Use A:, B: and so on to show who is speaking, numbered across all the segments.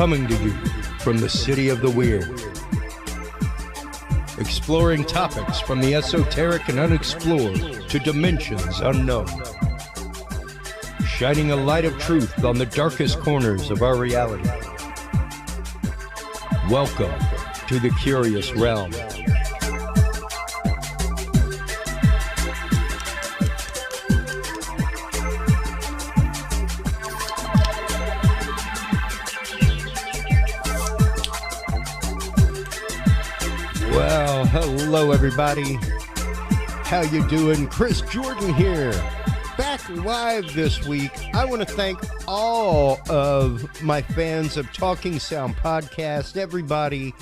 A: Coming to you from the city of the weird. Exploring topics from the esoteric and unexplored to dimensions unknown. Shining a light of truth on the darkest corners of our reality. Welcome to the Curious Realm. Well, hello everybody. How you doing? Chris Jordan here. Back live this week. I want to thank all of my fans of Talking Sound Podcast, everybody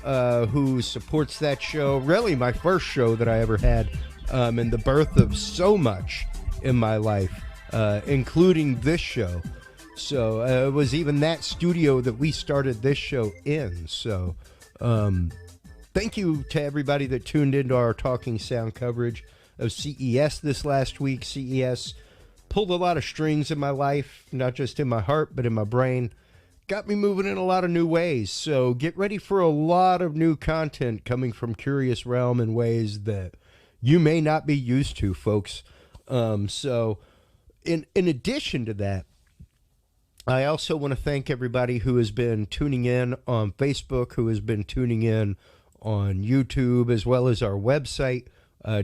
A: who supports that show. Really my first show that I ever had, and the birth of so much in my life, including this show. So it was even that studio that we started this show in. So thank you to everybody that tuned into our Talking Sound coverage of CES this last week. CES pulled a lot of strings in my life, not just in my heart, but in my brain. Got me moving in a lot of new ways. So get ready for a lot of new content coming from Curious Realm in ways that you may not be used to, folks. So in addition to that, I also want to thank everybody who has been tuning in on Facebook, who has been tuning in on YouTube, as well as our website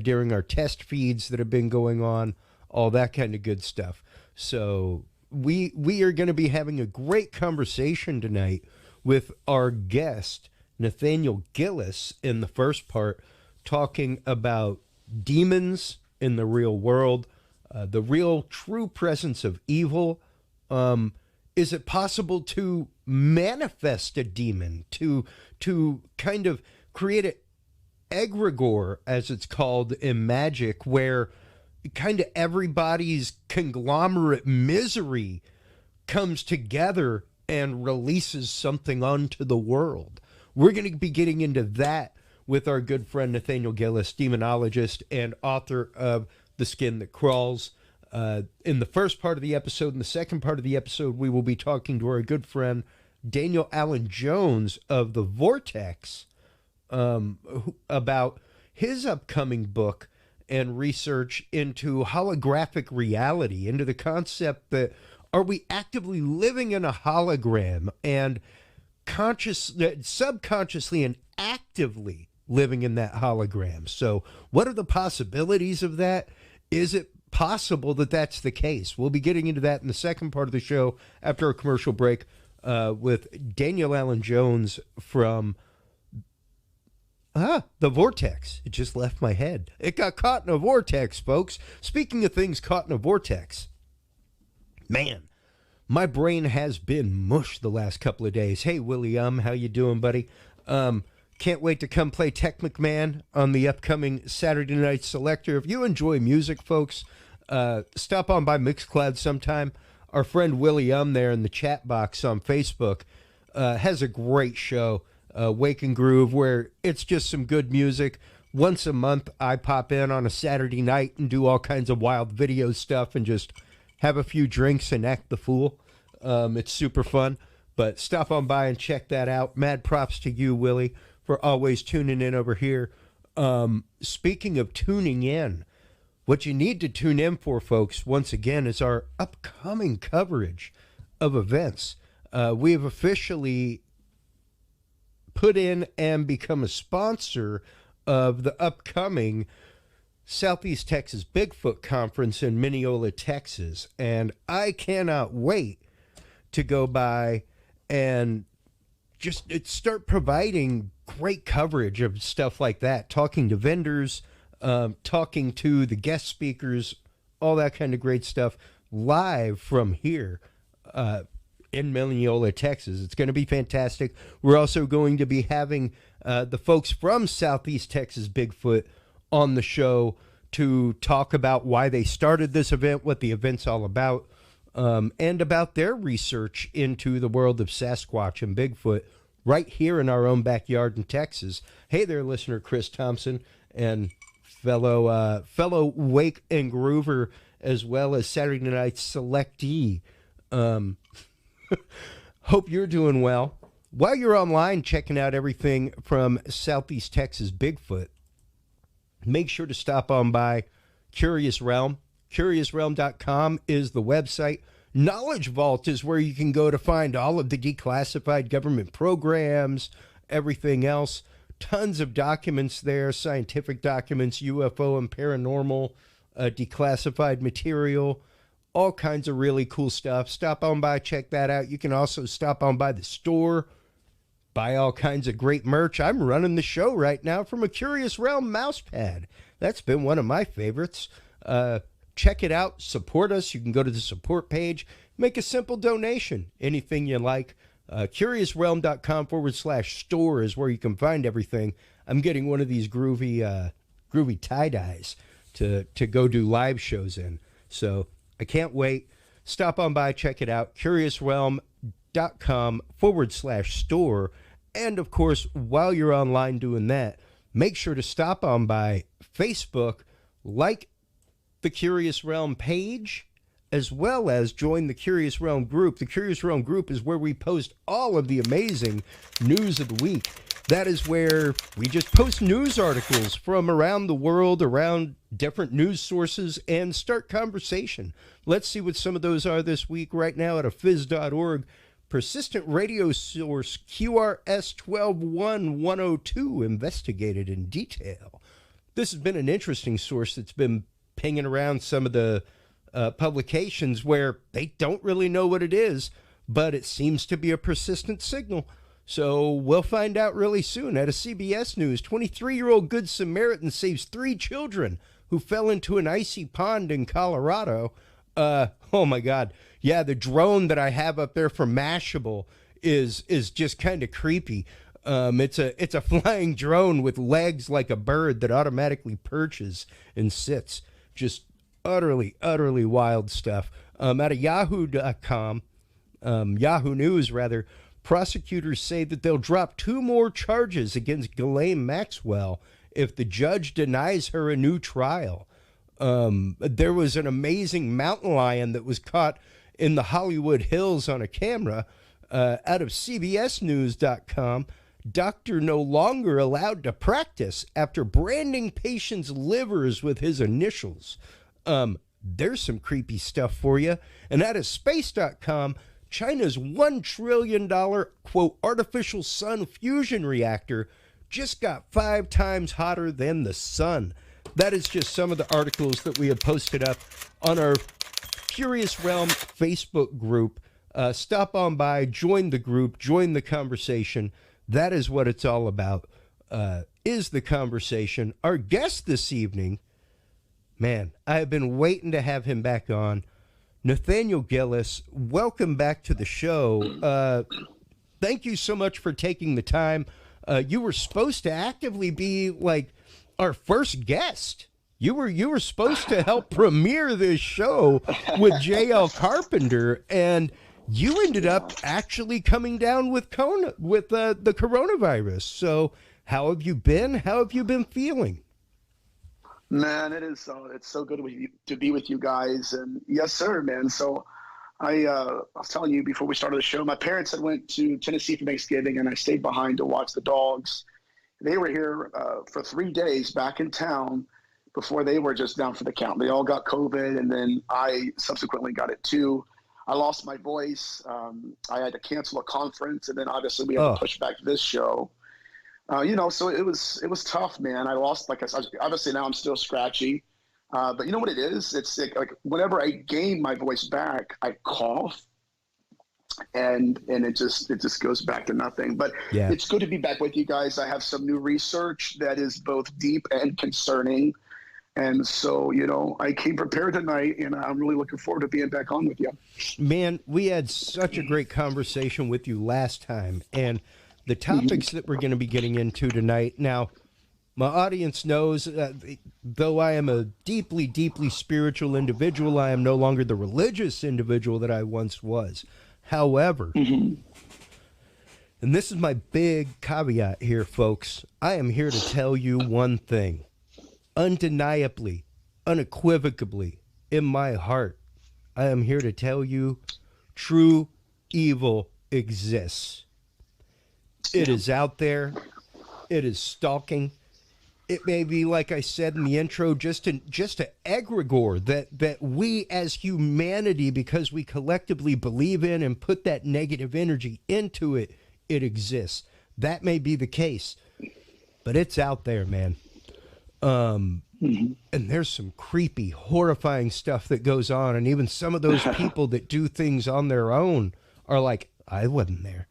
A: during our test feeds that have been going on, all that kind of good stuff. So we are going to be having a great conversation tonight with our guest, Nathaniel Gillis, in the first part, talking about demons in the real world, the real true presence of evil. Is it possible to manifest a demon, to kind of create an egregore, as it's called in magic, where kind of everybody's conglomerate misery comes together and releases something onto the world? We're going to be getting into that with our good friend Nathaniel Gillis, demonologist and author of The Skin That Crawls. In the first part of the episode, in the second part of the episode, we will be talking to our good friend Daniel Alan Jones of the Vortex about his upcoming book and research into holographic reality, into the concept that are we actively living in a hologram and subconsciously and actively living in that hologram. So what are the possibilities of that? Is it possible that that's the case? We'll be getting into that in the second part of the show after a commercial break with Daniel Alan Jones from the Vortex. It just left my head. It got caught in a vortex, folks. Speaking of things caught in a vortex, man, my brain has been mush the last couple of days. Hey, William, how you doing, buddy? Can't wait to come play Tech McMahon on the upcoming Saturday Night Selector. If you enjoy music, folks, stop on by Mixcloud sometime. Our friend William there in the chat box on Facebook has a great show, Wake and Groove, where it's just some good music. Once a month, I pop in on a Saturday night and do all kinds of wild video stuff and just have a few drinks and act the fool. It's super fun, but stop on by and check that out. Mad props to you, Willie, for always tuning in over here. Speaking of tuning in, what you need to tune in for, folks, once again, is our upcoming coverage of events. We have officially put in and become a sponsor of the upcoming Southeast Texas Bigfoot Conference in Mineola, Texas. And I cannot wait to go by and just start providing great coverage of stuff like that, talking to vendors, talking to the guest speakers, all that kind of great stuff live from here in Mineola, Texas. It's going to be fantastic. We're also going to be having the folks from Southeast Texas Bigfoot on the show to talk about why they started this event, what the event's all about, and about their research into the world of Sasquatch and Bigfoot right here in our own backyard in Texas. Hey there, listener Chris Thompson and fellow Wake and Groover, as well as Saturday Night Selectee. Hope you're doing well. While you're online checking out everything from Southeast Texas Bigfoot, make sure to stop on by Curious Realm. CuriousRealm.com is the website. Knowledge Vault is where you can go to find all of the declassified government programs, everything else. Tons of documents there, scientific documents, UFO and paranormal, declassified material, all kinds of really cool stuff. Stop on by, check that out. You can also stop on by the store, buy all kinds of great merch. I'm running the show right now from a Curious Realm mouse pad. That's been one of my favorites. Check it out. Support us. You can go to the support page. Make a simple donation. Anything you like. CuriousRealm.com/store is where you can find everything. I'm getting one of these groovy tie-dyes to go do live shows in. So I can't wait. Stop on by. Check it out. CuriousRealm.com/store. And, of course, while you're online doing that, make sure to stop on by Facebook, like the Curious Realm page, as well as join the Curious Realm group. The Curious Realm group is where we post all of the amazing news of the week. That is where we just post news articles from around the world, around different news sources, and start conversation. Let's see what some of those are this week. Right now at afizz.org, persistent radio source QRS-121102 investigated in detail. This has been an interesting source that's been pinging around some of the publications where they don't really know what it is, but it seems to be a persistent signal. So we'll find out really soon. At a CBS News, 23-year-old Good Samaritan saves 3 children who fell into an icy pond in Colorado. Oh my God. Yeah, the drone that I have up there from Mashable is just kind of creepy. It's a flying drone with legs like a bird that automatically perches and sits. Just utterly wild stuff. Out of Yahoo.com, Yahoo News rather, prosecutors say that they'll drop 2 more charges against Ghislaine Maxwell if the judge denies her a new trial. There was an amazing mountain lion that was caught in the Hollywood Hills on a camera. Out of CBSNews.com, doctor no longer allowed to practice after branding patients' livers with his initials. There's some creepy stuff for you. And out of space.com, China's $1 trillion, quote, artificial sun fusion reactor just got 5 times hotter than the sun. That is just some of the articles that we have posted up on our Curious Realm Facebook group. Stop on by, join the group, join the conversation. That is what it's all about, is the conversation. Our guest this evening, man, I have been waiting to have him back on. Nathaniel Gillis, welcome back to the show. Thank you so much for taking the time. You were supposed to actively be like our first guest. You were supposed to help premiere this show with J.L. Carpenter, and you ended up actually coming down with the coronavirus. So how have you been? How have you been feeling?
B: Man, it's so good to be with you guys. And yes, sir, man. So I was telling you before we started the show, my parents had went to Tennessee for Thanksgiving, and I stayed behind to watch the dogs. They were here for 3 days back in town before they were just down for the count. They all got COVID, and then I subsequently got it too. I lost my voice. I had to cancel a conference, and then obviously we had to push back this show. So it was tough, man. I lost, like I said, obviously now I'm still scratchy. But you know what it is? It's like whenever I gain my voice back, I cough, and it just goes back to nothing. But yeah, it's good to be back with you guys. I have some new research that is both deep and concerning. And so, I came prepared tonight, and I'm really looking forward to being back on with you.
A: Man, we had such a great conversation with you last time, and the topics that we're going to be getting into tonight. Now, my audience knows, though I am a deeply, deeply spiritual individual, I am no longer the religious individual that I once was. However, and this is my big caveat here, folks, I am here to tell you one thing. Undeniably, unequivocally, in my heart, I am here to tell you true evil exists. It is out there. It is stalking. It may be, like I said in the intro, just an egregore that we as humanity, because we collectively believe in and put that negative energy into it, it exists. That may be the case, but it's out there, man. And there's some creepy, horrifying stuff that goes on, and even some of those people that do things on their own are like, I wasn't there.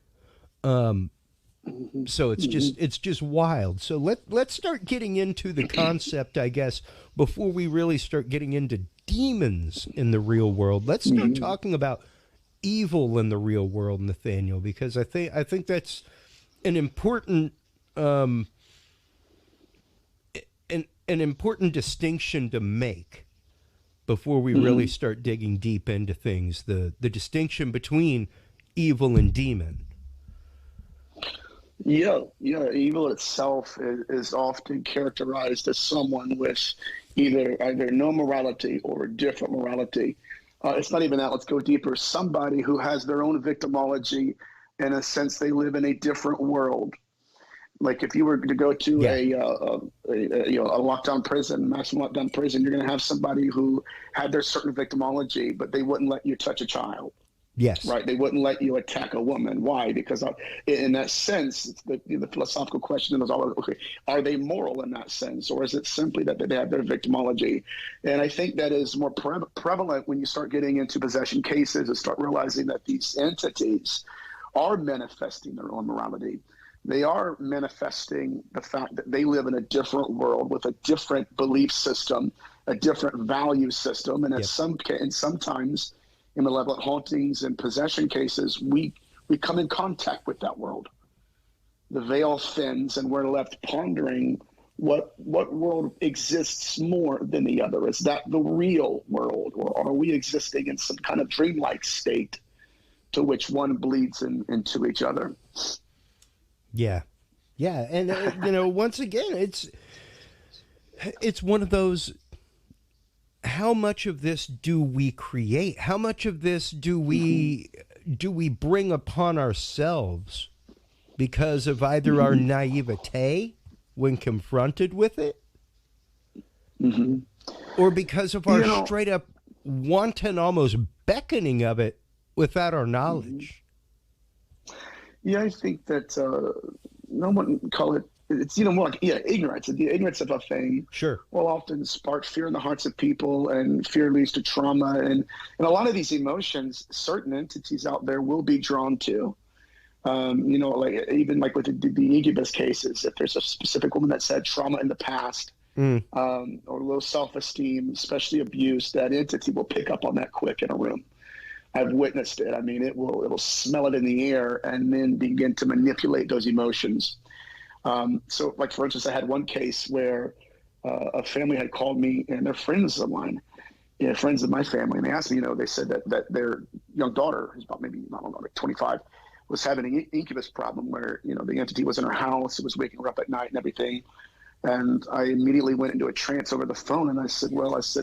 A: So it's just wild. So let's start getting into the concept, I guess, before we really start getting into demons in the real world. Let's start talking about evil in the real world, Nathaniel, because I think that's an important an important distinction to make before we really start digging deep into things. The distinction between evil and demon.
B: Yeah. Evil itself is often characterized as someone with either no morality or a different morality. It's not even that. Let's go deeper. Somebody who has their own victimology. In a sense, they live in a different world. Like if you were to go to a lockdown prison, maximum lockdown prison, you're going to have somebody who had their certain victimology, but they wouldn't let you touch a child.
A: Yes.
B: Right. They wouldn't let you attack a woman. Why? Because in that sense, it's the philosophical question is always, okay, are they moral in that sense? Or is it simply that they have their victimology? And I think that is more prevalent when you start getting into possession cases and start realizing that these entities are manifesting their own morality. They are manifesting the fact that they live in a different world with a different belief system, a different value system. And sometimes in malevolent hauntings and possession cases, we come in contact with that world. The veil thins and we're left pondering what world exists more than the other. Is that the real world, or are we existing in some kind of dreamlike state to which one bleeds into each other?
A: Yeah. And once again, it's one of those. How much of this do we create? How much of this do we bring upon ourselves because of either our naivete when confronted with it, or because of our straight up wanton, almost beckoning of it without our knowledge?
B: Yeah, I think that no one can call it. It's more like ignorance. The ignorance of a thing will often spark fear in the hearts of people, and fear leads to trauma. And a lot of these emotions, certain entities out there will be drawn to. Like even like with the incubus cases, if there's a specific woman that's had trauma in the past, or low self-esteem, especially abuse, that entity will pick up on that quick in a room. I've witnessed it. I mean, it will smell it in the air and then begin to manipulate those emotions. So, like, for instance, I had one case where a family had called me, and they're friends of mine, friends of my family, and they asked me, they said that their young daughter, who's about maybe, I don't know, like 25, was having an incubus problem where, the entity was in her house, it was waking her up at night and everything. And I immediately went into a trance over the phone, and I said,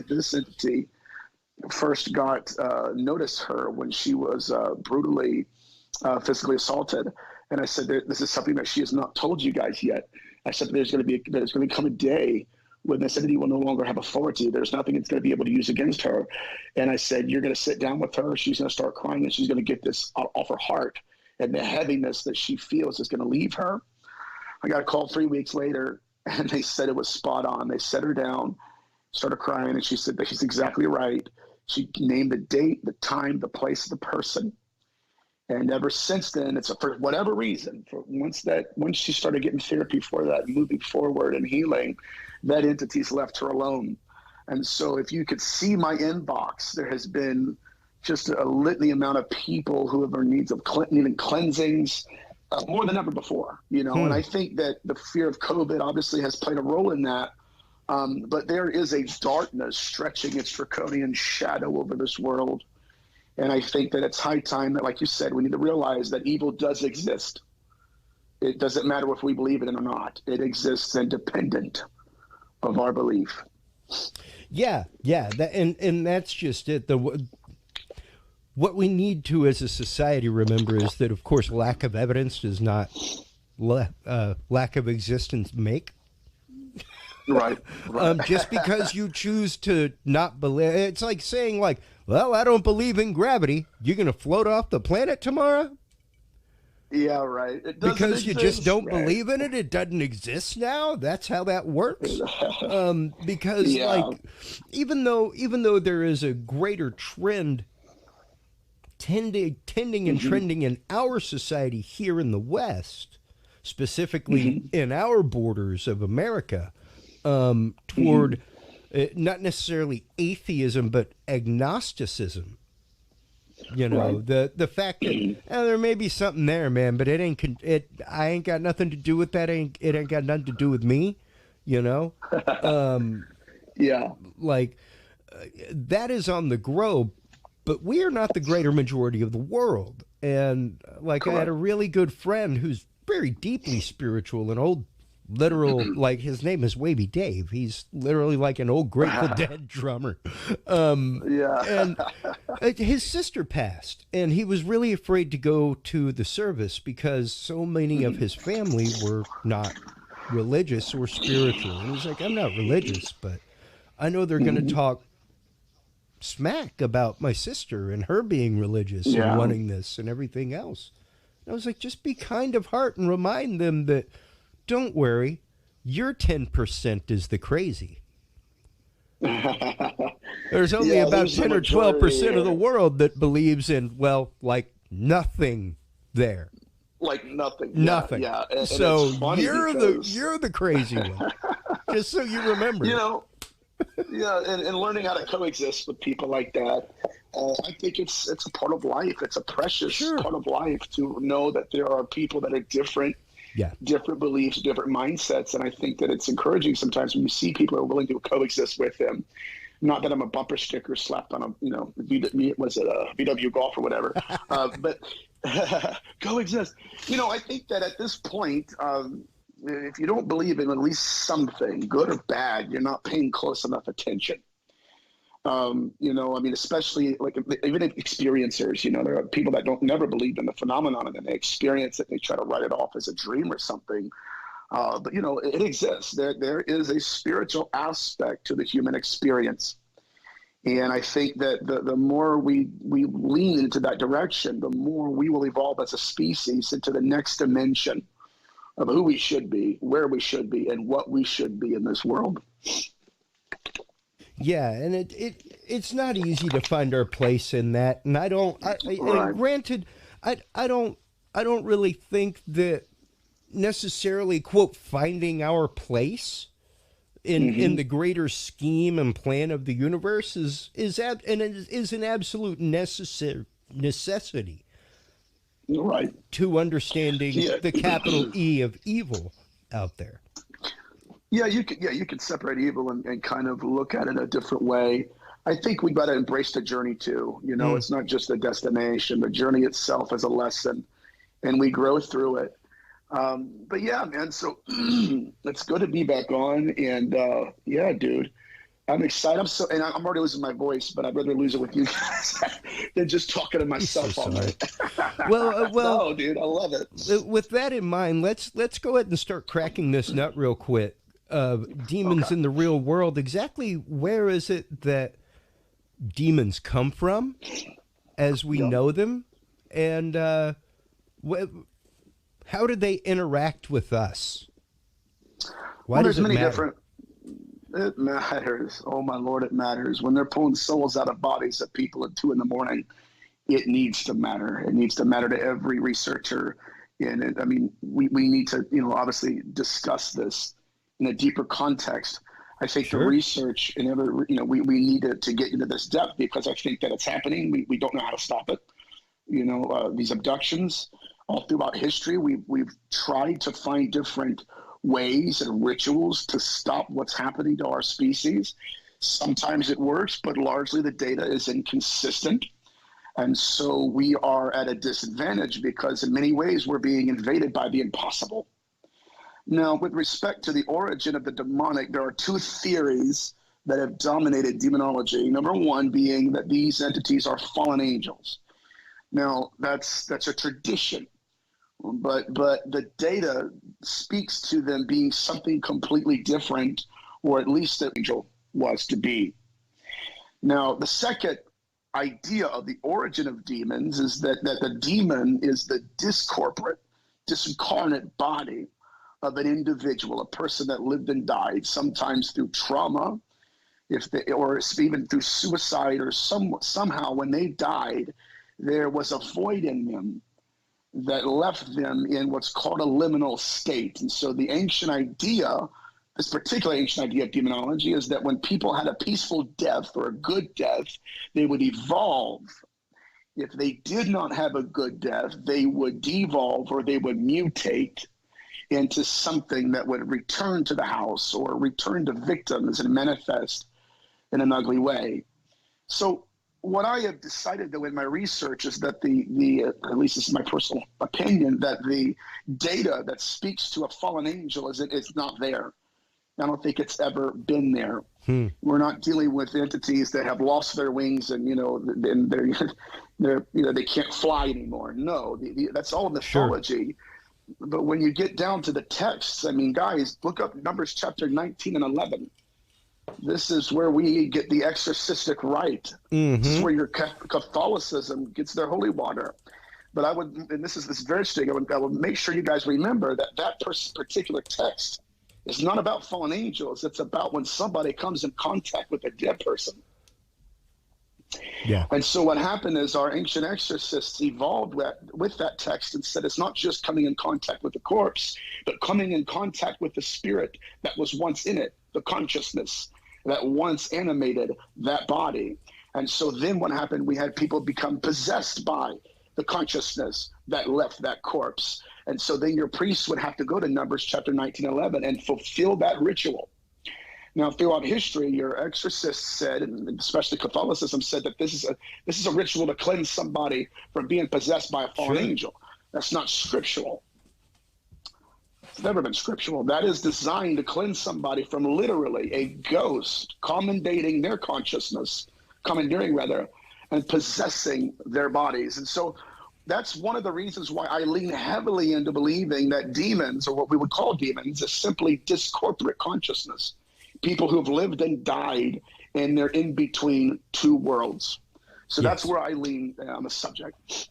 B: this entity first noticed her when she was brutally physically assaulted. And I said, this is something that she has not told you guys yet. I said, there's going to come a day when this entity will no longer have authority. There's nothing it's going to be able to use against her. And I said, you're going to sit down with her. She's going to start crying, and she's going to get this off her heart. And the heaviness that she feels is going to leave her. I got a call 3 weeks later, and they said it was spot on. They set her down, started crying, and she said that she's exactly right. She named the date, the time, the place, the person. And ever since then, for whatever reason, once she started getting therapy for that, moving forward and healing, that entity's left her alone. And so if you could see my inbox, there has been just a litany amount of people who have in needs of needing cleansings, more than ever before, And I think that the fear of COVID obviously has played a role in that. But there is a darkness stretching its draconian shadow over this world. And I think that it's high time that, like you said, we need to realize that evil does exist. It doesn't matter if we believe it or not. It exists independent of our belief.
A: Yeah. And that's just it. what we need to, as a society, remember is that, of course, lack of evidence does not lack of existence make.
B: Right.
A: Just because you choose to not believe, it's like saying, like, well, I don't believe in gravity. You're going to float off the planet tomorrow?
B: Yeah, right. It
A: because you just don't
B: right.
A: believe in it. It doesn't exist now. That's how that works. Because like, even though there is a greater trend tending and trending in our society here in the West, specifically in our borders of America, toward not necessarily atheism, but agnosticism. You know, the fact that there may be something there, man, but I ain't got nothing to do with that. It ain't got nothing to do with me. You know, like that is on the grow, but we are not the greater majority of the world. And like, I had a really good friend who's very deeply spiritual, an old literal, like, his name is Wavy Dave. He's literally like an old Grateful Dead drummer. And his sister passed, and he was really afraid to go to the service because so many of his family were not religious or spiritual. And he's like, I'm not religious, but I know they're going to talk smack about my sister and her being religious and wanting this and everything else. And I was like, just be kind of heart and remind them that, don't worry, your 10% is the crazy. There's only about 10 or 12% of the world that believes in, well, like nothing there.
B: Like nothing.
A: Nothing.
B: Yeah. And
A: so you're the crazy one. Just so you remember.
B: You know, and learning how to coexist with people like that. I think it's a part of life. It's a precious part of life to know that there are people that are different. Different beliefs, different mindsets. And I think that it's encouraging sometimes when you see people who are willing to coexist with them. Not that I'm a bumper sticker slapped on a, was it a VW Golf or whatever, but coexist. I think that at this point, if you don't believe in at least something, good or bad, you're not paying close enough attention. Especially like even experiencers, there are people that don't never believe in the phenomenon and then they experience it. They try to write it off as a dream or something. But it exists. There is a spiritual aspect to the human experience. And I think that the more we lean into that direction, the more we will evolve as a species into the next dimension of who we should be, where we should be, and what we should be in this world.
A: Yeah, and it's not easy to find our place in that, and granted, I don't really think that necessarily, quote, finding our place in the greater scheme and plan of the universe is an absolute necessity.
B: Right.
A: To understanding the capital E of evil out there.
B: Yeah, you could separate evil and kind of look at it a different way. I think we got to embrace the journey too. It's not just the destination. The journey itself is a lesson, and we grow through it. But yeah, man. So it's good to be back on, and dude, I'm excited. I'm already losing my voice, but I'd rather lose it with you guys than just talking to myself all night.
A: Well,
B: no, dude, I love it.
A: With that in mind, let's go ahead and start cracking this nut real quick. Demons in the real world. Exactly where is it that demons come from, as we know them, and how do they interact with us? Why does it matter?
B: It matters. Oh my Lord, it matters. When they're pulling souls out of bodies of people at 2 a.m, it needs to matter. It needs to matter to every researcher. And we need to, obviously discuss this in a deeper context. I think the research and we need to get into this depth because I think that it's happening. We don't know how to stop it. These abductions all throughout history, we've tried to find different ways and rituals to stop what's happening to our species. Sometimes it works, but largely the data is inconsistent. And so we are at a disadvantage because in many ways we're being invaded by the impossible. Now, with respect to the origin of the demonic, there are 2 theories that have dominated demonology. Number one being that these entities are fallen angels. Now, that's a tradition, but the data speaks to them being something completely different, or at least the angel was to be. Now, the second idea of the origin of demons is that the demon is the discorporate, disincarnate body of an individual, a person that lived and died, sometimes through trauma, or even through suicide, or somehow when they died, there was a void in them that left them in what's called a liminal state. And so the ancient idea, this particular ancient idea of demonology, is that when people had a peaceful death or a good death, they would evolve. If they did not have a good death, they would devolve, or they would mutate into something that would return to the house or return to victims and manifest in an ugly way. So what I have decided, though, in my research is that at least this is my personal opinion, that the data that speaks to a fallen angel is not there. I don't think it's ever been there. We're not dealing with entities that have lost their wings and they can't fly anymore. No, that's all mythology. Sure. But when you get down to the texts, I mean, guys, look up Numbers chapter 19 and 11. This is where we get the exorcistic rite. This is where your Catholicism gets their holy water. But I would, and this is very interesting, I would make sure you guys remember that particular text is not about fallen angels. It's about when somebody comes in contact with a dead person.
A: Yeah.
B: And so what happened is our ancient exorcists evolved with that text and said it's not just coming in contact with the corpse, but coming in contact with the spirit that was once in it, the consciousness that once animated that body. And so then what happened, we had people become possessed by the consciousness that left that corpse. And so then your priests would have to go to Numbers chapter 19:11 and fulfill that ritual. Now, throughout history, your exorcists said, and especially Catholicism said, that this is a ritual to cleanse somebody from being possessed by a fallen angel. That's not scriptural. It's never been scriptural. That is designed to cleanse somebody from literally a ghost commandeering their consciousness, commandeering rather, and possessing their bodies. And so that's one of the reasons why I lean heavily into believing that demons, or what we would call demons, is simply discorporate consciousness. People who have lived and died, and they're in between two worlds. So that's where I lean on the subject.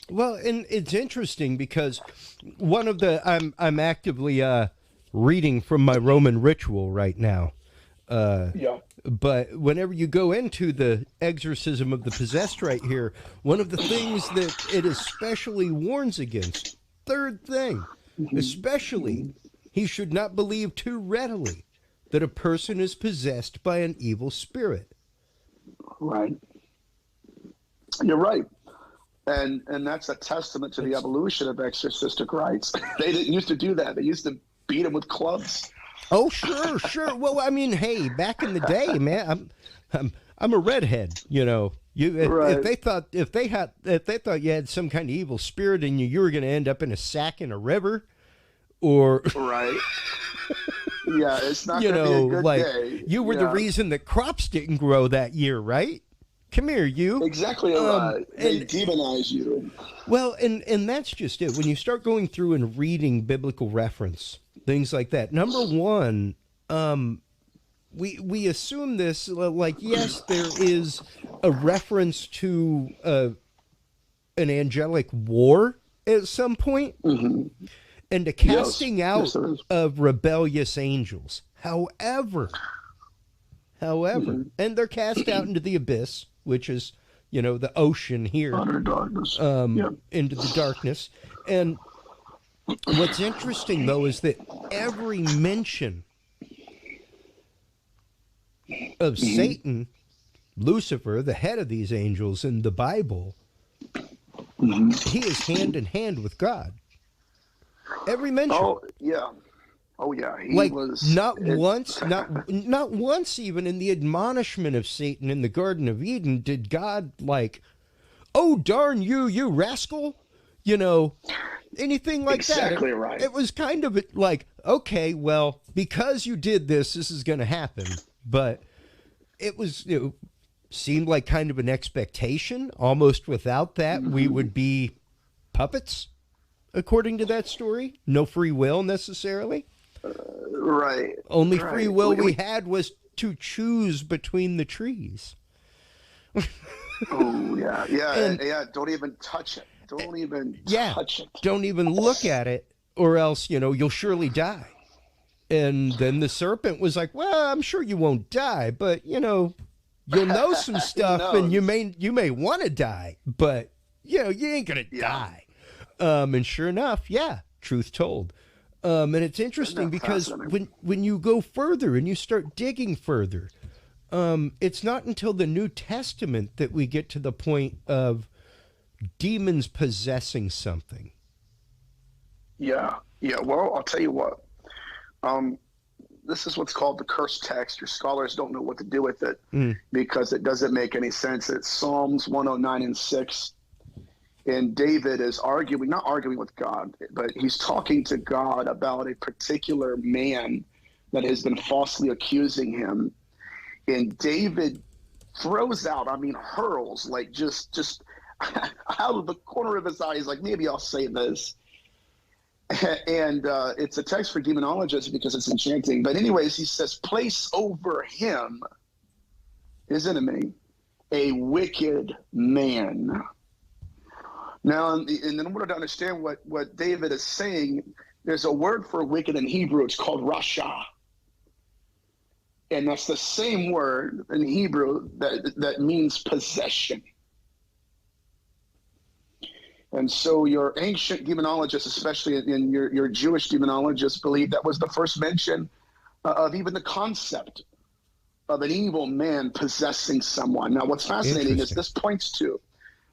A: Well, and it's interesting because one of the I'm actively reading from my Roman ritual right now. But whenever you go into the exorcism of the possessed right here, one of the things that it especially warns against, third thing, especially, he should not believe too readily that a person is possessed by an evil spirit.
B: Right. You're right. And that's a testament to the evolution of exorcistic rites. They didn't used to do that. They used to beat them with clubs.
A: Oh, sure. Well, I mean, hey, back in the day, man, I'm a redhead, you know. If they thought you had some kind of evil spirit in you, you were going to end up in a sack in a river, or
B: right. Yeah, it's not going to be a good day.
A: You were the reason that crops didn't grow that year, right? Come here, you.
B: Exactly right. They demonize you.
A: Well, and that's just it. When you start going through and reading biblical reference, things like that. Number one, we assume this, like, yes, there is a reference to an angelic war at some point, and a casting out of rebellious angels. However, and they're cast out into the abyss, which is, the ocean here,
B: utter darkness,
A: into the darkness. And what's interesting, though, is that every mention of Satan, Lucifer, the head of these angels in the Bible, he is hand in hand with God. Every mention.
B: Oh yeah. He was
A: not once even in the admonishment of Satan in the Garden of Eden did God oh darn you rascal, anything like that.
B: Exactly right.
A: It was kind of like, okay, well, because you did this is going to happen. But it was seemed like kind of an expectation. Almost without that, we would be puppets, according to that story. No free will necessarily.
B: Right.
A: Only free will we had was to choose between the trees.
B: Oh, yeah. Yeah. Don't even touch it. Don't even touch it.
A: Don't even look at it, or else, you'll surely die. And then the serpent was like, well, I'm sure you won't die, but, you'll know some stuff and you may want to die, but, you ain't going to die. And sure enough, truth told. And it's interesting because when you go further and you start digging further, it's not until the New Testament that we get to the point of demons possessing something.
B: Yeah. Well, I'll tell you what. This is what's called the cursed text. Your scholars don't know what to do with it because it doesn't make any sense. It's Psalms 109:6. And David is not arguing with God, but he's talking to God about a particular man that has been falsely accusing him. And David throws out, hurls, like just out of the corner of his eye. He's like, maybe I'll say this. And it's a text for demonologists because it's enchanting. But anyways, he says, place over him, his enemy, a wicked man. Now, and in order to understand what David is saying, there's a word for wicked in Hebrew. It's called rasha. And that's the same word in Hebrew that means possession. And so your ancient demonologists, especially in your Jewish demonologists, believe that was the first mention of even the concept of an evil man possessing someone. Now, what's fascinating is this points to,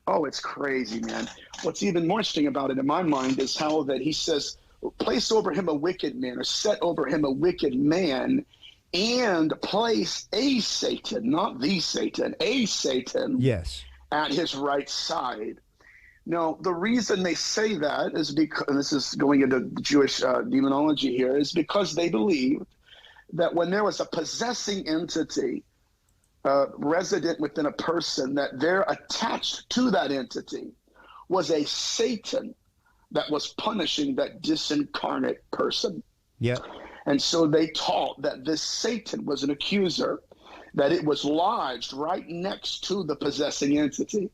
B: it's crazy, man. What's even more interesting about it in my mind is how that he says, place over him a wicked man, or set over him a wicked man, and place a Satan, not the Satan, a Satan, at his right side. Now, the reason they say that is because, and this is going into Jewish demonology here, is because they believed that when there was a possessing entity resident within a person, that there attached to that entity was a Satan that was punishing that disincarnate person. Yeah. And so they taught that this Satan was an accuser, that it was lodged right next to the possessing entity.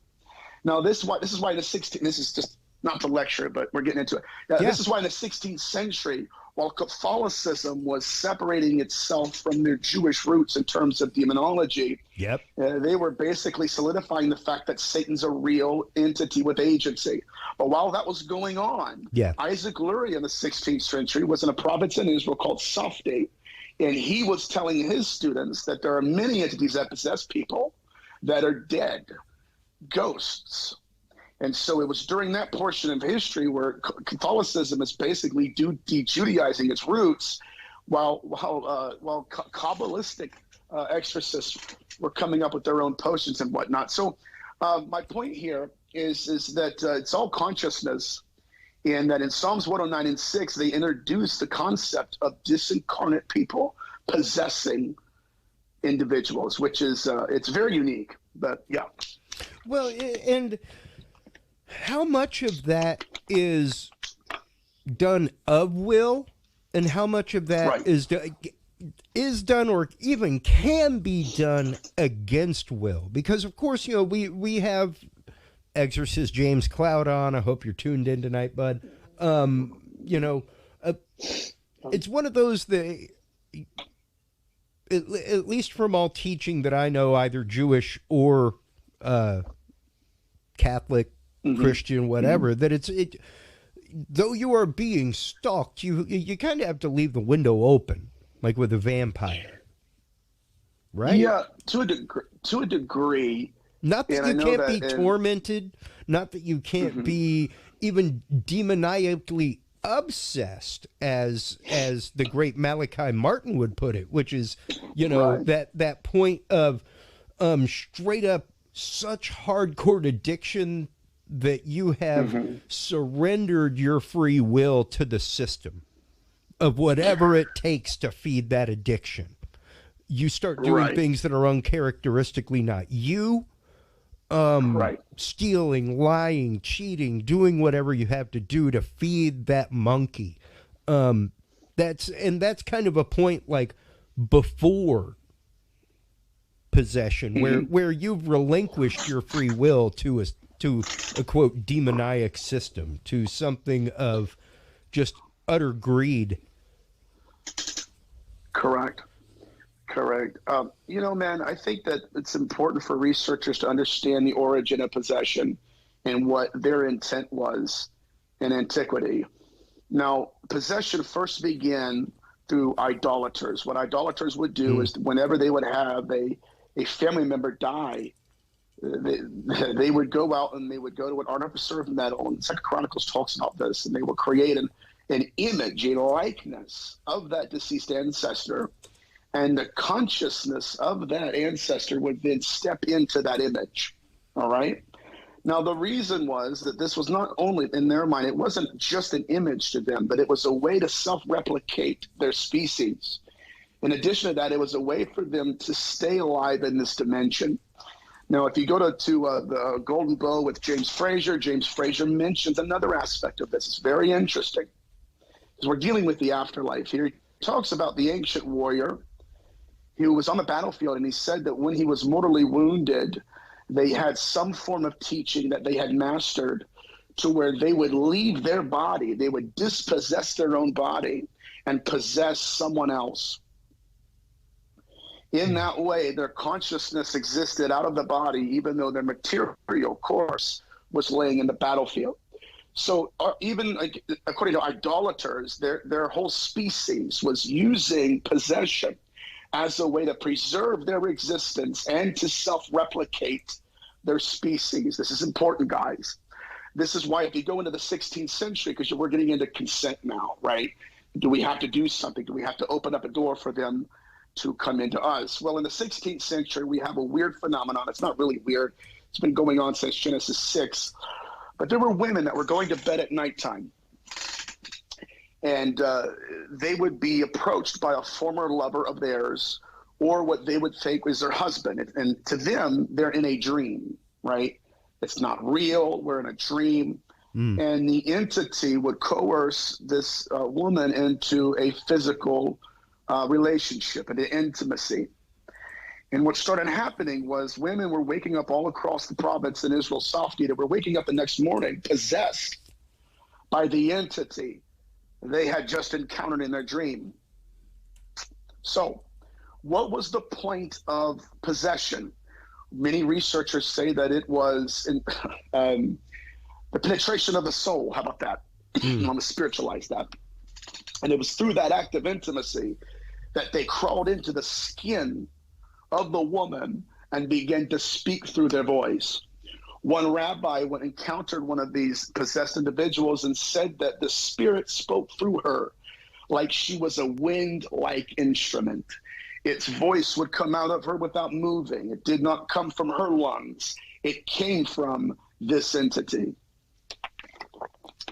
B: Now, this is why in the 16th, this is just not to lecture, but we're getting into it. This is why in the 16th century, while Catholicism was separating itself from their Jewish roots in terms of demonology, they were basically solidifying the fact that Satan's a real entity with agency. But while that was going on, Isaac Lurie in the 16th century was in a province in Israel called Safdi, and he was telling his students that there are many entities that possess people that are dead, ghosts. And so it was during that portion of history where Catholicism is basically de-Judaizing its roots, while Kabbalistic exorcists were coming up with their own potions and whatnot. So my point here is that it's all consciousness, and that in Psalms 109:6, they introduced the concept of disincarnate people possessing individuals, which is it's very unique. But
A: well, and how much of that is done of will, and how much of that is done or even can be done against will? Because of course, we have exorcist James Cloud on. I hope you're tuned in tonight, bud. It's one of those that, at least from all teaching that I know, either Jewish or Catholic, Christian, whatever, that though you are being stalked, you kind of have to leave the window open, like with a vampire, right?
B: Yeah, to a degree.
A: Not that you can't be tormented, not that you can't be even demoniacally obsessed, as the great Malachi Martin would put it, which is, that point of straight up such hardcore addiction that you have surrendered your free will to the system of whatever it takes to feed that addiction. you start doing things that are uncharacteristically not you. Stealing, lying, cheating, doing whatever you have to do to feed that monkey. That's kind of a point like before possession, where you've relinquished your free will to a quote demoniac system, to something of just utter greed.
B: Correct. Man, I think that it's important for researchers to understand the origin of possession and what their intent was in antiquity. Now, possession first began through idolaters. What idolaters would do is whenever they would have a family member die, they would go out and they would go to an artificer of metal, and Second Chronicles talks about this, and they would create an image, a likeness of that deceased ancestor, and the consciousness of that ancestor would then step into that image. All right. Now, the reason was that this was not only, in their mind, it wasn't just an image to them, but it was a way to self-replicate their species. In addition to that, it was a way for them to stay alive in this dimension. Now, if you go to the Golden Bow with James Fraser mentions another aspect of this. It's very interesting, because we're dealing with the afterlife here. He talks about the ancient warrior who was on the battlefield, and he said that when he was mortally wounded, they had some form of teaching that they had mastered to where they would leave their body, they would dispossess their own body and possess someone else. In that way, their consciousness existed out of the body, even though their material course was laying in the battlefield. So even according to idolaters, their whole species was using possession as a way to preserve their existence and to self-replicate their species. This is important, guys. This is why if you go into the 16th century, because we're getting into consent now, right? Do we have to do something? Do we have to open up a door for them to come into us? Well, in the 16th century, we have a weird phenomenon. It's not really weird. It's been going on since Genesis 6. But there were women that were going to bed at nighttime. And they would be approached by a former lover of theirs, or what they would think was their husband. And to them, they're in a dream, right? It's not real. We're in a dream. And the entity would coerce this woman into a physical relationship and an intimacy. And what started happening was women were waking up all across the province in Israel, Safed. They were waking up the next morning possessed by the entity they had just encountered in their dream. So what was the point of possession? Many researchers say that it was the penetration of the soul. How about that? I'm going to spiritualize that. And it was through that act of intimacy that they crawled into the skin of the woman and began to speak through their voice. One rabbi encountered one of these possessed individuals and said that the spirit spoke through her like she was a wind-like instrument. Its voice would come out of her without moving. It did not come from her lungs. It came from this entity.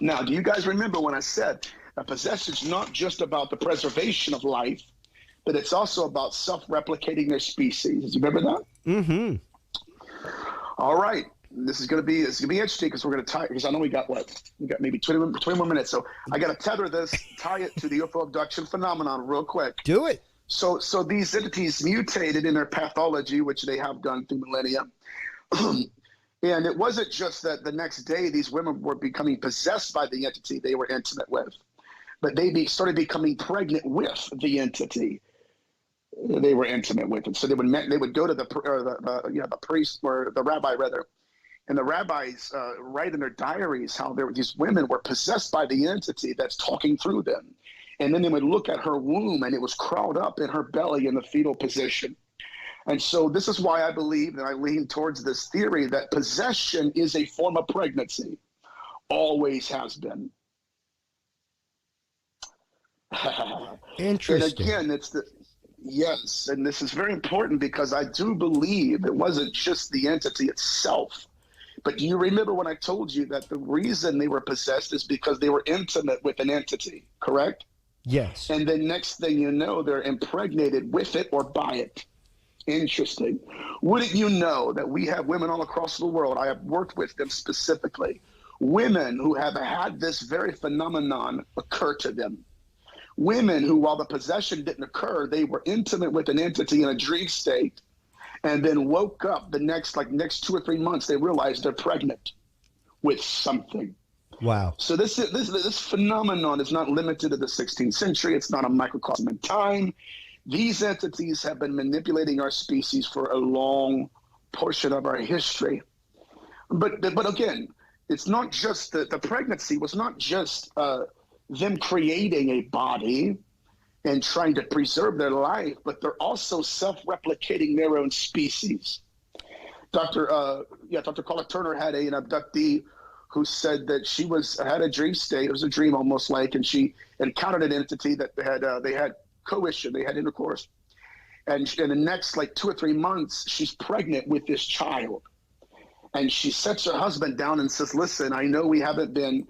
B: Now, do you guys remember when I said that possession is not just about the preservation of life, but it's also about self-replicating their species? Do you remember that?
A: Mm-hmm.
B: All right. This is going to be interesting, because we're going to tie, because I know we got maybe 20 more minutes. So I got to tether this, tie it to the UFO abduction phenomenon real quick.
A: Do it.
B: So these entities mutated in their pathology, which they have done through millennia. And it wasn't just that the next day these women were becoming possessed by the entity they were intimate with, but they started becoming pregnant with the entity they were intimate with. And so they would go to the priest, or the rabbi rather, and the rabbis write in their diaries how these women were possessed by the entity that's talking through them. And then they would look at her womb, and it was crawled up in her belly in the fetal position. And so this is why I believe, and I lean towards this theory, that possession is a form of pregnancy. Always has been.
A: Interesting.
B: And again, yes, and this is very important, because I do believe it wasn't just the entity itself. But do you remember when I told you that the reason they were possessed is because they were intimate with an entity, correct?
A: Yes.
B: And then next thing you know, they're impregnated with it or by it. Interesting. Wouldn't you know that we have women all across the world, I have worked with them specifically, women who have had this very phenomenon occur to them. Women who, while the possession didn't occur, they were intimate with an entity in a dream state, and then woke up the next 2 or 3 months, they realized they're pregnant with something.
A: Wow.
B: So this phenomenon is not limited to the 16th century. It's not a microcosm in time. These entities have been manipulating our species for a long portion of our history. But again, it's not just the pregnancy was not just them creating a body and trying to preserve their life, but they're also self-replicating their own species. Dr. Carla Turner had an abductee who said that she had a dream state. It was a dream almost like, and she encountered an entity that they had coition, they had intercourse. And in the next 2 or 3 months, she's pregnant with this child. And she sets her husband down and says, listen, I know we haven't been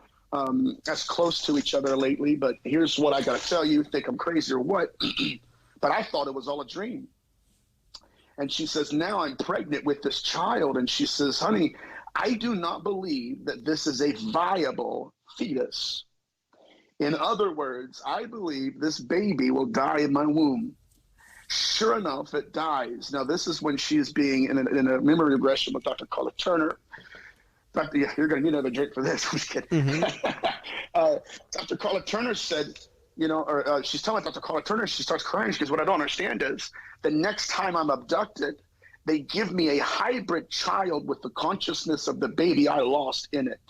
B: as close to each other lately, but here's what I got to tell you. Think I'm crazy or what? But I thought it was all a dream. And she says, now I'm pregnant with this child. And she says, honey, I do not believe that this is a viable fetus. In other words, I believe this baby will die in my womb. Sure enough, it dies. Now, this is when she is being in a memory regression with Dr. Carla Turner. You're going to need another drink for this. I'm just kidding. Mm-hmm. Dr. Carla Turner said, she's telling Dr. Carla Turner, she starts crying. She goes, what I don't understand is the next time I'm abducted, they give me a hybrid child with the consciousness of the baby I lost in it.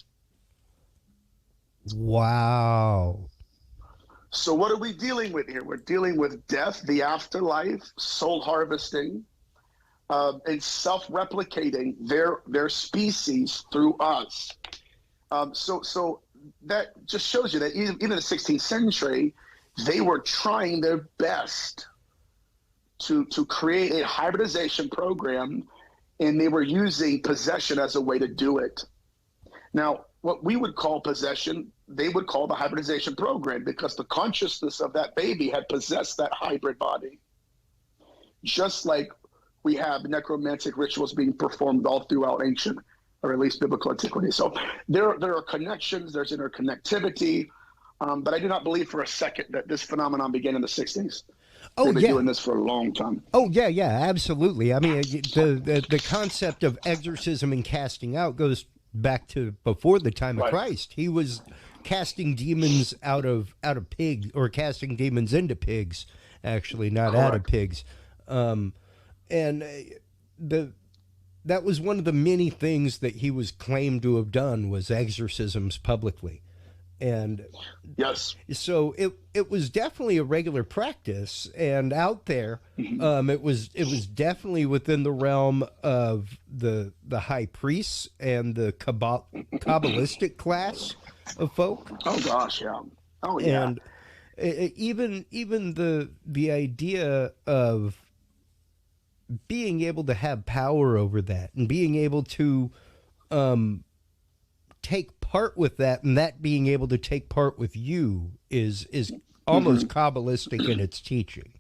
A: Wow.
B: So what are we dealing with here? We're dealing with death, the afterlife, soul harvesting, and self-replicating their species through us. So that just shows you that even in the 16th century, they were trying their best to create a hybridization program, and they were using possession as a way to do it. Now, what we would call possession, they would call the hybridization program, because the consciousness of that baby had possessed that hybrid body. Just like we have necromantic rituals being performed all throughout ancient, or at least biblical antiquity. So there are connections, there's interconnectivity, but I do not believe for a second that this phenomenon began in the 60s.
A: Oh,
B: They've been doing this for a long time.
A: Oh, yeah, absolutely. I mean, the concept of exorcism and casting out goes back to before the time of Christ. He was casting demons out of pigs, or casting demons into pigs, actually, not
B: Correct.
A: out of pigs. And that was one of the many things that he was claimed to have done, was exorcisms publicly. And
B: yes,
A: so it was definitely a regular practice and out there.
B: Mm-hmm.
A: It was definitely within the realm of the high priests and the Kabbalistic class of folk.
B: Oh gosh, yeah. Oh yeah.
A: And even the idea of being able to have power over that and being able to take part with that, and that being able to take part with you is almost Kabbalistic in its teaching.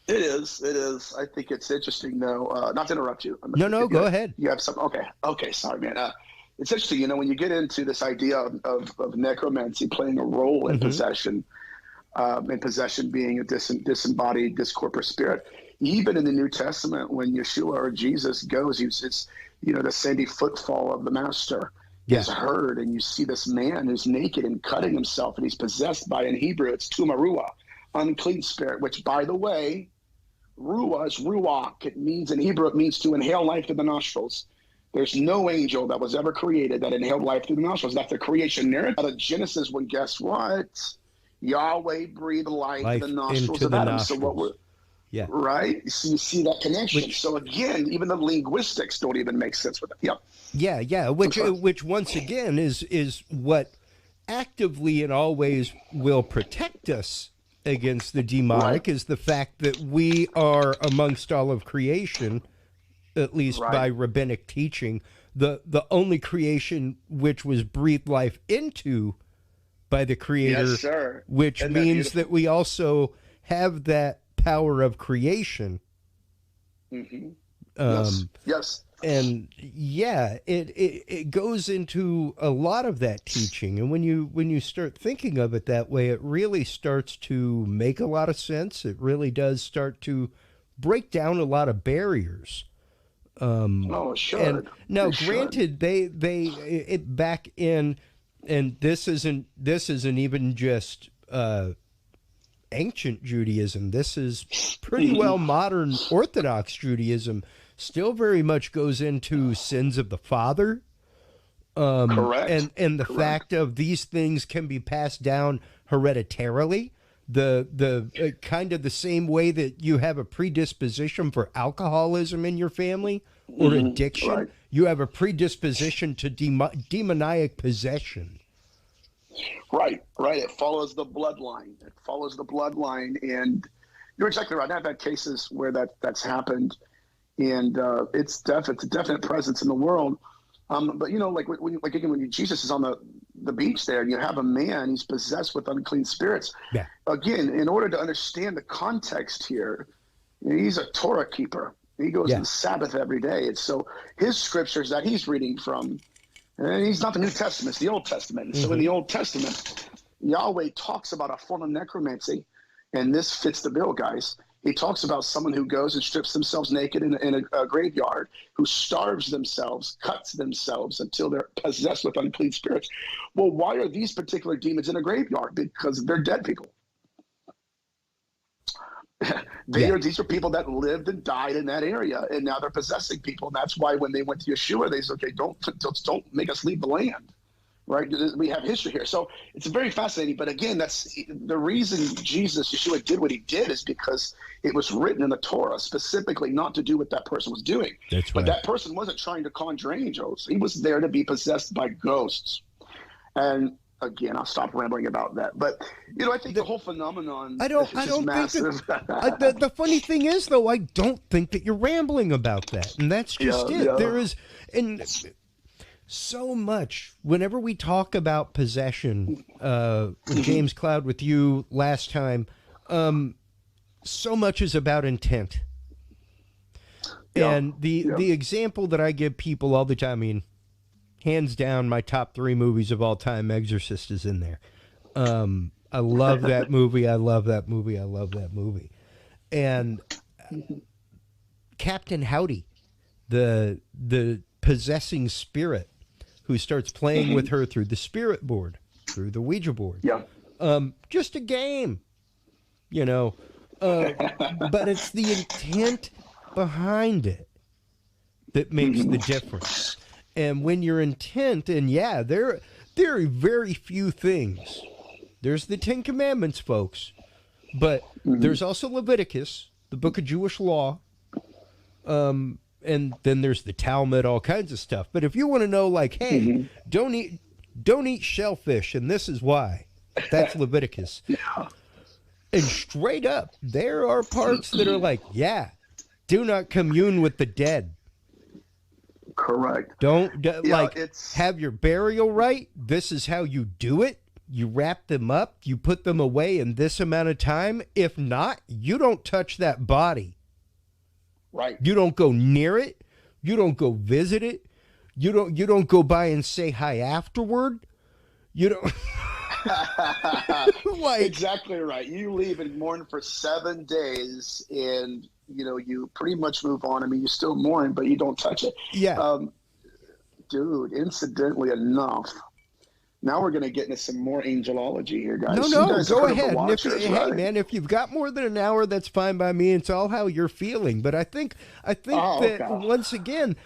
B: It is. I think it's interesting, though. Not to interrupt you.
A: No, go ahead.
B: You have some. Okay. Sorry, man. It's interesting, when you get into this idea of necromancy playing a role in possession, and possession being a disembodied, discorporate spirit. Even in the New Testament, when Yeshua or Jesus goes, it's the sandy footfall of the master is heard, and you see this man who's naked and cutting himself, and he's possessed by, in Hebrew, it's tumarua, unclean spirit, which, by the way, ruah is ruach. It means, in Hebrew, it means to inhale life through the nostrils. There's no angel that was ever created that inhaled life through the nostrils. That's the creation narrative out of Genesis, when guess what? Yahweh breathed life in the nostrils of Adam. So what we're right? So you see that connection. So again, even the linguistics don't even make sense with it.
A: Yeah. Which once again is what actively and always will protect us against the demonic, is the fact that we are, amongst all of creation, at least by rabbinic teaching, the only creation which was breathed life into by the Creator,
B: Yes, sir.
A: which means that we also have that power of creation.
B: Yes.
A: And yeah, it goes into a lot of that teaching, and when you start thinking of it that way, it really starts to make a lot of sense. It really does start to break down a lot of barriers.
B: Oh, sure.
A: And now, granted, they back in, and this isn't even just ancient Judaism. This is pretty well modern Orthodox Judaism. Still very much goes into sins of the father.
B: Correct.
A: And the fact of these things can be passed down hereditarily. The kind of the same way that you have a predisposition for alcoholism in your family or addiction,
B: right.
A: you have a predisposition to demoniac possession.
B: Right. It follows the bloodline. And you're exactly right. I've had cases where that's happened. And it's a definite presence in the world. But like when Jesus is on the beach there, and you have a man, he's possessed with unclean spirits.
A: Yeah.
B: Again, in order to understand the context here, he's a Torah keeper. He goes to the Sabbath every day. And so his scriptures that he's reading from, and he's not the New Testament, it's the Old Testament. And so in the Old Testament, Yahweh talks about a form of necromancy, and this fits the bill, guys. He talks about someone who goes and strips themselves naked in a graveyard, who starves themselves, cuts themselves until they're possessed with unclean spirits. Well, why are these particular demons in a graveyard? Because they're dead people. These are people that lived and died in that area, and now they're possessing people. And that's why when they went to Yeshua, they said, okay, don't make us leave the land. Right, we have history here, so it's very fascinating. But again, that's the reason Yeshua did what he did, is because it was written in the Torah specifically not to do what that person was doing.
A: That's
B: but
A: right.
B: That person wasn't trying to conjure angels; he was there to be possessed by ghosts. And again, I'll stop rambling about that. But I think the whole phenomenon.
A: I don't
B: massive.
A: think that, the funny thing is, though, I don't think that you're rambling about that, and that's just it.
B: Yeah.
A: There is so much whenever we talk about possession, with James Cloud, with you last time, so much is about intent. And the example that I give people all the time, I mean, hands down, my top 3 movies of all time, Exorcist is in there. I love that movie. I love that movie. And Captain Howdy, the possessing spirit, who starts playing with her through the spirit board, through the Ouija board.
B: Yeah.
A: Just a game, but it's the intent behind it that makes the difference. And when your intent, and there are very few things. There's the 10 Commandments, folks, but there's also Leviticus, the book of Jewish law, and then there's the Talmud, all kinds of stuff. But if you want to know, like, hey, don't eat shellfish, and this is why, that's Leviticus. And straight up, there are parts that are like, do not commune with the dead.
B: Correct.
A: Don't have your burial right. This is how you do it. You wrap them up. You put them away in this amount of time. If not, you don't touch that body.
B: Right.
A: You don't go near it. You don't go visit it. You don't go by and say hi afterward. You don't.
B: Exactly right. You leave and mourn for 7 days, and you pretty much move on. I mean, you still mourn, but you don't touch it.
A: Yeah.
B: Dude, incidentally enough, now we're going to get into some more angelology here, guys.
A: No, go
B: right?
A: ahead. Hey, man, if you've got more than an hour, that's fine by me. It's all how you're feeling. But I think that once again,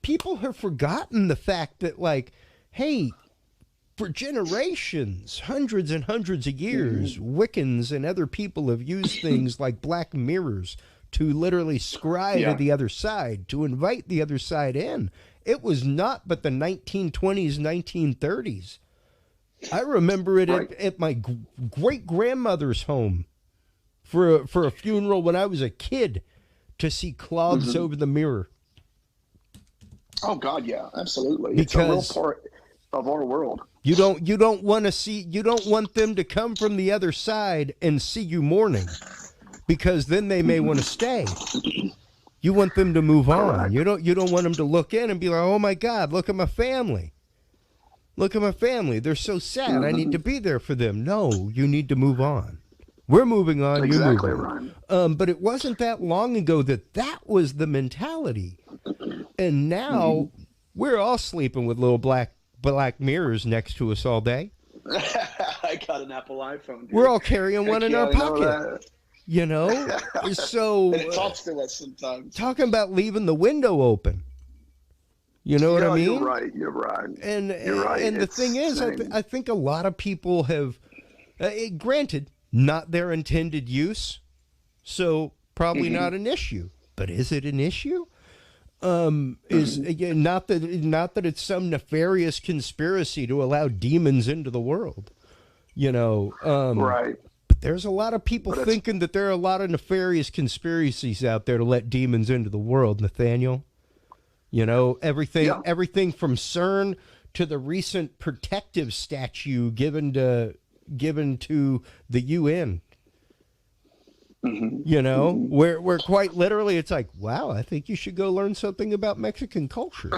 A: people have forgotten the fact that, like, hey, for generations, hundreds and hundreds of years, Wiccans and other people have used things like black mirrors to literally scry to the other side, to invite the other side in. It was not but the 1920s, 1930s. I remember it at my great-grandmother's home for a funeral when I was a kid, to see cloths over the mirror.
B: Oh, God, yeah, absolutely.
A: Because
B: it's a real part of our world.
A: You don't want them to come from the other side and see you mourning, because then they may want to stay. You want them to move on. You don't want them to look in and be like, oh my God, look at my family. Look at my family. They're so sad. I need to be there for them. No, you need to move on. We're moving on.
B: Exactly,
A: you're moving on. But it wasn't that long ago that was the mentality. And now we're all sleeping with little black mirrors next to us all day.
B: I got an Apple iPhone, dude.
A: We're all carrying one in our pocket. You know? So
B: and it talks to us sometimes.
A: Talking about leaving the window open. You know what I mean?
B: You're right.
A: And the thing is, I think a lot of people have, granted, not their intended use, so probably not an issue. But is it an issue? Is again not that it's some nefarious conspiracy to allow demons into the world, you know.
B: Right.
A: But there's a lot of people thinking that there are a lot of nefarious conspiracies out there to let demons into the world, Nathaniel. You know, everything from CERN to the recent protective statue given to the UN. You know, where quite literally it's like, wow, I think you should go learn something about Mexican culture,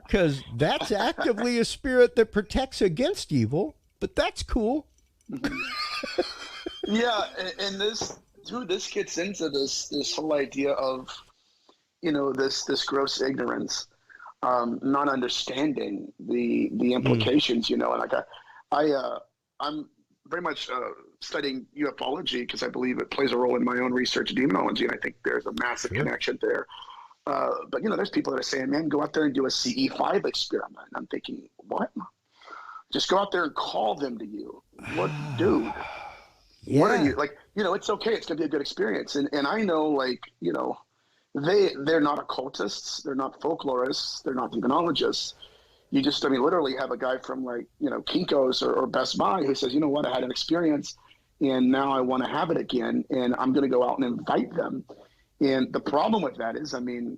A: because that's actively a spirit that protects against evil. But that's cool.
B: Yeah, and this gets into this whole idea of, you know, this gross ignorance, not understanding the implications. You know, and like I'm very much studying ufology because I believe it plays a role in my own research of demonology, and I think there's a massive connection there. But, you know, there's people that are saying, man, go out there and do a CE5 experiment. And I'm thinking, what? Just go out there and call them to you. What, dude?
A: Yeah.
B: What are you, like, you know, it's okay. It's going to be a good experience. And I know, like, you know, they're not occultists. They're not folklorists. They're not demonologists. You just, I mean, literally have a guy from, like, you know, Kinko's or Best Buy who says, you know what, I had an experience and now I want to have it again, and I'm going to go out and invite them. And the problem with that is, I mean,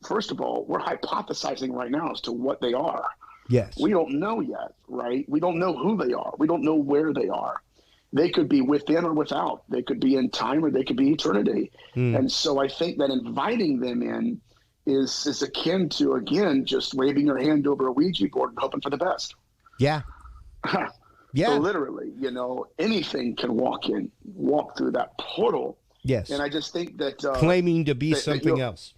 B: first of all, we're hypothesizing right now as to what they are.
A: Yes.
B: We don't know yet, right? We don't know who they are. We don't know where they are. They could be within or without. They could be in time or they could be eternity. And so I think that inviting them in is akin to, again, just waving your hand over a Ouija board and hoping for the best.
A: Yeah. Yeah.
B: So literally, you know, anything can walk through that portal.
A: Yes.
B: And I just think that
A: claiming to be something else.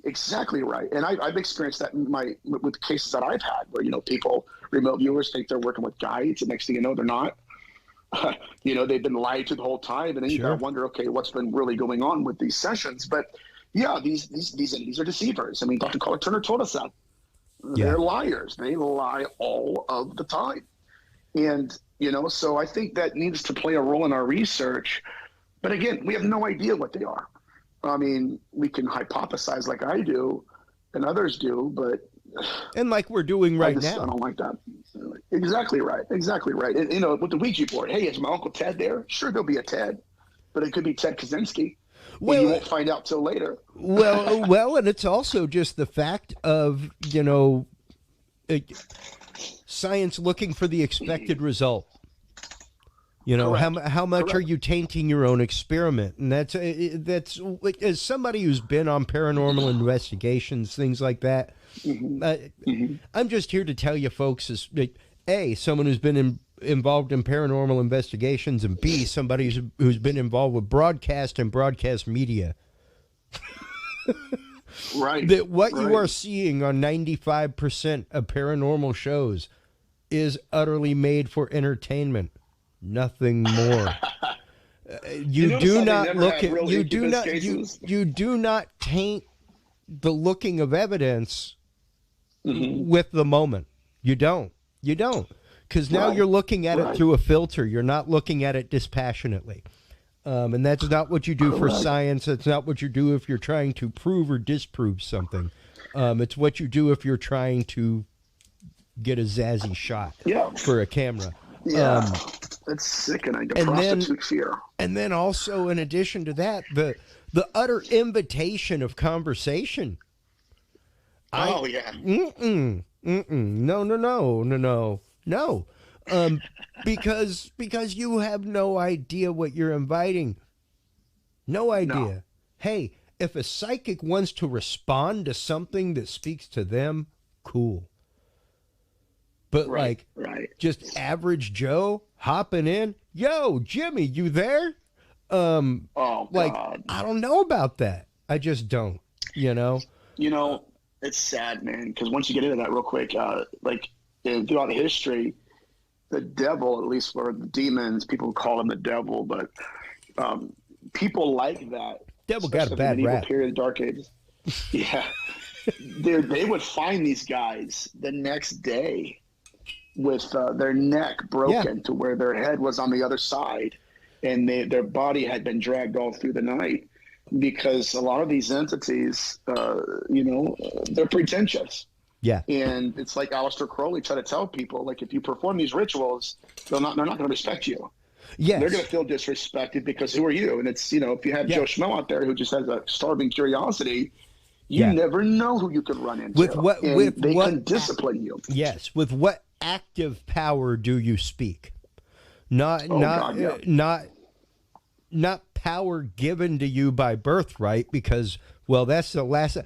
B: Exactly right. And I've experienced that with cases that I've had where, you know, people, remote viewers, think they're working with guides, and next thing you know, they're not. You know, they've been lied to the whole time, and then you gotta wonder, okay, what's been really going on with these sessions? But yeah, these entities are deceivers. I mean, Dr. Carl Turner told us that. They're liars. They lie all of the time. And, you know, so I think that needs to play a role in our research. But again, we have no idea what they are. I mean, we can hypothesize like I do and others do, but...
A: And like we're doing right now.
B: I don't like that. Exactly right. Exactly right. And, you know, with the Ouija board, hey, is my Uncle Ted there? Sure, there'll be a Ted, but it could be Ted Kaczynski. Well, you won't find out till later.
A: well, and it's also just the fact of, you know, science looking for the expected result. You know, how much are you tainting your own experiment? And that's as somebody who's been on paranormal investigations, things like that. I'm just here to tell you folks, is A, someone who's been involved in paranormal investigations, and B, somebody who's been involved with broadcast and broadcast media.
B: Right.
A: That what you are seeing on 95% of paranormal shows is utterly made for entertainment. Nothing more. You do not taint the looking of evidence with the moment. You don't. Because now you're looking at it through a filter. You're not looking at it dispassionately. And that's not what you do for science. That's not what you do if you're trying to prove or disprove something. It's what you do if you're trying to get a zazzy shot for a camera.
B: Yeah, that's sickening. The prostitute fear. And
A: then also, in addition to that, the utter invitation of conversation. No. No. Because you have no idea what you're inviting. No idea.
B: No.
A: Hey, if a psychic wants to respond to something that speaks to them, cool. But
B: Right.
A: just average Joe hopping in, yo, Jimmy, you there?
B: Oh God.
A: I don't know about that. I just don't.
B: It's sad, man, because once you get into that real quick, throughout history, the devil, at least for the demons, people call him the devil, but people like that.
A: Devil got a bad rap.
B: Period, Dark Ages. Yeah, they would find these guys the next day with their neck broken to where their head was on the other side, and their body had been dragged all through the night. Because a lot of these entities, they're pretentious.
A: Yeah.
B: And it's like Aleister Crowley tried to tell people, like, if you perform these rituals, they're not going to respect you.
A: Yes.
B: They're going to feel disrespected because who are you? And it's, if you have Joe Schmo out there who just has a starving curiosity, you never know who you could run into. They can discipline you.
A: Yes. With what active power do you speak? Not power given to you by birthright, because, well, that's the last.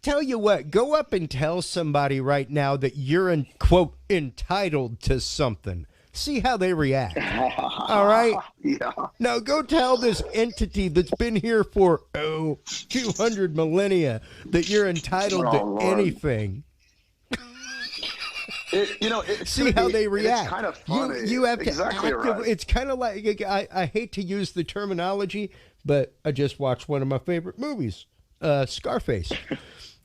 A: Tell you what, go up and tell somebody right now that you're quote entitled to something. See how they react. All right?
B: Yeah.
A: Now go tell this entity that's been here for 200 millennia that you're entitled to anything. See how they react.
B: It's kind of funny.
A: You have to
B: exactly right.
A: It's kind of like, I hate to use the terminology, but I just watched one of my favorite movies, Scarface.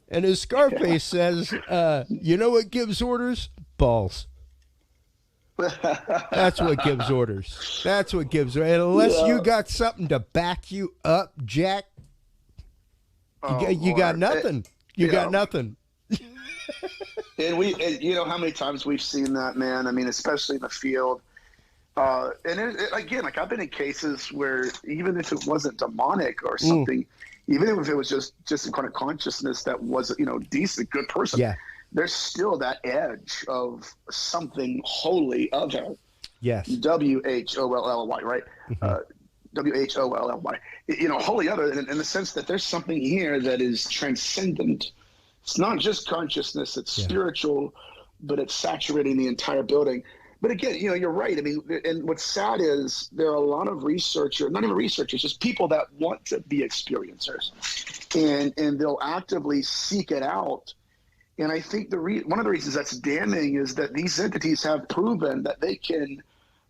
A: And as Scarface says, you know what gives orders? Balls. That's what gives orders. That's what gives orders. And unless you got something to back you up, Jack, you got nothing. You got nothing.
B: And how many times we've seen that, man? I mean, especially in the field. Again, like, I've been in cases where even if it wasn't demonic or something, even if it was just some kind of consciousness that was, decent, good person, there's still that edge of something holy other.
A: Yes.
B: WHOLLY, right? WHOLLY. Holy other in the sense that there's something here that is transcendent. It's not just consciousness, it's spiritual, but it's saturating the entire building. But again, you're right. I mean, and what's sad is there are a lot of researchers, not even researchers, just people that want to be experiencers. And they'll actively seek it out. And I think one of the reasons that's damning is that these entities have proven that they can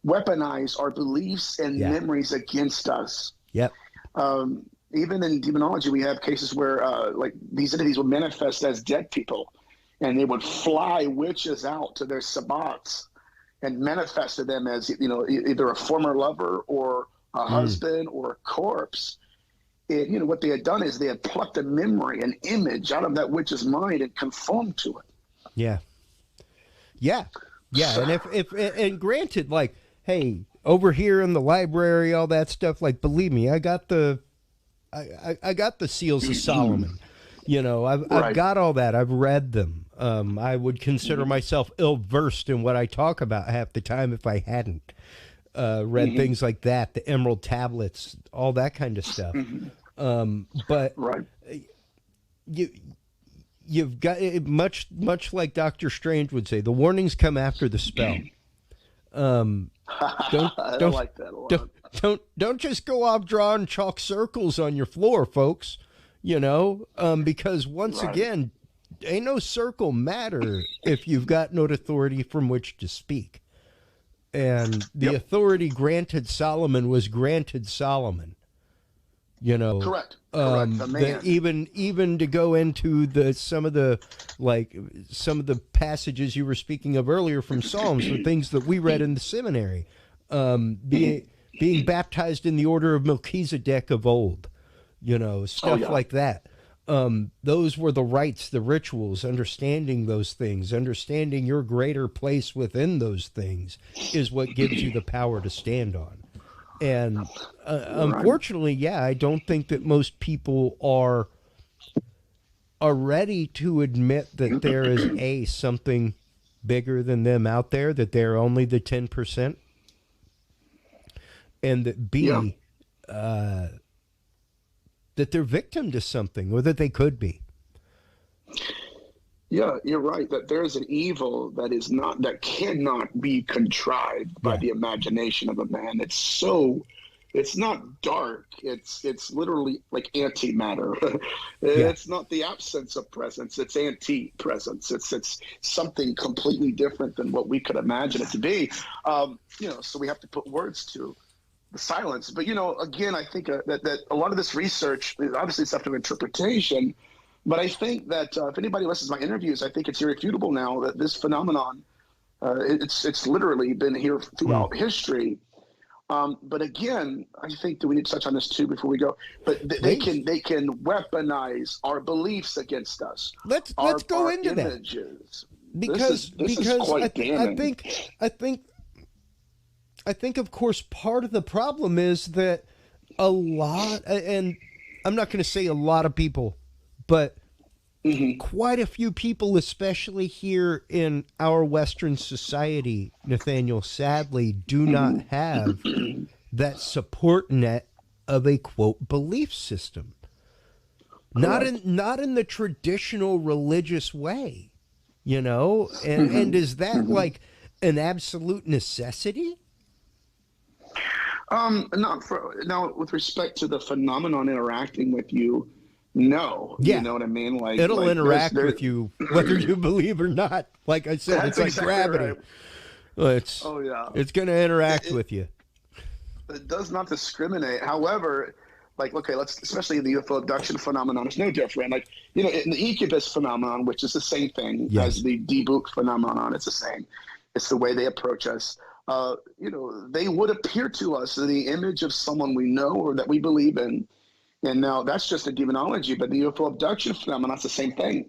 B: weaponize our beliefs and memories against us.
A: Yep.
B: Even in demonology, we have cases where these entities would manifest as dead people, and they would fly witches out to their sabbats and manifest to them as either a former lover or a husband or a corpse. And what they had done is they had plucked a memory, an image out of that witch's mind and conformed to it.
A: Yeah. And and granted, like, hey, over here in the library, all that stuff, like, believe me, I got the Seals of Solomon. I've got all that. I've read them. I would consider myself ill-versed in what I talk about half the time if I hadn't read things like that, the Emerald Tablets, all that kind of stuff. But you've got, much like Dr. Strange would say, the warnings come after the spell.
B: I like that a lot.
A: Don't just go off drawing chalk circles on your floor, folks. Because once again, ain't no circle matter if you've got no authority from which to speak. And the authority granted Solomon was granted Solomon.
B: Correct. The man.
A: Even to go into some of the passages you were speaking of earlier from Psalms were things that we read in the seminary. Being baptized in the order of Melchizedek of old, stuff like that. Those were the rites, the rituals, understanding those things, understanding your greater place within those things is what gives you the power to stand on. And unfortunately, I don't think that most people are ready to admit that there is something bigger than them out there, that they're only the 10%, and that B,
B: Yeah.
A: that they're victim to something, or that they could be.
B: Yeah, you're right. That there's an evil that cannot be contrived by
A: Yeah.
B: the imagination of a man. It's not dark. It's literally like antimatter.
A: Yeah.
B: It's not the absence of presence. It's anti-presence. It's something completely different than what we could imagine it to be. So we have to put words to the silence. But again, I think that a lot of this research, obviously, it's up to interpretation. But I think that if anybody listens to my interviews, I think it's irrefutable now that this phenomenon, it's literally been here throughout history. But again, I think that we need to touch on this too before we go. But they can weaponize our beliefs against us.
A: Let's go into
B: images.
A: that, because
B: this is quite damning.
A: I think of course part of the problem is that a lot, and I'm not going to say a lot of people, but quite a few people, especially here in our Western society, Nathaniel, sadly, do not have that support net of a quote belief system. Not in the traditional religious way, and is that like an absolute necessity?
B: Now, with respect to the phenomenon interacting with you, no.
A: Yeah.
B: You know what I mean? Like
A: it'll interact with you whether you believe or not. Like I said, it's like
B: exactly
A: gravity.
B: Right.
A: It's going to interact with you.
B: It does not discriminate. However, especially in the UFO abduction phenomenon, it's no different. Like, in the incubus phenomenon, which is the same thing as the debook phenomenon, it's the same. It's the way they approach us. They would appear to us in the image of someone we know or that we believe in. And now that's just a demonology, but the UFO abduction phenomenon, it's the same thing.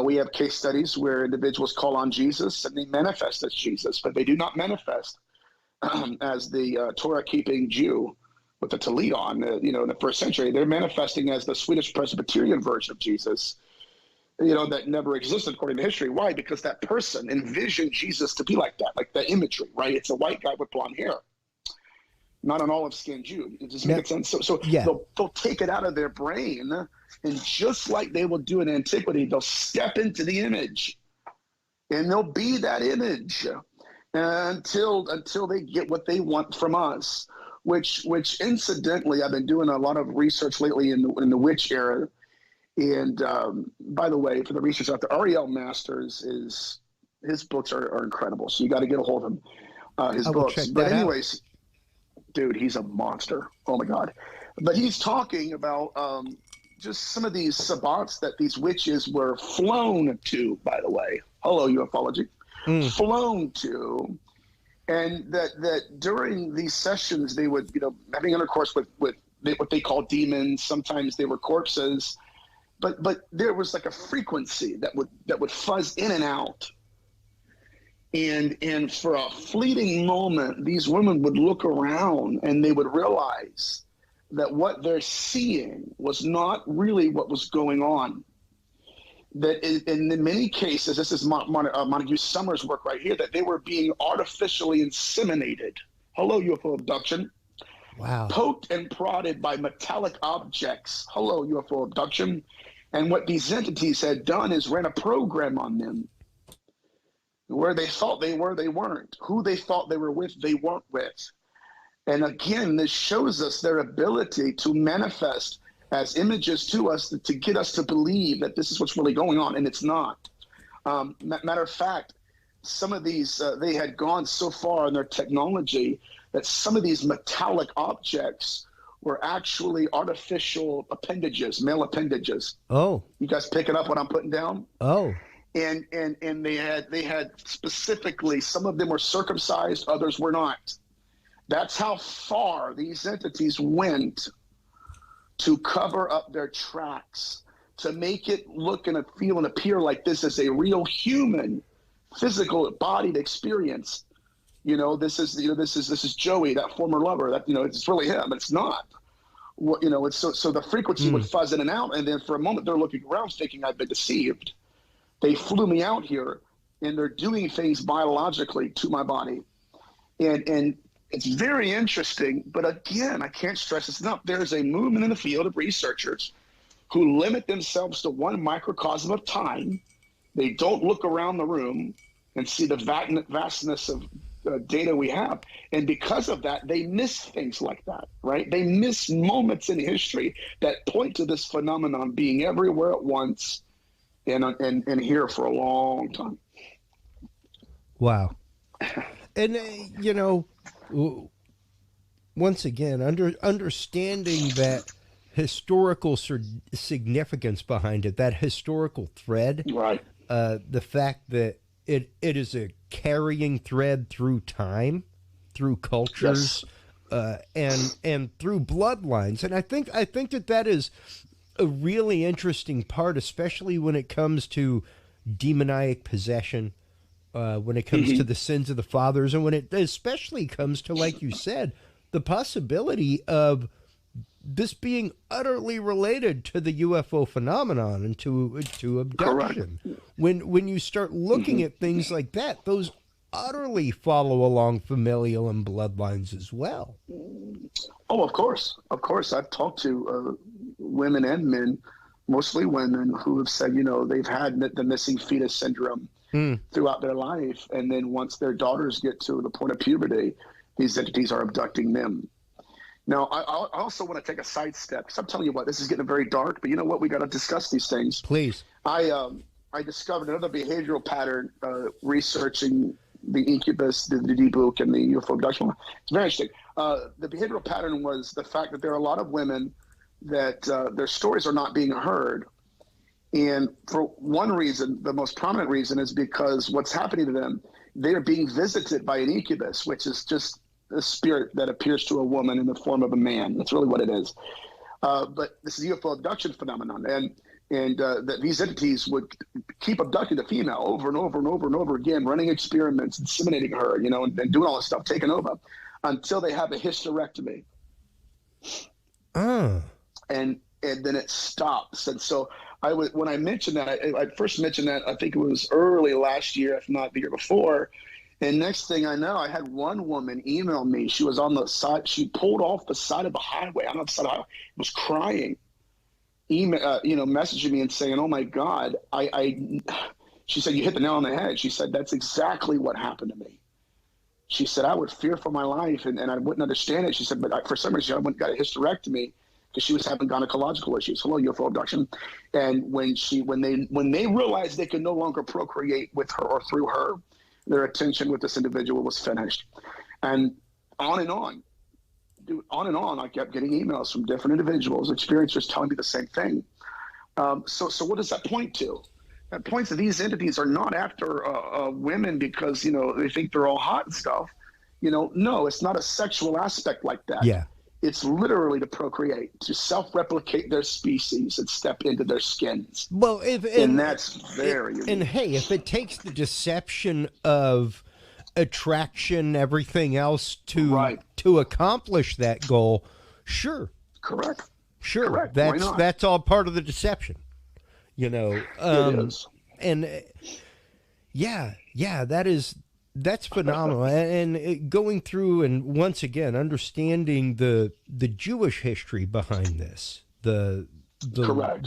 B: We have case studies where individuals call on Jesus and they manifest as Jesus, but they do not manifest as the Torah-keeping Jew with the tallit on. In the first century, they're manifesting as the Swedish Presbyterian version of Jesus, that never existed according to history. Why? Because that person envisioned Jesus to be like that, like that imagery, right? It's a white guy with blonde hair, not an olive-skinned Jew. It just makes sense. So they'll take it out of their brain, and just like they will do in antiquity, they'll step into the image, and they'll be that image until they get what they want from us. Which incidentally, I've been doing a lot of research lately in the witch era. And by the way, for the research out there, Ariel Masters his books are incredible. So you got to get a hold of him. His books. But anyways, dude, he's a monster. Oh my God. But he's talking about just some of these sabbats that these witches were flown to, by the way. Hello, ufology. Flown to. And that during these sessions, they would, having intercourse with what they call demons. Sometimes they were corpses. But there was like a frequency that would fuzz in and out. And for a fleeting moment, these women would look around and they would realize that what they're seeing was not really what was going on. That in many cases, this is Montague Summers' work right here, that they were being artificially inseminated. Hello, UFO abduction.
A: Wow.
B: Poked and prodded by metallic objects. Hello, UFO abduction. And what these entities had done is ran a program on them. Where they thought they were, they weren't. Who they thought they were with, they weren't with. And again, this shows us their ability to manifest as images to us to get us to believe that this is what's really going on, and it's not. Matter of fact, some of these, they had gone so far in their technology that some of these metallic objects were actually artificial appendages, male appendages.
A: Oh.
B: You guys picking up what I'm putting down?
A: Oh.
B: And they had specifically, some of them were circumcised, others were not. That's how far these entities went to cover up their tracks, to make it look and feel and appear like this is a real human, physical, embodied experience. This is Joey, that former lover. That it's really him. It's not. It's so the frequency would fuzz in and out, and then for a moment they're looking around, thinking I've been deceived. They flew me out here, and they're doing things biologically to my body. And it's very interesting, but again, I can't stress this enough. There's a movement in the field of researchers who limit themselves to one microcosm of time. They don't look around the room and see the vastness of data we have. And because of that, they miss things like that, right? They miss moments in history that point to this phenomenon being everywhere at once and here for a long time.
A: Wow. And, you know, once again, understanding that historical significance behind it, that historical thread,
B: right?
A: The fact that it is a carrying thread through time, through cultures, and through bloodlines, and I think that is a really interesting part, especially when it comes to demoniac possession, when it comes to the sins of the fathers, and when it especially comes to, like you said, the possibility of this being utterly related to the UFO phenomenon and to abduction.
B: Correct.
A: When you start looking at things like that, those utterly follow along familial and bloodlines as well.
B: Oh, of course. I've talked to women and men, mostly women, who have said, you know, they've had the missing fetus syndrome throughout their life. And then once their daughters get to the point of puberty, these entities are abducting them. Now, I also want to take a sidestep, because I'm telling you what, this is getting very dark, but you know what? We got to discuss these things.
A: Please.
B: I discovered another behavioral pattern researching the incubus, the debug, and the UFO abduction. It's very interesting. The behavioral pattern was the fact that there are a lot of women that their stories are not being heard. And for one reason, the most prominent reason, is because what's happening to them, they are being visited by an incubus, which is just a spirit that appears to a woman in the form of a man. That's really what it is. But this is a UFO abduction phenomenon. And that these entities would keep abducting the female over and over and over and over again, running experiments, inseminating her, you know, and doing all this stuff, taking over, until they have a hysterectomy. And then it stops. And so when I mentioned that, I first mentioned that, I think it was early last year, if not the year before. And next thing I know, I had one woman email me. She was on the side. She pulled off the side of the highway. I'm on the side of the highway. Was crying, messaging me and saying, "Oh my God, she said, you hit the nail on the head." She said, "That's exactly what happened to me." She said, "I would fear for my life and I wouldn't understand it." She said, "But for some reason, I went and got a hysterectomy because she was having gynecological issues." Hello, UFO abduction. And when they realized they could no longer procreate with her or through her, their attention with this individual was finished. And on and on. Dude, on and on, I kept getting emails from different individuals, experiencers, telling me the same thing. So what does that point to? That points to these entities are not after women because, you know, they think they're all hot and stuff. You know, no, it's not a sexual aspect like that.
A: Yeah.
B: It's literally to procreate, to self-replicate their species and step into their skins.
A: Well,
B: and that's very unique.
A: And hey, if it takes the deception of attraction, everything else to accomplish that goal, sure.
B: Correct.
A: Sure.
B: Correct. Why not?
A: That's all part of the deception. You know.
B: It is.
A: And that's phenomenal. And going through and once again understanding the Jewish history behind this, the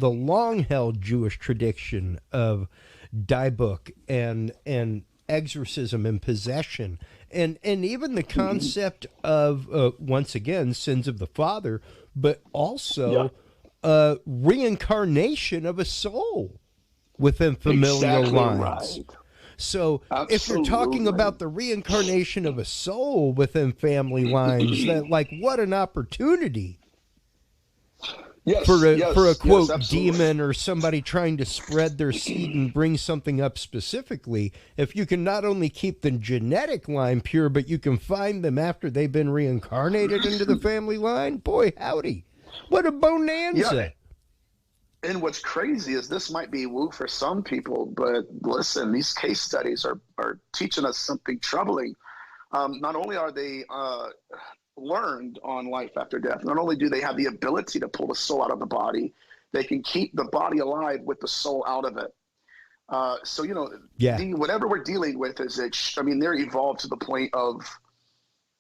A: long held Jewish tradition of dibuk and exorcism and possession, and even the concept of once again sins of the father, but also reincarnation of a soul within familial lines.
B: Right.
A: So
B: Absolutely.
A: If you're talking about the reincarnation of a soul within family lines, that, like, what an opportunity for a quote demon or somebody trying to spread their seed and bring something up specifically. If you can not only keep the genetic line pure, but you can find them after they've been reincarnated into the family line, boy, howdy. What a bonanza.
B: Yeah. And what's crazy is this might be woo for some people, but listen, these case studies are teaching us something troubling. Not only are they learned on life after death, not only do they have the ability to pull the soul out of the body, they can keep the body alive with the soul out of it. So,
A: Yeah.
B: whatever we're dealing with I mean, they're evolved to the point of,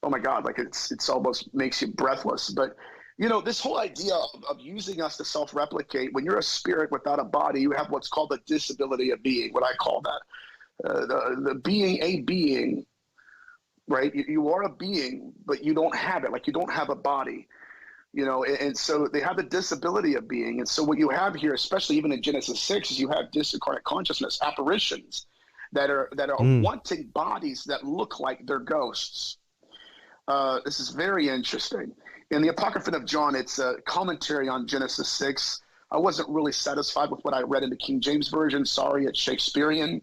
B: oh my God, like it's almost makes you breathless. But, this whole idea of using us to self-replicate, when you're a spirit without a body, you have what's called the disability of being, what I call that. The being a being, right? You are a being, but you don't have it. Like you don't have a body, and so they have the disability of being. And so what you have here, especially even in Genesis 6, is you have disincarnate consciousness, apparitions that are wanting bodies that look like they're ghosts. This is very interesting. In the Apocrypha of John, it's a commentary on Genesis 6. I wasn't really satisfied with what I read in the King James Version. Sorry, it's Shakespearean.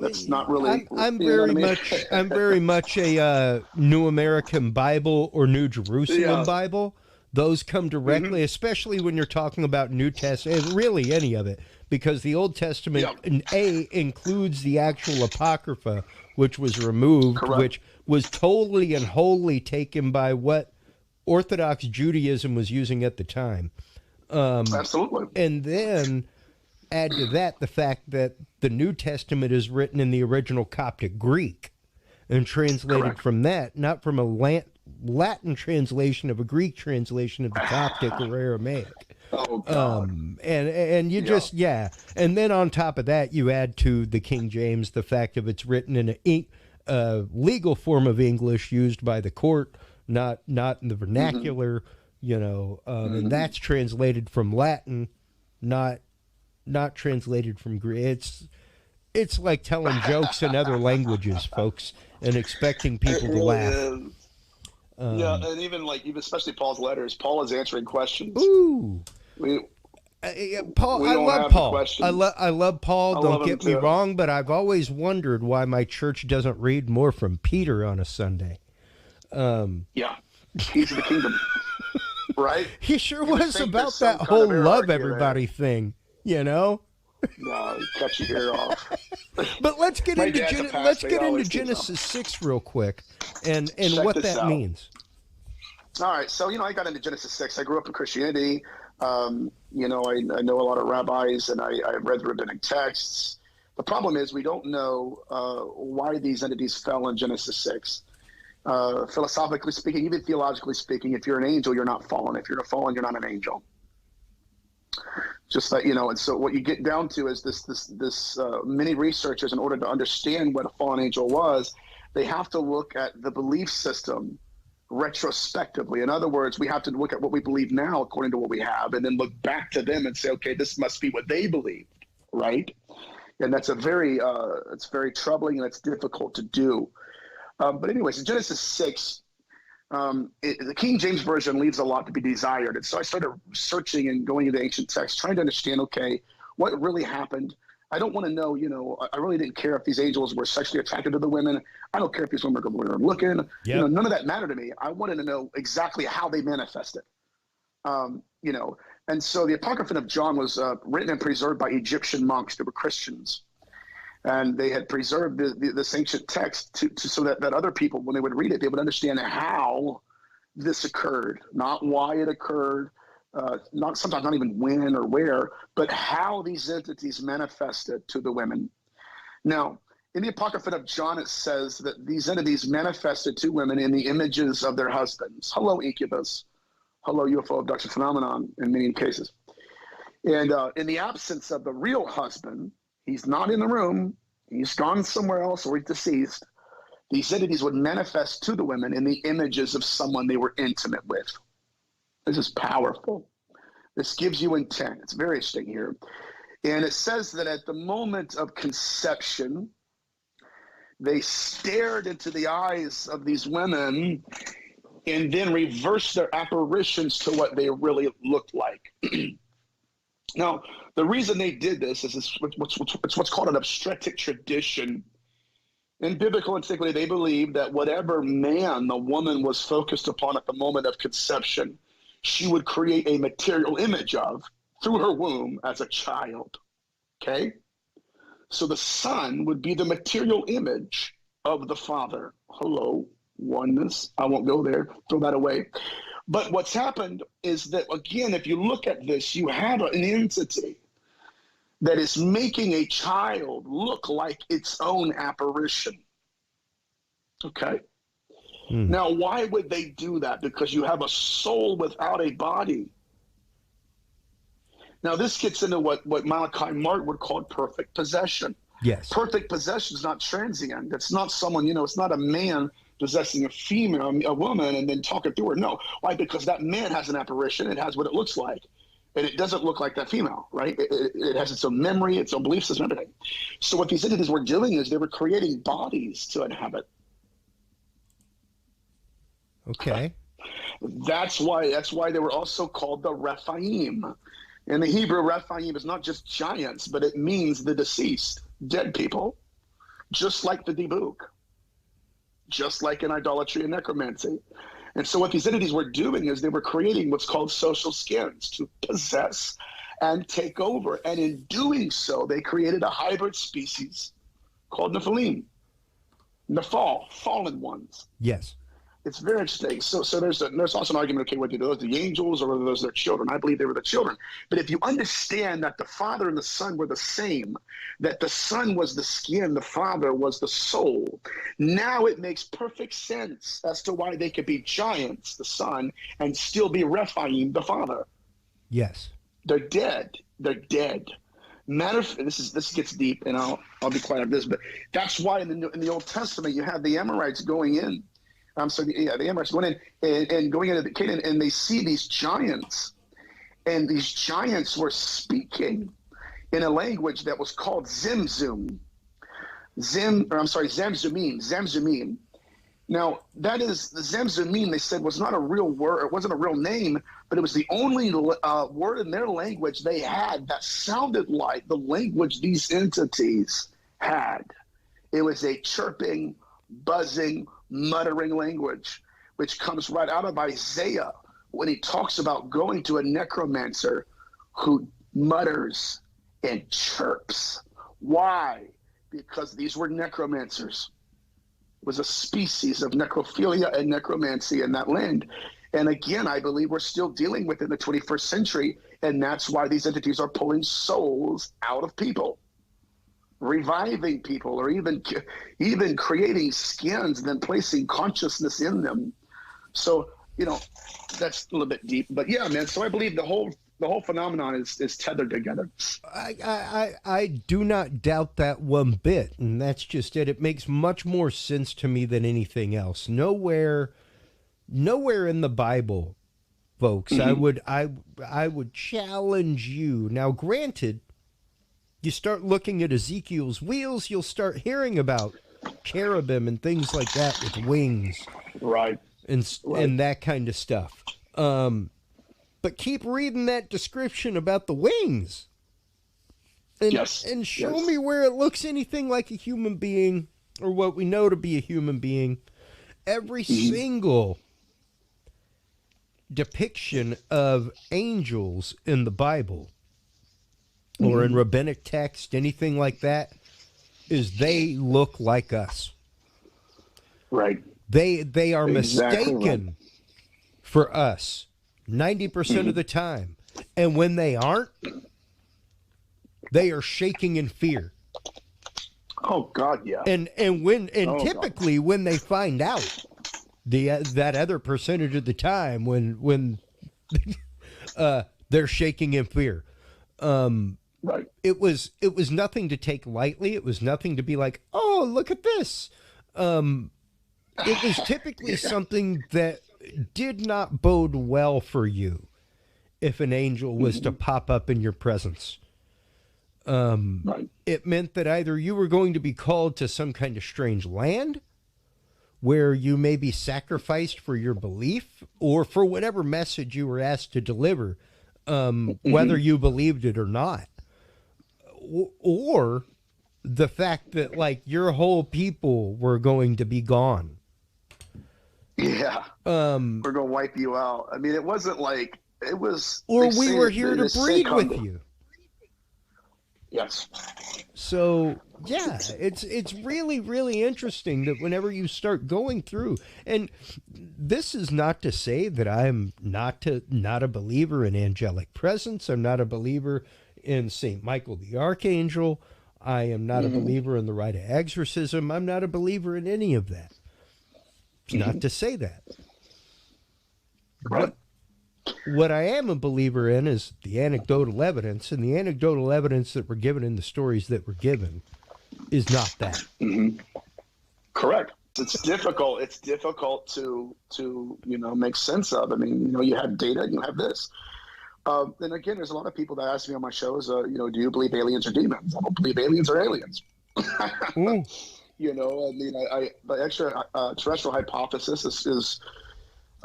B: That's not really.
A: I'm very much a New American Bible or New Jerusalem Bible. Those come directly, especially when you're talking about New Testament, really any of it, because the Old Testament includes the actual Apocrypha, which was removed, which was totally and wholly taken by what Orthodox Judaism was using at the time.
B: Absolutely.
A: And then add to that the fact that the New Testament is written in the original Coptic Greek and translated from that, not from a Latin translation of a Greek translation of the Coptic or Aramaic.
B: Oh, God.
A: And you just, And then on top of that, you add to the King James the fact of it's written in a legal form of English used by the court, not in the vernacular, and that's translated from Latin, not translated from Greek. It's like telling jokes in other languages, folks, and expecting people to laugh.
B: And even especially Paul's letters, Paul is answering questions.
A: Ooh. Paul, I love Paul. I love Paul. Don't get me wrong, but I've always wondered why my church doesn't read more from Peter on a Sunday.
B: Keys of the kingdom, right?
A: He sure was about that whole love everybody thing,
B: No, cut your ear off.
A: But let's get into Genesis 6 real quick, and what that means.
B: All right, so I got into Genesis 6. I grew up in Christianity. I know a lot of rabbis, and I read the rabbinic texts. The problem is we don't know why these entities fell in Genesis 6. Philosophically speaking, even theologically speaking, if you're an angel, you're not fallen. If you're a fallen, you're not an angel. Just that, and so what you get down to is this many researchers, in order to understand what a fallen angel was, they have to look at the belief system retrospectively. In other words, we have to look at what we believe now according to what we have, and then look back to them and say, okay, this must be what they believed, right? And that's it's very troubling, and it's difficult to do. But anyways, in Genesis 6, the King James Version leaves a lot to be desired. And so I started searching and going into ancient texts, trying to understand, okay, what really happened? I don't want to know, I really didn't care if these angels were sexually attracted to the women. I don't care if these women were looking. Yep. None of that mattered to me. I wanted to know exactly how they manifested. And so the Apocrypha of John was written and preserved by Egyptian monks. They were Christians. And they had preserved this ancient text so that other people, when they would read it, they would understand how this occurred, not why it occurred, sometimes not even when or where, but how these entities manifested to the women. Now, in the Apocrypha of John, it says that these entities manifested to women in the images of their husbands. Hello, incubus. Hello, UFO abduction phenomenon in many cases. And in the absence of the real husband, he's not in the room, he's gone somewhere else, or he's deceased, these entities would manifest to the women in the images of someone they were intimate with. This is powerful. This gives you intent. It's very interesting here. And it says that at the moment of conception, they stared into the eyes of these women and then reversed their apparitions to what they really looked like. Now, the reason they did this is it's what's called an obstetric tradition. In biblical antiquity, they believed that whatever man the woman was focused upon at the moment of conception, she would create a material image of through her womb as a child. Okay? So the son would be the material image of the father. Hello, oneness. I won't go there. Throw that away. But what's happened is that, again, if you look at this, you have an entity that is making a child look like its own apparition. Okay? Now, why would they do that? Because you have a soul without a body. Now, this gets into what Malachi Martin would call perfect possession.
A: Yes.
B: Perfect possession is not transient. It's not someone, it's not a man possessing a woman and then talking through her. No. Why? Because that man has an apparition. It has what it looks like. And it doesn't look like that female, right? It has its own memory, its own belief system, everything. So what these entities were doing is they were creating bodies to inhabit.
A: Okay.
B: That's why they were also called the Rephaim. In the Hebrew, Rephaim is not just giants, but it means the deceased, dead people, just like the Dibuk, just like in idolatry and necromancy. And so what these entities were doing is they were creating what's called social skins to possess and take over. And in doing so, they created a hybrid species called Nephilim, Nephal, fallen ones.
A: Yes. It's
B: very interesting. So there's also an argument, okay, whether those are the angels or whether those are their children. I believe they were the children. But if you understand that the Father and the Son were the same, that the Son was the skin, the Father was the soul, now it makes perfect sense as to why they could be giants, the Son, and still be Rephaim, the Father.
A: Yes.
B: They're dead. They're dead. This gets deep, and I'll be quiet on this, but that's why in the Old Testament you have the Amorites going in. The Amorites going in and going into the Canaan, and they see these giants, and these giants were speaking in a language that was called Zemzumim. Zemzumim. Now, that is the Zemzumim, they said, was not a real word. It wasn't a real name, but it was the only word in their language they had that sounded like the language these entities had. It was a chirping, buzzing, muttering language, which comes right out of Isaiah when he talks about going to a necromancer who mutters and chirps. Why? Because these were necromancers. It was a species of necrophilia and necromancy in that land. And again, I believe we're still dealing with it in the 21st century, and that's why these entities are pulling souls out of people, reviving people, or even creating skins and then placing consciousness in them. So, that's a little bit deep. But yeah, man, so I believe the whole phenomenon is tethered together.
A: I do not doubt that one bit, and that's just it. It makes much more sense to me than anything else. Nowhere in the Bible, folks, mm-hmm. I would challenge you. Now, granted, you start looking at Ezekiel's wheels, you'll start hearing about cherubim and things like that with wings.
B: Right.
A: And that kind of stuff. But keep reading that description about the wings. And show me where it looks anything like a human being, or what we know to be a human being. Every single depiction of angels in the Bible or in rabbinic text, anything like that, is they look like us.
B: Right.
A: They are mistaken for us 90% of the time. And when they aren't, they are shaking in fear.
B: Oh God, yeah.
A: And typically when they find out that other percentage of the time when they're shaking in fear.
B: Right.
A: It was nothing to take lightly. It was nothing to be like, oh, look at this. It was typically something that did not bode well for you if an angel was to pop up in your presence.
B: Right.
A: It meant that either you were going to be called to some kind of strange land where you may be sacrificed for your belief or for whatever message you were asked to deliver, whether you believed it or not. Or the fact that, like, your whole people were going to be gone.
B: Yeah. We're going to wipe you out. I mean, it wasn't like, it was...
A: Or we were here to breed with you.
B: Yes.
A: So, yeah, it's really, really interesting that whenever you start going through, and this is not to say that I'm not a believer in angelic presence. I'm not a believer in St. Michael the Archangel. I am not a believer in the rite of exorcism. I'm not a believer in any of that. It's not to say that.
B: Right.
A: What I am a believer in is the anecdotal evidence, and the anecdotal evidence that were given in the stories that were given is not that.
B: Correct. It's difficult. It's difficult to make sense of. I mean, you have data and you have this. And again, there's a lot of people that ask me on my shows, do you believe aliens are demons? I don't believe aliens are aliens. The extraterrestrial hypothesis is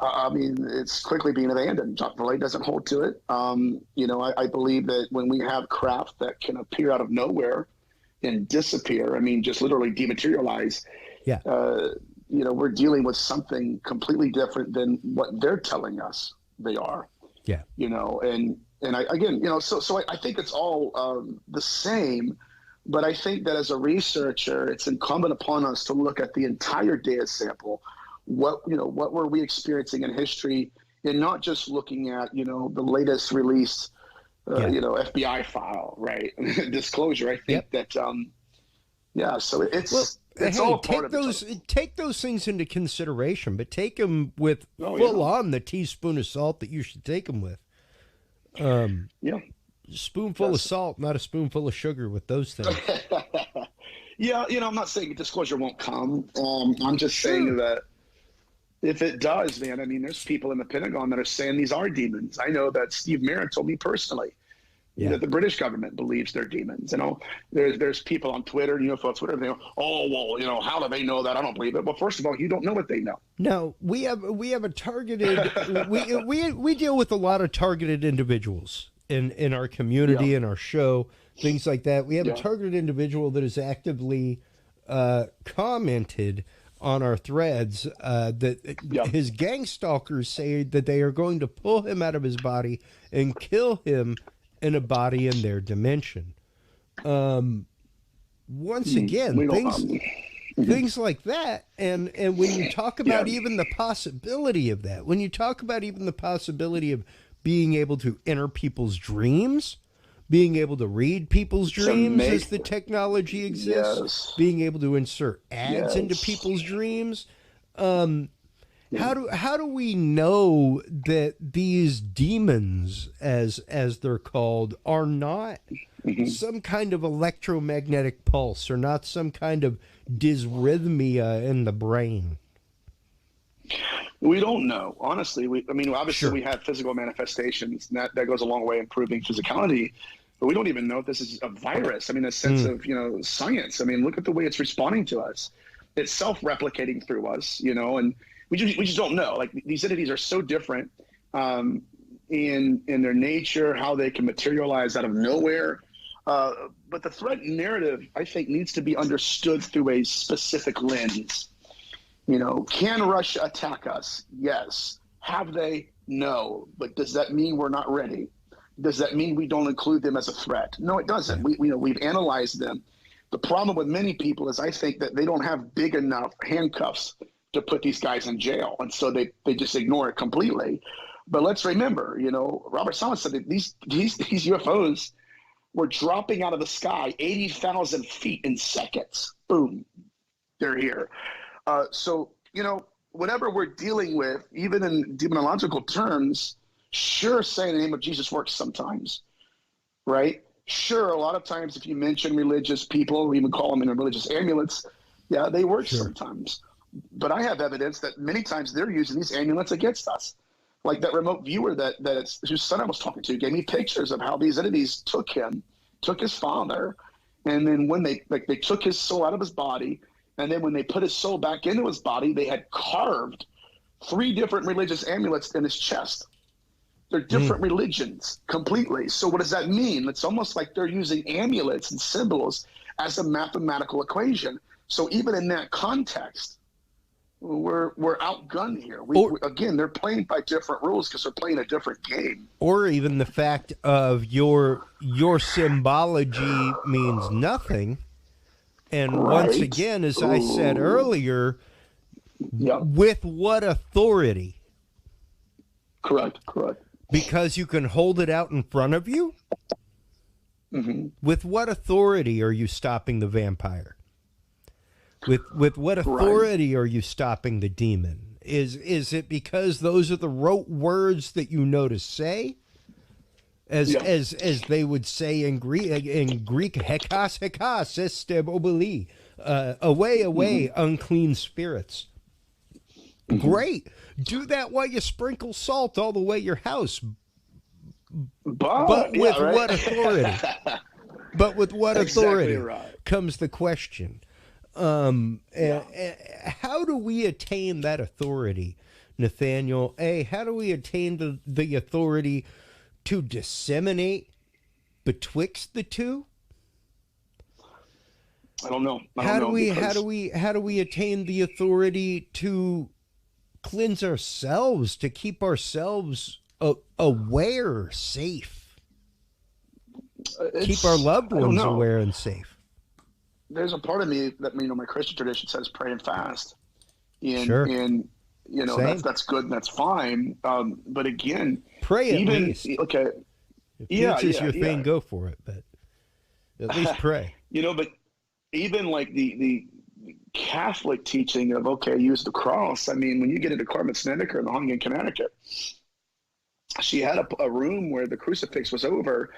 B: it's quickly being abandoned. John Delay doesn't hold to it. I believe that when we have craft that can appear out of nowhere and disappear, just literally dematerialize, we're dealing with something completely different than what they're telling us they are.
A: Yeah.
B: I think it's all the same, but I think that as a researcher, it's incumbent upon us to look at the entire data sample. What were we experiencing in history, and not just looking at, the latest released, FBI file, right? Disclosure. I think that, so it's all part of it.
A: Take those things into consideration, but take them with full on the teaspoon of salt that you should take them with. Spoonful of salt, not a spoonful of sugar with those things.
B: I'm not saying disclosure won't come. I'm just saying that if it does, man, there's people in the Pentagon that are saying these are demons. I know that Steve Merritt told me personally that the British government believes they're demons. There's people on Twitter, UFO Twitter, they go, how do they know that? I don't believe it. Well, first of all, you don't know what they know.
A: No, we have a targeted. we deal with a lot of targeted individuals in our community, in our show, things like that. We have a targeted individual that has actively commented on our threads that his gang stalkers say that they are going to pull him out of his body and kill him in a body in their dimension. Once again, things like that, and when you talk about even the possibility of that, when you talk about even the possibility of being able to enter people's dreams, being able to read people's dreams as the technology exists, being able to insert ads into people's dreams. How do we know that these demons, as they're called, are not some kind of electromagnetic pulse, or not some kind of dysrhythmia in the brain?
B: We don't know, honestly. Obviously we have physical manifestations, and that goes a long way in proving physicality. But we don't even know if this is a virus. A sense of, science. Look at the way it's responding to us. It's self-replicating through us, and we just don't know. Like, these entities are so different in their nature, how they can materialize out of nowhere. But the threat narrative, I think, needs to be understood through a specific lens. Can Russia attack us? Yes. Have they? No. But does that mean we're not ready? Does that mean we don't include them as a threat? No, it doesn't. We've analyzed them. The problem with many people is I think that they don't have big enough handcuffs to put these guys in jail, and so they just ignore it completely. But let's remember, Robert Solomon said that these UFOs were dropping out of the sky 80,000 feet in seconds. Boom, they're here. Whatever we're dealing with, even in demonological terms, sure, saying the name of Jesus works sometimes, right? Sure, a lot of times if you mention religious people, we even call them religious amulets, they work sometimes. But I have evidence that many times they're using these amulets against us. Like that remote viewer whose son I was talking to gave me pictures of how these entities took his father, and then when they took his soul out of his body, and then when they put his soul back into his body, they had carved 3 different religious amulets in his chest. They're different religions completely. So what does that mean? It's almost like they're using amulets and symbols as a mathematical equation. So even in that context, we're outgunned here. Again, they're playing by different rules because they're playing a different game.
A: Or even the fact of your symbology means nothing. And once again, as I said earlier, with what authority?
B: Correct.
A: Because you can hold it out in front of you?
B: Mm-hmm.
A: With what authority are you stopping the vampire? With what authority are you stopping the demon? Is it because those are the rote words that you know to say? As they would say in Greek, hekos, estebobili, away, unclean spirits. Great. Do that while you sprinkle salt all the way your house. But with what authority? But with what authority comes the question. How do we attain that authority, Nathaniel? How do we attain the authority to disseminate betwixt the two?
B: I don't know.
A: How do we attain the authority to cleanse ourselves, to keep ourselves aware, safe, keep our loved ones aware and safe?
B: There's a part of me that, my Christian tradition says pray and fast, and
A: sure.
B: And that's good and that's fine. But again,
A: pray at least.
B: Okay.
A: If it's your thing, go for it. But at least pray.
B: But even like the Catholic teaching of use the cross. I mean, when you get into Carmen Snedeker in the Hong in Connecticut, she had a room where the crucifix was over,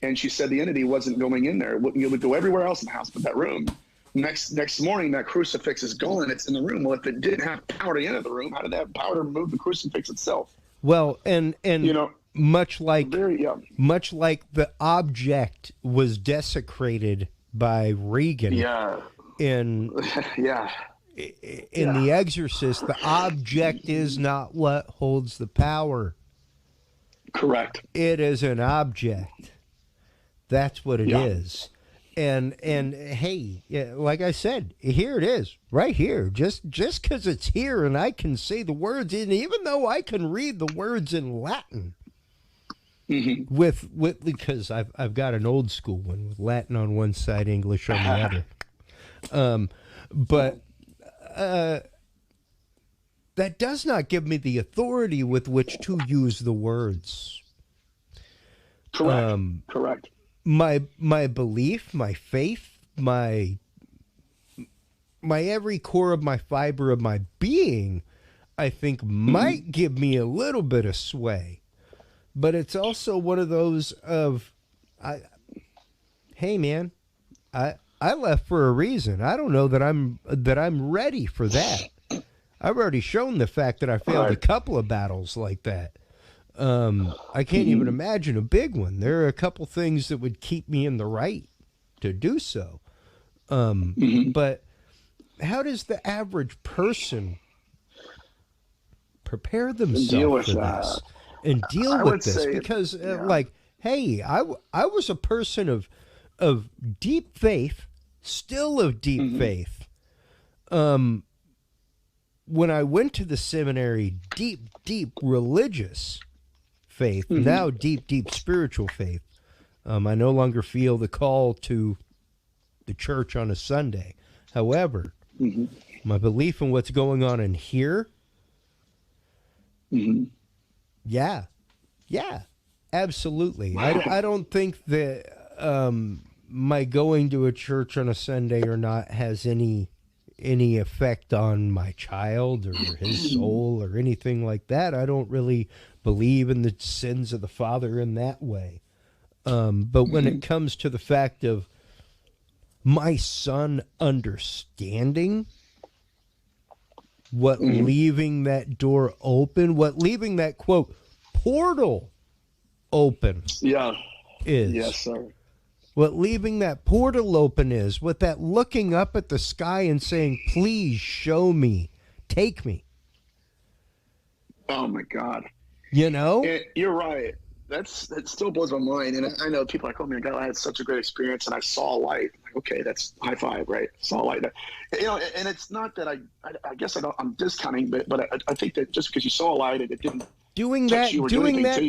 B: and she said the entity wasn't going in there. You would go everywhere else in the house but that room. Next morning, that crucifix is gone. It's in the room. Well, if it didn't have power to enter the room, how did it have power to remove the crucifix itself?
A: Well, and much like the object was desecrated by Regan. In The Exorcist, the object is not what holds the power.
B: Correct.
A: It is an object. That's what it is. And hey, like I said, here it is, right here. Just because it's here and I can say the words, and even though I can read the words in Latin, with because I've got an old school one with Latin on one side, English on the other. But that does not give me the authority with which to use the words.
B: Correct.
A: My belief, my faith, my every core of my fiber of my being, I think might give me a little bit of sway. But it's also one of those of, hey man, I left for a reason. I don't know that I'm ready for that. I've already shown the fact that I failed a couple of battles like that. I can't even imagine a big one. There are a couple things that would keep me in the right to do so. But how does the average person prepare themselves for this and deal with this? Because hey, I was a person of deep faith, still of deep faith. When I went to the seminary, deep religious faith, now deep spiritual faith. I no longer feel the call to the church on a Sunday. However, my belief in what's going on in here, absolutely. I don't think that my going to a church on a Sunday or not has any effect on my child or his soul or anything like that. I don't really believe in the sins of the father in that way. But when it comes to the fact of my son understanding what leaving that door open, what leaving that, quote, portal open is.
B: Yes, sir.
A: What leaving that portal open is, what that looking up at the sky and saying, please show me, take me.
B: Oh, my God.
A: You're
B: right. That still blows my mind. And I know people are like, oh, my God, I had such a great experience and I saw a light. Like, okay, that's high five, right? Saw a light. And it's not that I guess I'm discounting, but I think that just because you saw a light and it didn't
A: doing that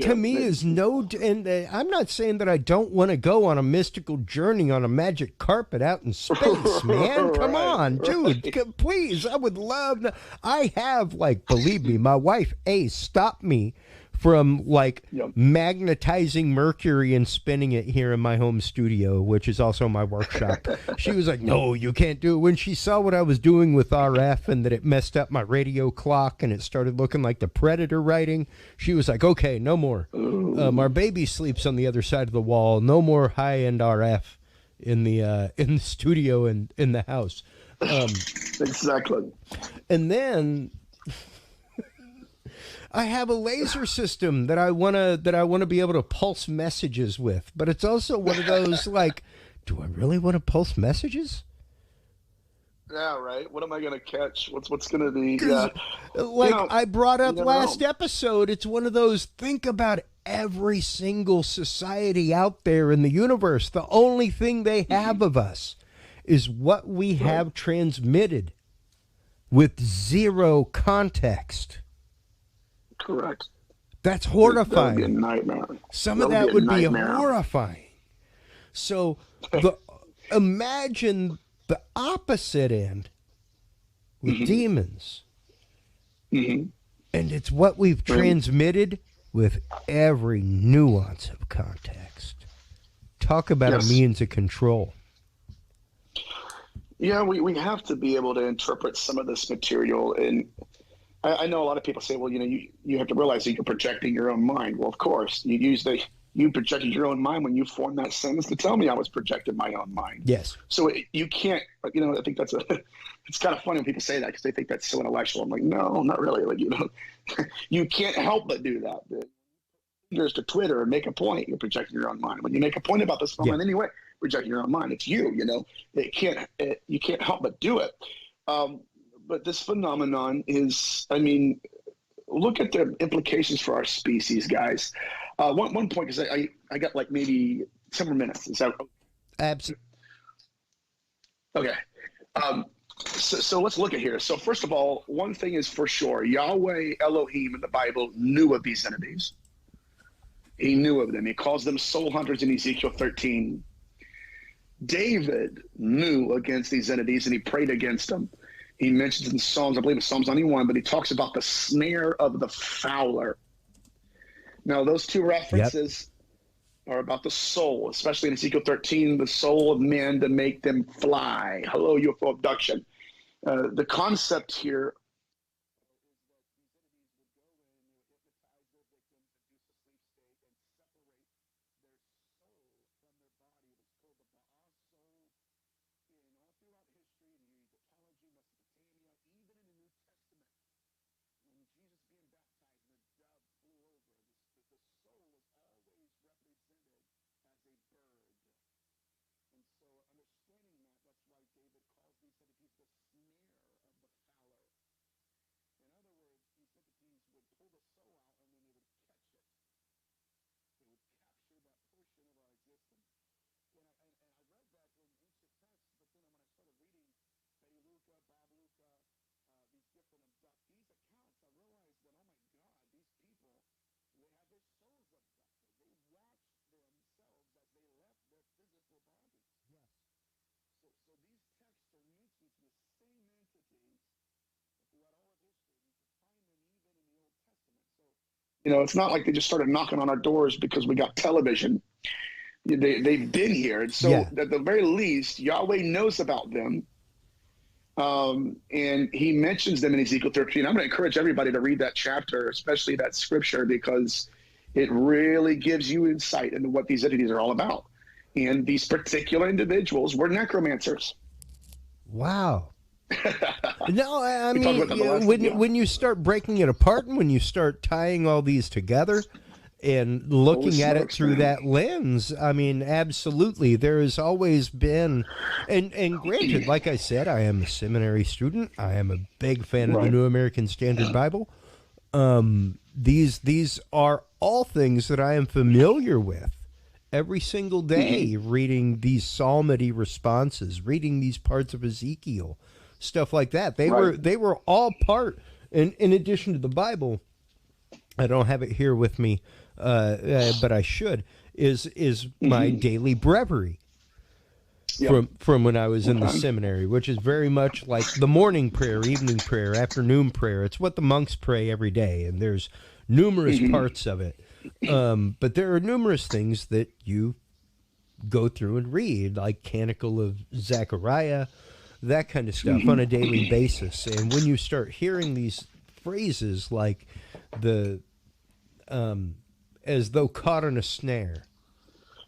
A: to me is no, and I'm not saying that I don't want to go on a mystical journey on a magic carpet out in space, man. Come on, dude, please. I would love. I have, believe me, my wife stopped me from like
B: Yep.
A: magnetizing mercury and spinning it here in my home studio, which is also my workshop. She was like, no, you can't do it. When she saw what I was doing with RF and that it messed up my radio clock and it started looking like the Predator writing, she was like, okay, no more. Our baby sleeps on the other side of the wall. No more high-end RF in the studio and in the house.
B: Exactly.
A: And then I have a laser system that I wanna be able to pulse messages with, but it's also one of those like, do I really want to pulse messages?
B: Yeah, right. What am I gonna catch? What's gonna be? Yeah,
A: like I brought up last
B: know.
A: episode. It's one of those. Think about every single society out there in the universe. The only thing they have of us is what we have transmitted with zero context.
B: Correct.
A: That's horrifying.
B: That would be a nightmare.
A: Some of that would be horrifying. So imagine the opposite end with demons. And it's what we've transmitted with every nuance of context. Talk about a means of control.
B: Yeah, we have to be able to interpret some of this material. And I know a lot of people say, well, you have to realize that you're projecting your own mind. Well, of course, you projected your own mind when you formed that sentence to tell me I was projecting my own mind.
A: Yes.
B: So you can't, I think it's kind of funny when people say that because they think that's so intellectual. I'm like, no, not really. Like, you can't help but do that. Just to Twitter and make a point, you're projecting your own mind. When you make a point about this moment anyway, projecting your own mind. It's you, you can't help but do it. But this phenomenon is, look at the implications for our species, guys. One point, because I got like maybe 10 more minutes. Is that
A: absolutely
B: okay? So let's look at here. So first of all, one thing is for sure: Yahweh Elohim in the Bible knew of these entities. He knew of them. He calls them soul hunters in Ezekiel 13. David knew against these entities and he prayed against them. He mentions in Psalms, I believe it's Psalms 91, but he talks about the snare of the fowler. Now, those two references are about the soul, especially in Ezekiel 13, the soul of men to make them fly. Hello, UFO abduction. The concept here it's not like they just started knocking on our doors because we got television. They've been here. And so at the very least, Yahweh knows about them. And he mentions them in Ezekiel 13. I'm going to encourage everybody to read that chapter, especially that scripture, because it really gives you insight into what these entities are all about. And these particular individuals were necromancers.
A: Wow. No, I mean, when you start breaking it apart and when you start tying all these together and looking at it through that lens, I mean, absolutely, there has always been, and granted, like I said, I am a seminary student. I am a big fan of the New American Standard Bible. These are all things that I am familiar with every single day, reading these psalmody responses, reading these parts of Ezekiel, stuff like that. They were all part, in addition to the Bible. I don't have it here with me, but I should. Is my daily breviary from when I was in the seminary, which is very much like the morning prayer, evening prayer, afternoon prayer. It's what the monks pray every day, and there's numerous parts of it. But there are numerous things that you go through and read, like Canticle of Zechariah, that kind of stuff on a daily basis. And when you start hearing these phrases like as though caught in a snare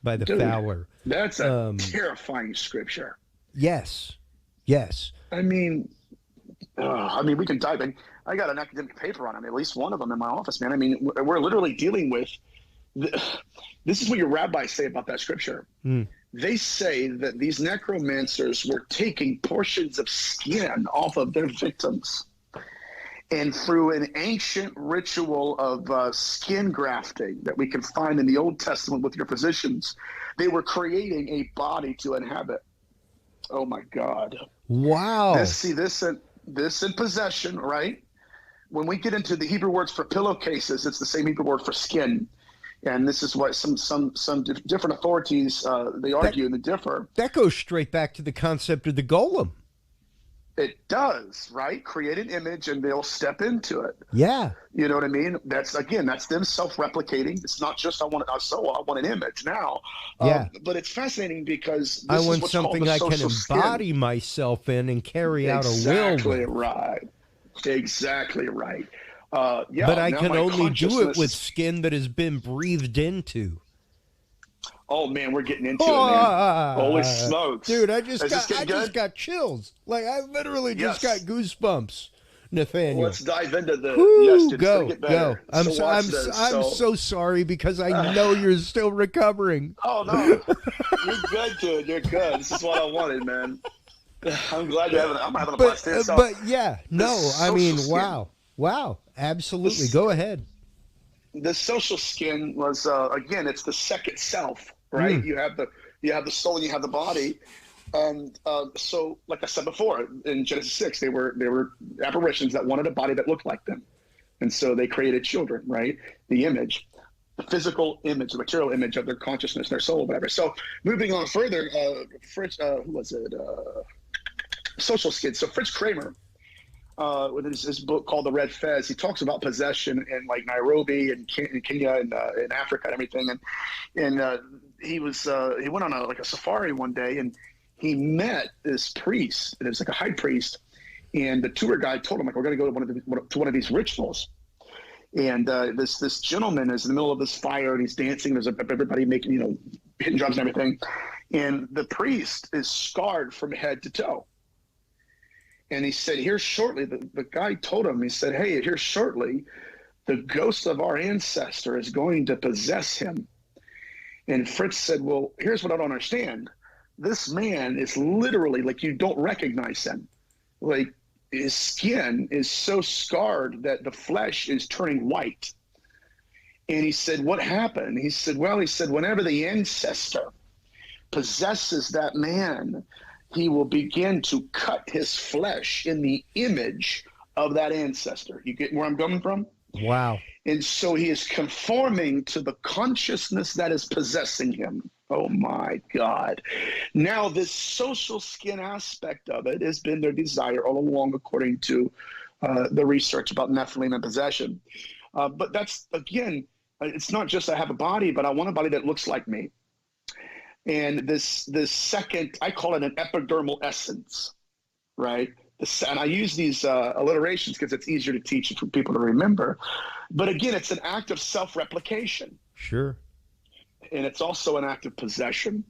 A: by the fowler.
B: That's a terrifying scripture.
A: Yes. Yes.
B: I mean, we can dive in. I got an academic paper on it, at least one of them in my office, man. I mean, we're literally dealing with this is what your rabbis say about that scripture. They say that these necromancers were taking portions of skin off of their victims, and through an ancient ritual of skin grafting that we can find in the Old Testament with your physicians, they were creating a body to inhabit. Oh my God!
A: Wow.
B: This in possession, right? When we get into the Hebrew words for pillowcases, it's the same Hebrew word for skin. And this is what some different authorities, they argue and they differ.
A: That goes straight back to the concept of the golem.
B: It does, right? Create an image and they'll step into it.
A: Yeah.
B: You know what I mean? That's them self-replicating. It's not just I want an image now.
A: Yeah.
B: But it's fascinating because
A: I want something I can embody myself in and carry out a will.
B: Exactly right. Exactly right. Yeah,
A: but I can only do it with skin that has been breathed into.
B: Oh man, we're getting into it, man. Holy smokes,
A: dude! I just got chills. Like I literally just got goosebumps. Nathaniel,
B: let's dive into the.
A: Yes, dude, go. I'm so sorry because I know you're still recovering.
B: Oh no, you're good, dude. You're good. This is what I wanted, man. I'm glad I'm having a blast here.
A: But yeah, no, I mean, wow, absolutely. Go ahead.
B: The social skin was again, it's the second self, right? You have the soul and you have the body, and so like I said before in Genesis 6, they were apparitions that wanted a body that looked like them, and so they created children, right? The image, the physical image, the material image of their consciousness, their soul, whatever. So moving on further, Fritz, who was it? Social skin. So Fritz Kramer, with his book called The Red Fez, he talks about possession in like Nairobi and Kenya and in Africa and everything. And he went on a safari one day and he met this priest. It was like a high priest, and the tour guide told him like, we're going to go to one of these rituals. And this gentleman is in the middle of this fire and he's dancing. There's everybody making hitting drums and everything, and the priest is scarred from head to toe. And he said, here shortly, the guy told him, he said, hey, here shortly, the ghost of our ancestor is going to possess him. And Fritz said, well, here's what I don't understand. This man is literally like, you don't recognize him. Like his skin is so scarred that the flesh is turning white. And he said, what happened? He said, whenever the ancestor possesses that man, he will begin to cut his flesh in the image of that ancestor. You get where I'm coming from?
A: Wow.
B: And so he is conforming to the consciousness that is possessing him. Oh my God. Now this social skin aspect of it has been their desire all along, according to the research about Nephilim and possession. But that's, again, it's not just I have a body, but I want a body that looks like me. And this second, I call it an epidermal essence, right? And I use these alliterations because it's easier to teach and for people to remember. But again, it's an act of self-replication.
A: Sure.
B: And it's also an act of possession.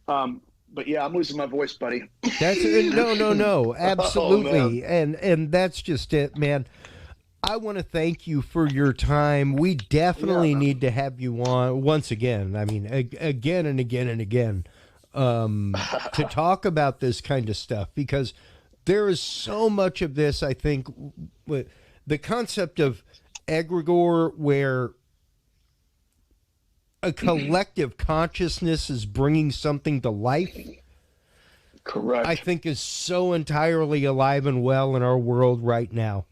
B: But yeah, I'm losing my voice, buddy.
A: That's no, absolutely. Oh, and that's just it, man. I want to thank you for your time. We definitely need to have you on once again. I mean, again and again and again, to talk about this kind of stuff, because there is so much of this, I think, with the concept of egregore, where a collective consciousness is bringing something to life.
B: Correct.
A: I think is so entirely alive and well in our world right now.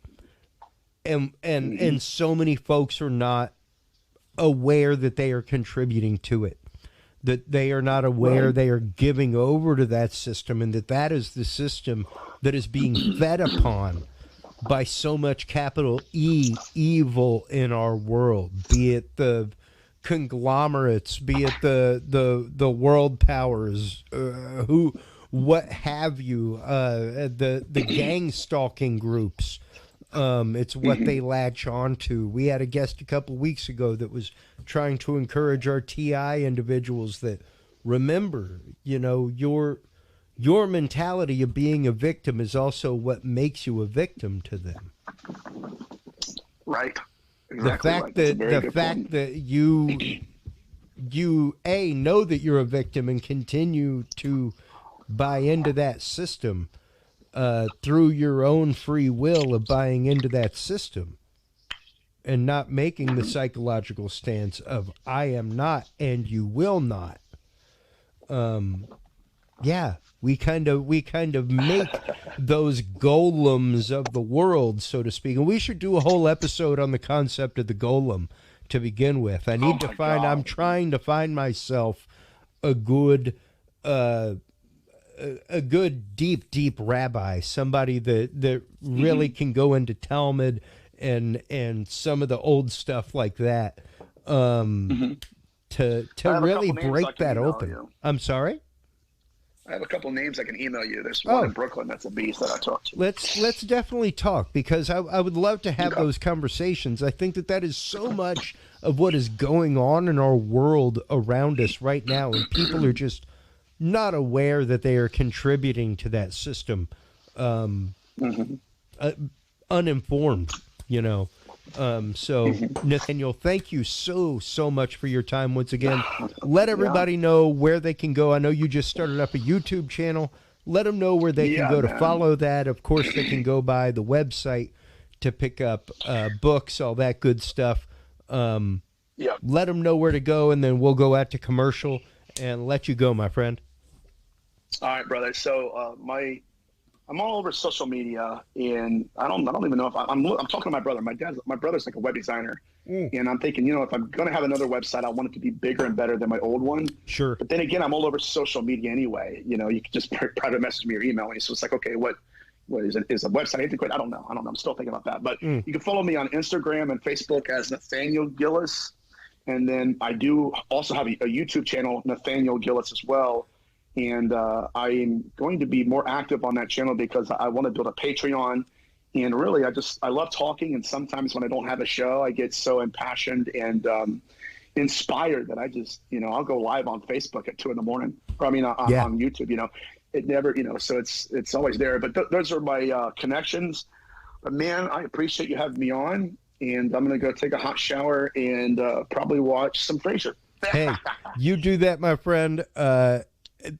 A: And so many folks are not aware that they are contributing to it, that they are not aware they are giving over to that system, and that is the system that is being fed upon by so much capital E evil in our world, be it the conglomerates, be it the world powers, what have you, the gang stalking groups. It's what they latch on to. We had a guest a couple weeks ago that was trying to encourage our TI individuals that, remember, you know, your mentality of being a victim is also what makes you a victim to them.
B: Right. Exactly.
A: The fact that you know that you're a victim and continue to buy into that system through your own free will of buying into that system and not making the psychological stance of I am not and you will not. Yeah, we kind of make those golems of the world, so to speak. And we should do a whole episode on the concept of the golem to begin with. I need to find. God. I'm trying to find myself a good deep rabbi, somebody that really can go into Talmud and some of the old stuff like that, to really break that open. You. I'm sorry?
B: I have a couple names I can email you. There's one in Brooklyn that's a beast that I talked to.
A: Let's definitely talk, because I would love to have those conversations. I think that is so much of what is going on in our world around us right now, and people are just not aware that they are contributing to that system, uninformed, you know. So Nathaniel, thank you so much for your time once again. Let everybody know where they can go. I know you just started up a YouTube channel. Let them know where they can go to follow that. Of course, they can go by the website to pick up books, all that good stuff. Let them know where to go, and then we'll go out to commercial and let you go, my friend.
B: All right, brother. So I'm all over social media, and I don't even know if I'm talking to my brother. My brother's like a web designer, and I'm thinking, you know, if I'm going to have another website, I want it to be bigger and better than my old one.
A: Sure.
B: But then again, I'm all over social media anyway. You know, you can just private message me or email me. So it's like, okay, what is it? Is a website integrated? I don't know. I'm still thinking about that. But you can follow me on Instagram and Facebook as Nathaniel Gillis, and then I do also have a YouTube channel, Nathaniel Gillis, as well. And I'm going to be more active on that channel because I want to build a Patreon. And really, I love talking. And sometimes when I don't have a show, I get so impassioned and inspired that I just, you know, I'll go live on Facebook at 2 a.m. Or I mean, on YouTube, you know, it never, you know, so it's always there. But those are my connections. But man, I appreciate you having me on. And I'm going to go take a hot shower and probably watch some Frasier.
A: Hey, you do that, my friend.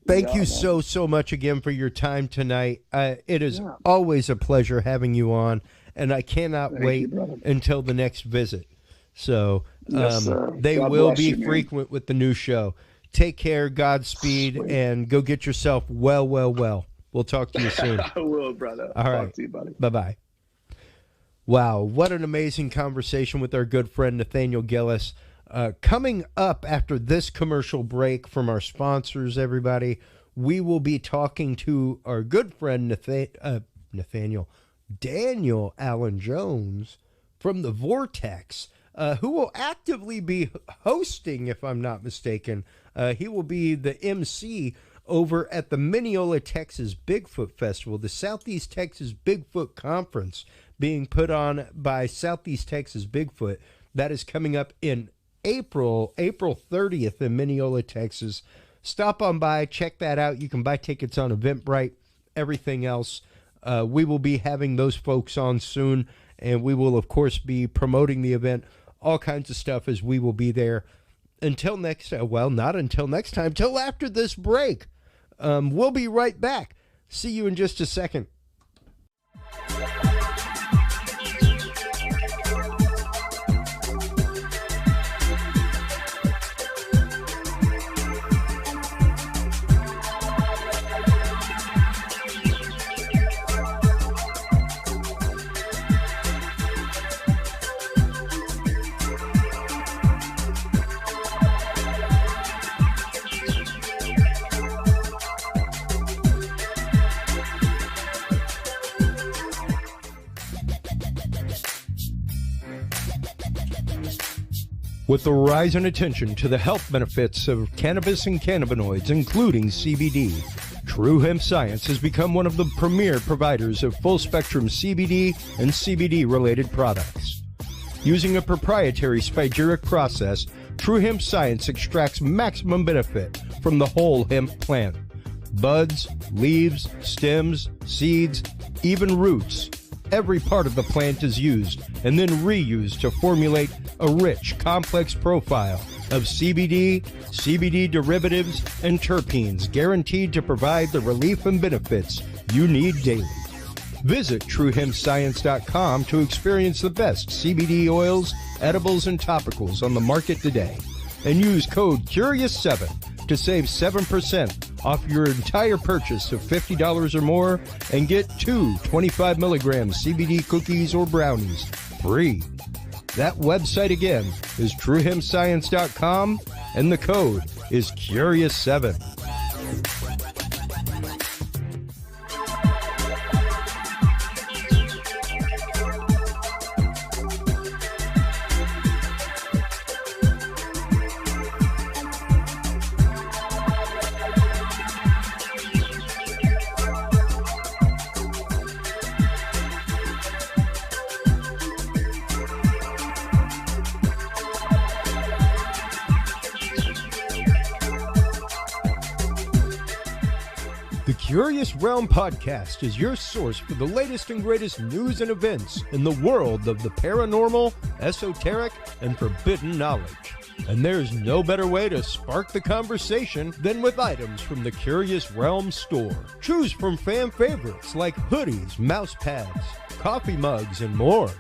A: Thank you so much again for your time tonight. It is always a pleasure having you on, and I cannot wait until the next visit. So they will be frequent with the new show. Take care, Godspeed, and go get yourself well. We'll talk to you soon.
B: I will, brother.
A: All right.
B: Talk to you, buddy.
A: Bye-bye. Wow, what an amazing conversation with our good friend Nathaniel Gillis. Coming up after this commercial break from our sponsors, everybody, we will be talking to our good friend Daniel Allen Jones from the Vortex, who will actively be hosting, if I'm not mistaken. He will be the MC over at the Mineola, Texas Bigfoot Festival, the Southeast Texas Bigfoot Conference being put on by Southeast Texas Bigfoot. That is coming up in April 30th in Mineola, Texas. Stop on by, check that out. You can buy tickets on Eventbrite, everything else. We will be having those folks on soon, and we will, of course, be promoting the event, all kinds of stuff as we will be there. Until next time, well, not until next time, till after this break. We'll be right back. See you in just a second. With the rise in attention to the health benefits of cannabis and cannabinoids, including CBD, True Hemp Science has become one of the premier providers of full-spectrum CBD and CBD-related products. Using a proprietary spagyric process, True Hemp Science extracts maximum benefit from the whole hemp plant. Buds, leaves, stems, seeds, even roots. Every part of the plant is used and then reused to formulate a rich, complex profile of CBD, CBD derivatives, and terpenes guaranteed to provide the relief and benefits you need daily. Visit TrueHempScience.com to experience the best CBD oils, edibles, and topicals on the market today. And use code CURIOUS7 to save 7% off your entire purchase of $50 or more and get 2 25-milligram CBD cookies or brownies free. That website again is TrueHempScience.com and the code is CURIOUS7. The Curious Realm Podcast is your source for the latest and greatest news and events in the world of the paranormal, esoteric, and forbidden knowledge. And there's no better way to spark the conversation than with items from the Curious Realm store. Choose from fan favorites like hoodies, mouse pads, coffee mugs, and more.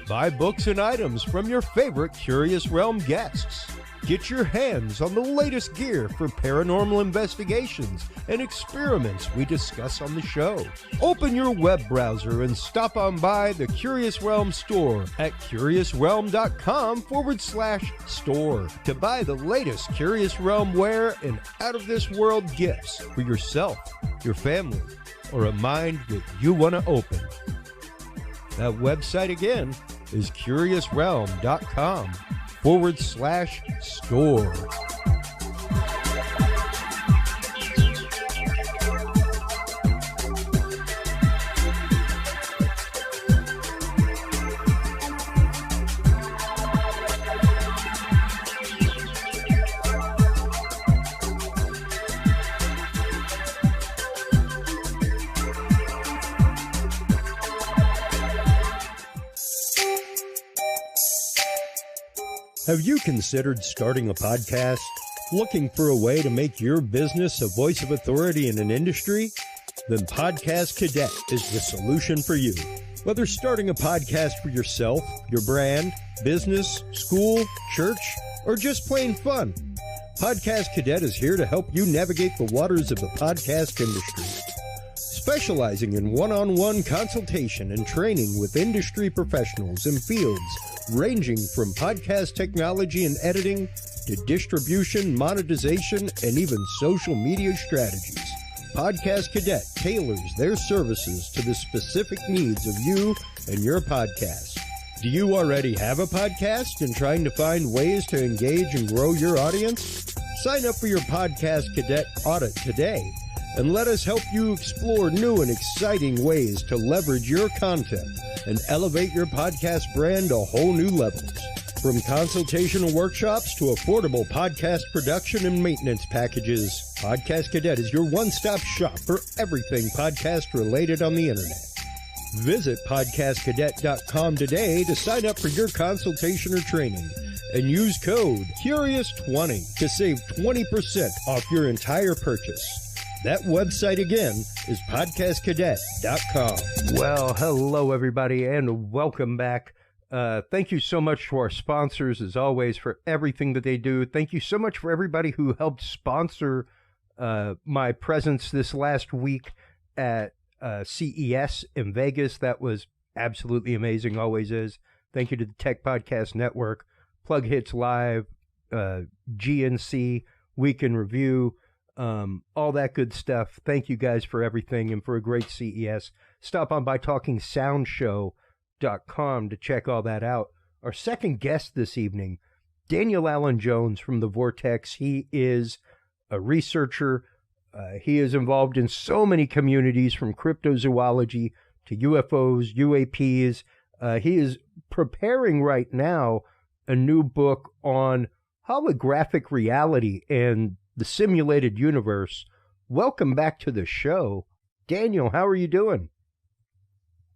A: Buy books and items from your favorite Curious Realm guests. Get your hands on the latest gear for paranormal investigations and experiments we discuss on the show. Open your web browser and stop on by the Curious Realm store at curiousrealm.com/store to buy the latest Curious Realm wear and out-of-this-world gifts for yourself, your family, or a mind that you want to open. That website again is curiousrealm.com/store. Have you considered starting a podcast? Looking for a way to make your business a voice of authority in an industry? Then Podcast Cadet is the solution for you. Whether starting a podcast for yourself, your brand, business, school, church, or just plain fun, Podcast Cadet is here to help you navigate the waters of the podcast industry. Specializing in one-on-one consultation and training with industry professionals in fields ranging from podcast technology and editing to distribution, monetization, and even social media strategies. Podcast Cadet tailors their services to the specific needs of you and your podcast. Do you already have a podcast and trying to find ways to engage and grow your audience? Sign up for your Podcast Cadet audit today and let us help you explore new and exciting ways to leverage your content and elevate your podcast brand to whole new levels. From consultational workshops to affordable podcast production and maintenance packages, Podcast Cadet is your one-stop shop for everything podcast related on the internet. Visit podcastcadet.com today to sign up for your consultation or training and use code CURIOUS20 to save 20% off your entire purchase. That website again is podcastcadet.com. Well, hello everybody and welcome back. Thank you so much to our sponsors as always for everything that they do. Thank you so much for everybody who helped sponsor my presence this last week at CES in Vegas. That was absolutely amazing, always is. Thank you to the Tech Podcast Network, Plug Hits Live, GNC, Week in Review, all that good stuff. Thank you guys for everything and for a great CES. Stop on by TalkingSoundshow.com to check all that out. Our second guest this evening Daniel Allen Jones from the Vortex. He is a researcher. He is involved in so many communities, from cryptozoology to UFOs, UAPs. He is preparing right now a new book on holographic reality and the simulated universe. Welcome back to the show. Daniel, how are you doing?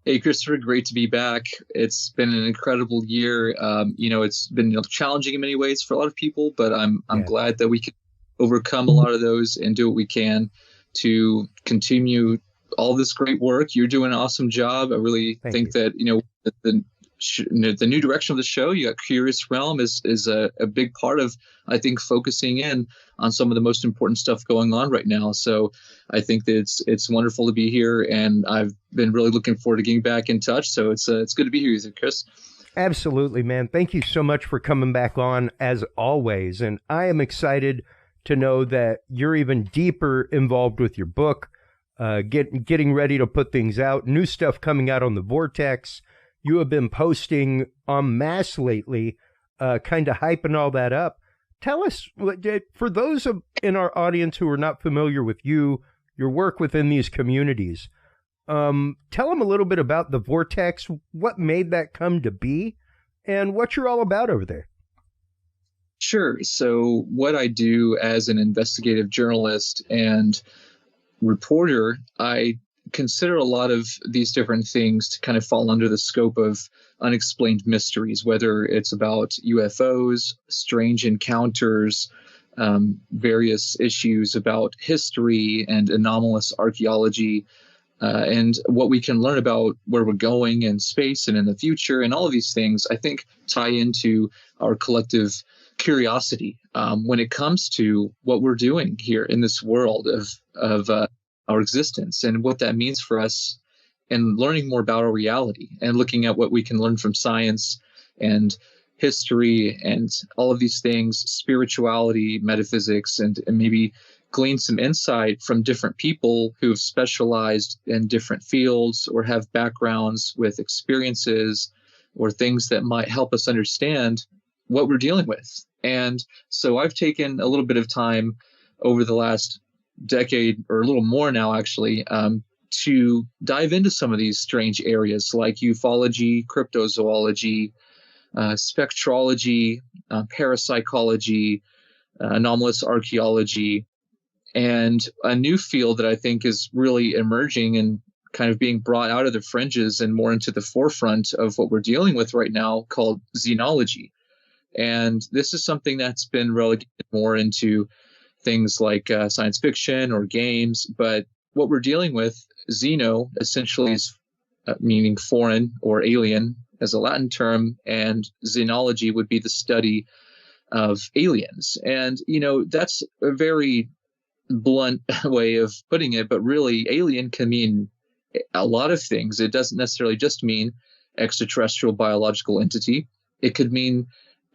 C: Hey, Christopher, great to be back. It's been an incredible year. It's been challenging in many ways for a lot of people, but I'm glad that we can overcome a lot of those and do what we can to continue all this great work. You're doing an awesome job. I really think that, the new direction of the show, you got Curious Realm is a big part of, I think, focusing in on some of the most important stuff going on right now. So I think that it's wonderful to be here, and I've been really looking forward to getting back in touch. So it's good to be here with you, Chris.
A: Absolutely, man. Thank you so much for coming back on, as always. And I am excited to know that you're even deeper involved with your book, getting ready to put things out, new stuff coming out on the Vortex. You have been posting en masse lately, kind of hyping all that up. Tell us, for those in our audience who are not familiar with you, your work within these communities, tell them a little bit about the Vortex, what made that come to be, and what you're all about over there.
C: Sure. So what I do as an investigative journalist and reporter, I consider a lot of these different things to kind of fall under the scope of unexplained mysteries, whether it's about UFOs, strange encounters, various issues about history and anomalous archaeology, and what we can learn about where we're going in space and in the future. And all of these things, I think, tie into our collective curiosity when it comes to what we're doing here in this world of our existence and what that means for us, and learning more about our reality and looking at what we can learn from science and history and all of these things, spirituality, metaphysics, and maybe glean some insight from different people who've specialized in different fields or have backgrounds with experiences or things that might help us understand what we're dealing with. And so I've taken a little bit of time over the last decade, or a little more now, actually, to dive into some of these strange areas like ufology, cryptozoology, spectrology, parapsychology, anomalous archaeology, and a new field that I think is really emerging and kind of being brought out of the fringes and more into the forefront of what we're dealing with right now, called xenology. And this is something that's been relegated more into things like science fiction or games. But what we're dealing with, xeno, essentially is meaning foreign or alien as a Latin term, and xenology would be the study of aliens. And, that's a very blunt way of putting it, but really alien can mean a lot of things. It doesn't necessarily just mean extraterrestrial biological entity. It could mean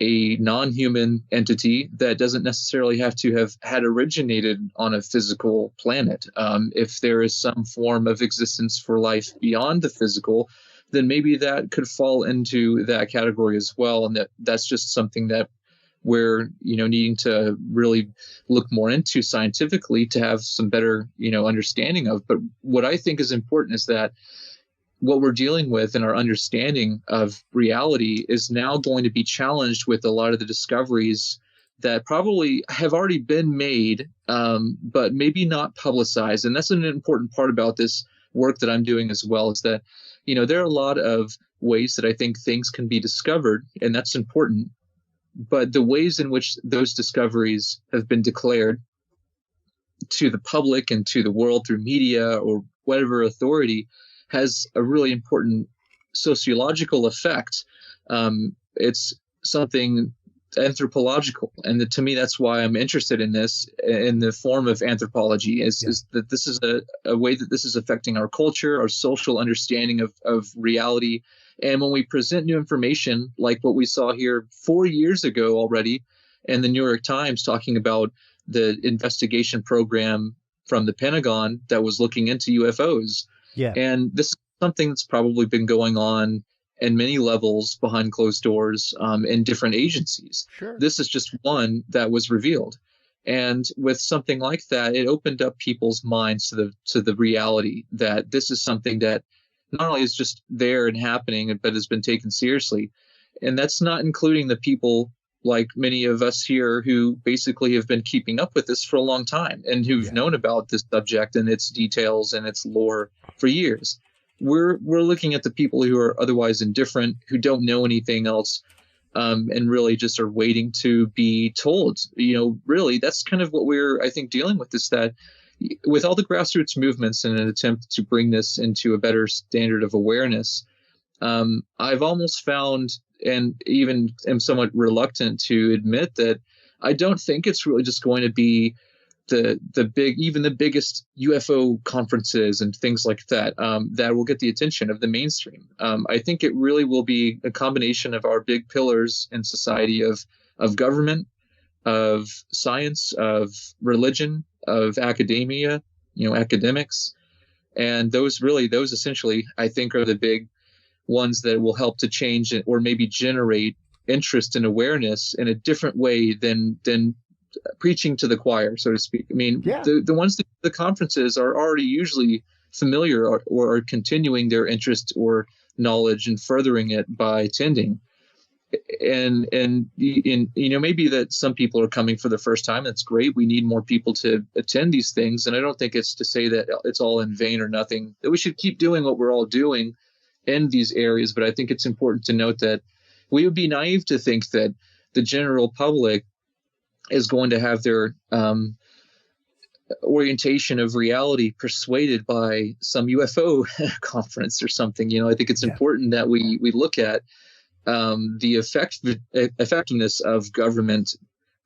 C: a non-human entity that doesn't necessarily have to have had originated on a physical planet. If there is some form of existence for life beyond the physical, then maybe that could fall into that category as well. And that's just something that we're, needing to really look more into scientifically to have some better, understanding of. But what I think is important is that what we're dealing with in our understanding of reality is now going to be challenged with a lot of the discoveries that probably have already been made, but maybe not publicized. And that's an important part about this work that I'm doing as well, is that, there are a lot of ways that I think things can be discovered, and that's important. But the ways in which those discoveries have been declared to the public and to the world through media or whatever authority has a really important sociological effect. It's something anthropological. And to me, that's why I'm interested in this in the form of anthropology, is that this is a way that this is affecting our culture, our social understanding of reality. And when we present new information, like what we saw here 4 years ago already in the New York Times, talking about the investigation program from the Pentagon that was looking into UFOs. Yeah. And this is something that's probably been going on and many levels behind closed doors in different agencies.
A: Sure.
C: This is just one that was revealed. And with something like that, it opened up people's minds to the reality that this is something that not only is just there and happening, but has been taken seriously. And that's not including the people like many of us here who basically have been keeping up with this for a long time and who've known about this subject and its details and its lore for years. We're looking at the people who are otherwise indifferent, who don't know anything else, and really just are waiting to be told. Really, that's kind of what we're, I think, dealing with, is that with all the grassroots movements in an attempt to bring this into a better standard of awareness, I've almost found, and even am somewhat reluctant to admit, that I don't think it's really just going to be the biggest UFO conferences and things like that that will get the attention of the mainstream. I think it really will be a combination of our big pillars in society of government, of science, of religion, of academia, academics, and those essentially, I think, are the big ones that will help to change or maybe generate interest and awareness in a different way than preaching to the choir, so to speak. I mean, the ones that the conferences are already usually familiar or are continuing their interest or knowledge and furthering it by attending. And maybe that some people are coming for the first time. That's great. We need more people to attend these things. And I don't think it's to say that it's all in vain or nothing, that we should keep doing what we're all doing in these areas. But I think it's important to note that we would be naive to think that the general public is going to have their orientation of reality persuaded by some UFO conference or something. I think it's important that we look at the effectiveness of government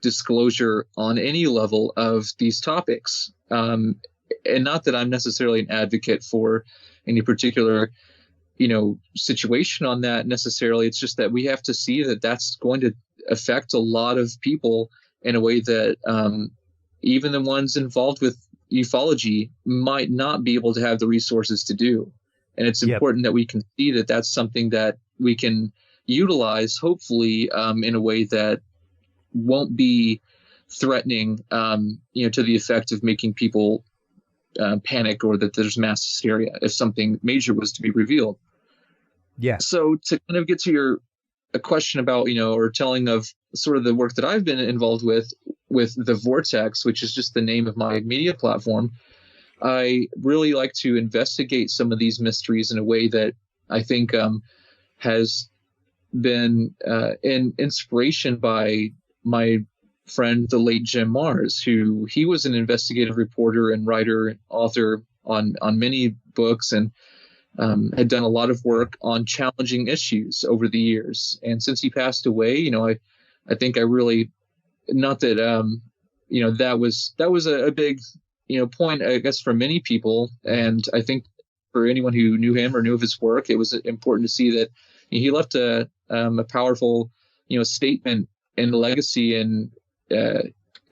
C: disclosure on any level of these topics. And not that I'm necessarily an advocate for any particular, situation on that necessarily. It's just that we have to see that that's going to affect a lot of people in a way that even the ones involved with ufology might not be able to have the resources to do. And it's important that we can see that that's something that we can utilize, hopefully, in a way that won't be threatening, to the effect of making people panic, or that there's mass hysteria if something major was to be revealed. Yeah. So to kind of get to a question about, or telling of sort of the work that I've been involved with the Vortex, which is just the name of my media platform, I really like to investigate some of these mysteries in a way that I think has been an inspiration by my friend, the late Jim Mars, he was an investigative reporter and writer and author on many books, and had done a lot of work on challenging issues over the years. And since he passed away, I think I really, not that, that was a big, point, I guess, for many people. And I think for anyone who knew him or knew of his work, it was important to see that he left a powerful, statement and legacy, and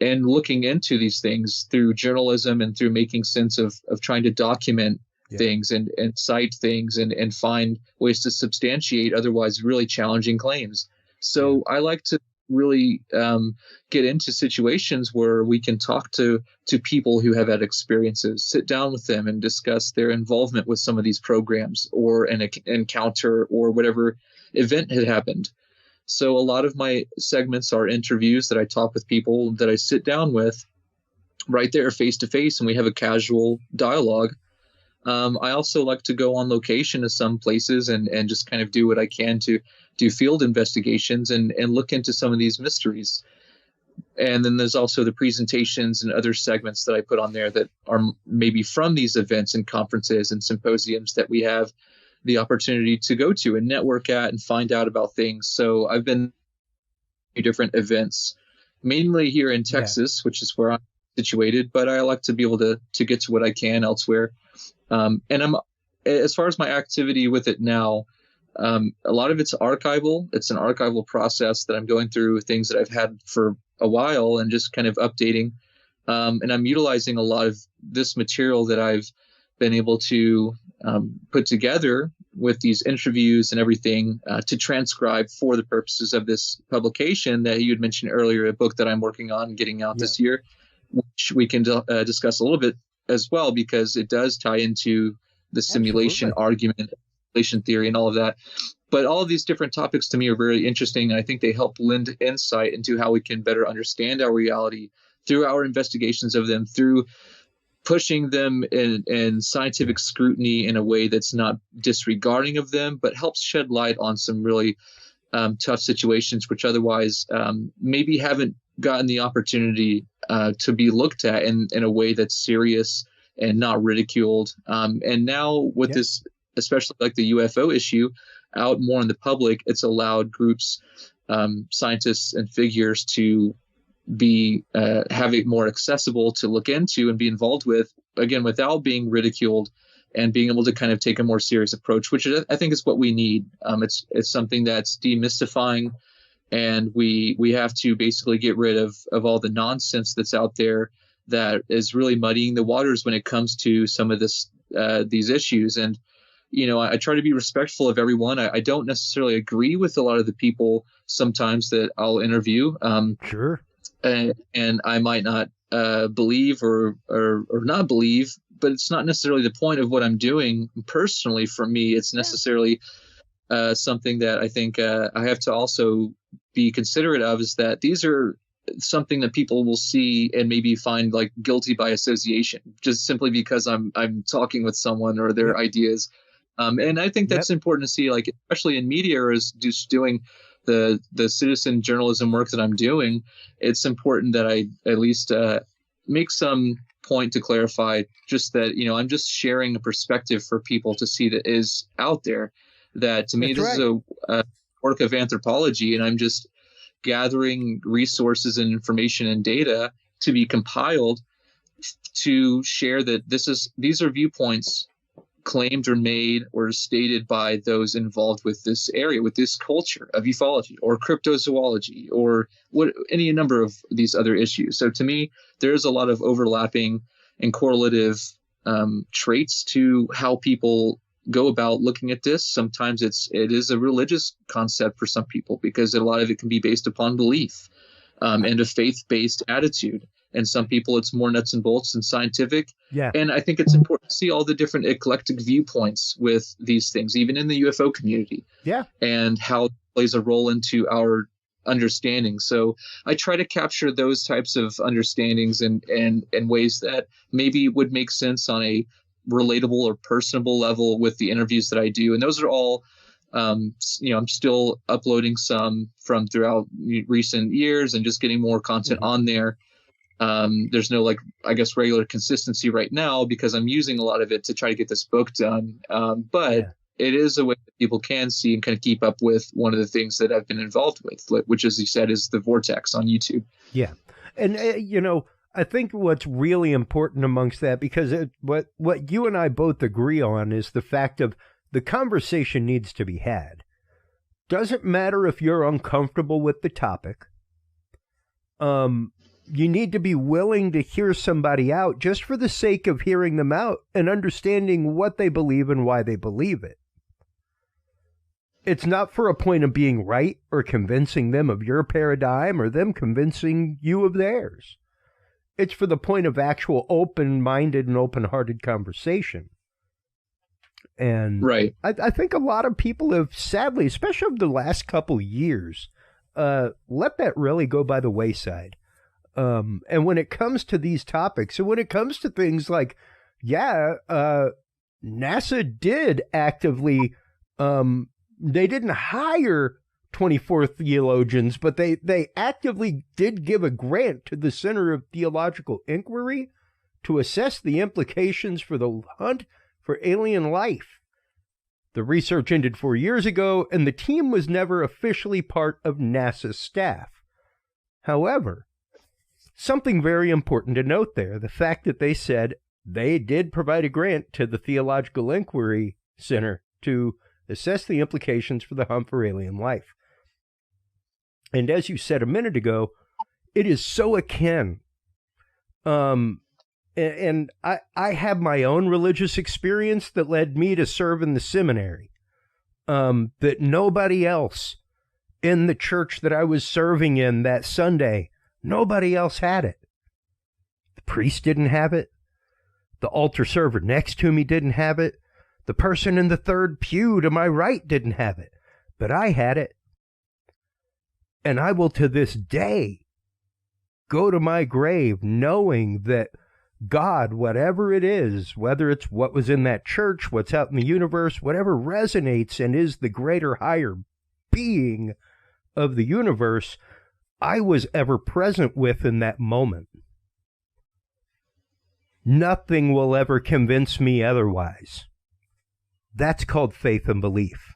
C: looking into these things through journalism and through making sense of trying to document things and cite things and find ways to substantiate otherwise really challenging claims. So I like to really get into situations where we can talk to people who have had experiences, sit down with them and discuss their involvement with some of these programs or an encounter or whatever event had happened. So a lot of my segments are interviews that I talk with people that I sit down with right there face to face, and we have a casual dialogue. I also like to go on location to some places and just kind of do what I can to do field investigations and look into some of these mysteries. And then there's also the presentations and other segments that I put on there that are maybe from these events and conferences and symposiums that we have the opportunity to go to and network at and find out about things. So I've been to different events, mainly here in Texas, which is where I'm situated, but I like to be able to get to what I can elsewhere. And as far as my activity with it now, a lot of it's archival. It's an archival process that I'm going through, things that I've had for a while and just kind of updating. And I'm utilizing a lot of this material that I've been able to put together with these interviews and everything to transcribe for the purposes of this publication that you had mentioned earlier, a book that I'm working on getting out this year, which we can discuss a little bit as well, because it does tie into the simulation argument, simulation theory, and all of that. But all of these different topics to me are very interesting, and I think they help lend insight into how we can better understand our reality through our investigations of them, through pushing them in scientific scrutiny in a way that's not disregarding of them, but helps shed light on some really tough situations which otherwise maybe haven't gotten the opportunity to be looked at in a way that's serious and not ridiculed. And now with this, especially like the UFO issue, out more in the public, it's allowed groups, scientists and figures to be have it more accessible to look into and be involved with, again, without being ridiculed, and being able to kind of take a more serious approach, which I think is what we need. It's something that's demystifying, and we have to basically get rid of all the nonsense that's out there that is really muddying the waters when it comes to some of these issues. And I try to be respectful of everyone. I don't necessarily agree with a lot of the people sometimes that I'll interview.
A: Sure.
C: And I might not believe or not believe, but it's not necessarily the point of what I'm doing personally. For me, it's necessarily something that I think I have to also be considerate of, is that these are something that people will see and maybe find like guilty by association, just simply because I'm talking with someone or their ideas. And I think that's important to see, like, especially in media, or as just doing the citizen journalism work that I'm doing. It's important that I at least make some point to clarify just that, I'm just sharing a perspective for people to see that is out there. That to me, this is a work of anthropology, and I'm just gathering resources and information and data to be compiled to share that these are viewpoints claimed or made or stated by those involved with this area, with this culture of ufology or cryptozoology or any number of these other issues. So to me, there's a lot of overlapping and correlative traits to how people go about looking at this. Sometimes it is a religious concept for some people, because a lot of it can be based upon belief and a faith-based attitude. And some people, it's more nuts and bolts and scientific. Yeah. And I think it's important to see all the different eclectic viewpoints with these things, even in the UFO community. Yeah. And how it plays a role into our understanding. So I try to capture those types of understandings and ways that maybe would make sense on a relatable or personable level with the interviews that I do. And those are all, I'm still uploading some from throughout recent years and just getting more content on there. There's no, regular consistency right now, because I'm using a lot of it to try to get this book done. But it is a way that people can see and kind of keep up with one of the things that I've been involved with, which, as you said, is the Vortex on YouTube. Yeah. And, I think what's really important amongst that, because what you and I both agree on, is the fact of the conversation needs to be had. Doesn't matter if you're uncomfortable with the topic. You need to be willing to hear somebody out just for the sake of hearing them out and understanding what they believe and why they believe it. It's not for a point of being right or convincing them of your paradigm or them convincing you of theirs. It's for the point of actual open-minded and open-hearted conversation. And I think a lot of people have, sadly, especially over the last couple years, let that really go by the wayside. And when it comes to these topics, and when it comes to things like, NASA did actively, they didn't hire 24 theologians, but they actively did give a grant to the Center of Theological Inquiry to assess the implications for the hunt for alien life. The research ended 4 years ago, and the team was never officially part of NASA's staff. However, something very important to note there, the fact that they said they did provide a grant to the Theological Inquiry Center to assess the implications for the hunt for alien life. And as you said a minute ago, it is so akin. And I have my own religious experience that led me to serve in the seminary.
A: that nobody else in the church that I was serving in that Sunday, nobody else had it. The priest didn't have it. The altar server next to me didn't have it. The person in the third pew to my right didn't have it. But I had it. And I will to this day go to my grave knowing that God, whatever it is, whether it's what was in that church, what's out in the universe, whatever resonates and is the greater, higher being of the universe, I was ever present with in that moment. Nothing will ever convince me otherwise. That's called faith and belief.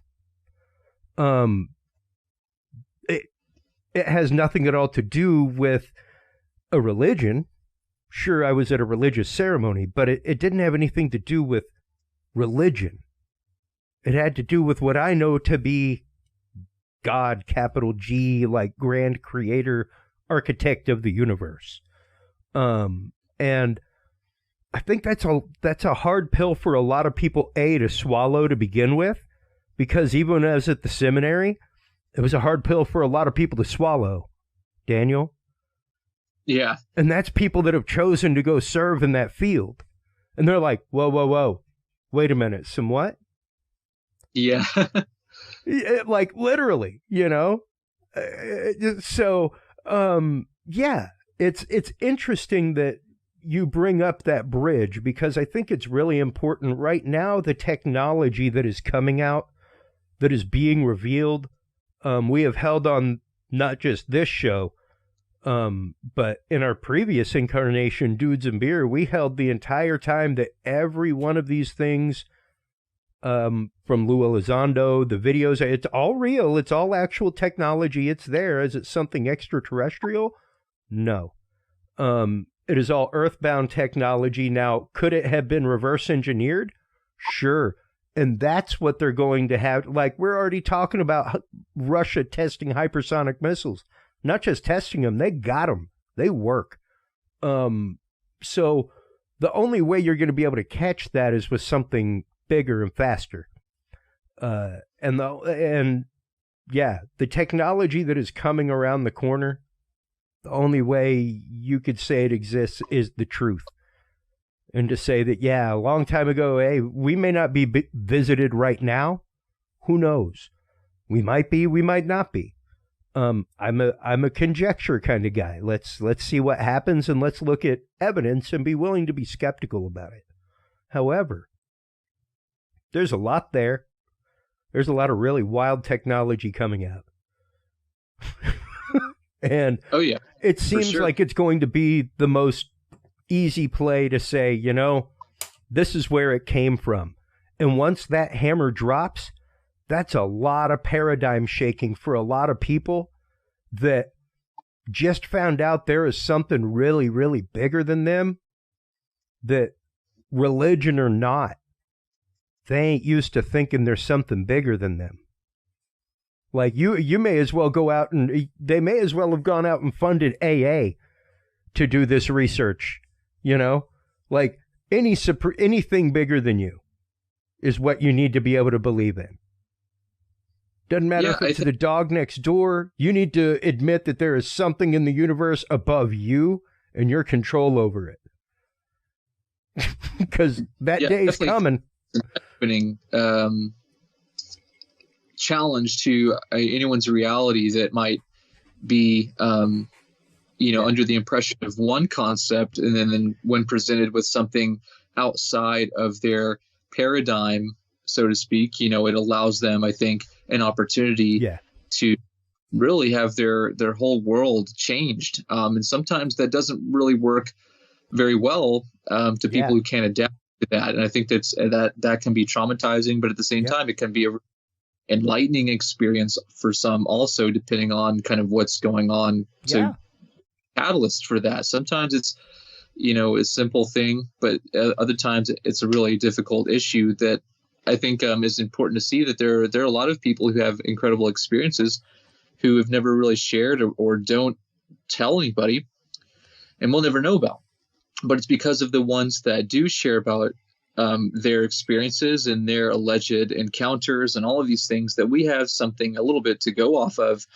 A: It has nothing at all to do with a religion. Sure, I was at a religious ceremony, but it didn't have anything to do with religion. It had to do with what I know to be God, capital G, like grand creator, architect of the universe. And I think that's a hard pill for a lot of people, to swallow to begin with, because even when I was at the seminary, it was a hard pill for a lot of people to swallow, Daniel.
C: Yeah.
A: And that's people that have chosen to go serve in that field. And they're like, whoa, whoa, whoa, wait a minute, some what?
C: Yeah.
A: Like literally, you know? So, yeah, it's interesting that you bring up that bridge, because I think it's really important right now, the technology that is coming out, that is being revealed. We have held on not just this show, but in our previous incarnation, Dudes and Beer, we held the entire time that every one of these things, from Lou Elizondo, the videos, it's all real. It's all actual technology. It's there. Is it something extraterrestrial? No. It is all earthbound technology. Now, could it have been reverse engineered? Sure. And that's what they're going to have. Like, we're already talking about Russia testing hypersonic missiles. Not just testing them, they got them. They work. So the only way you're going to be able to catch that is with something bigger and faster. And the technology that is coming around the corner, the only way you could say it exists is the truth. And to say that, yeah, a long time ago, hey, we may not be visited right now. Who knows? We might be, we might not be. I'm a conjecture kind of guy. Let's see what happens, and let's look at evidence and be willing to be skeptical about it. However, there's a lot there. There's a lot of really wild technology coming out. And
C: oh yeah,
A: it seems like it's going to be the most easy play to say, you know, this is where it came from. And once that hammer drops, that's a lot of paradigm shaking for a lot of people that just found out there is something really, really bigger than them, that religion or not, they ain't used to thinking there's something bigger than them. Like you may as well go out and they may as well have gone out and funded AA to do this research, you know, like anything bigger than you is what you need to be able to believe in. Doesn't matter if it's the dog next door. You need to admit that there is something in the universe above you and your control over it. Because that day is coming.
C: Happening challenge to anyone's reality that might be, under the impression of one concept, and then when presented with something outside of their paradigm, so to speak, it allows them, I think, an opportunity to really have their whole world changed. And sometimes that doesn't really work very well to people who can't adapt to that. And I think that can be traumatizing, but at the same time, it can be a enlightening experience for some also, depending on kind of what's going on. So catalyst for that. Sometimes it's, a simple thing, but other times it's a really difficult issue that I think is important to see, that there are a lot of people who have incredible experiences who have never really shared or don't tell anybody, and we'll never know about. But it's because of the ones that do share about their experiences and their alleged encounters and all of these things, that we have something a little bit to go off of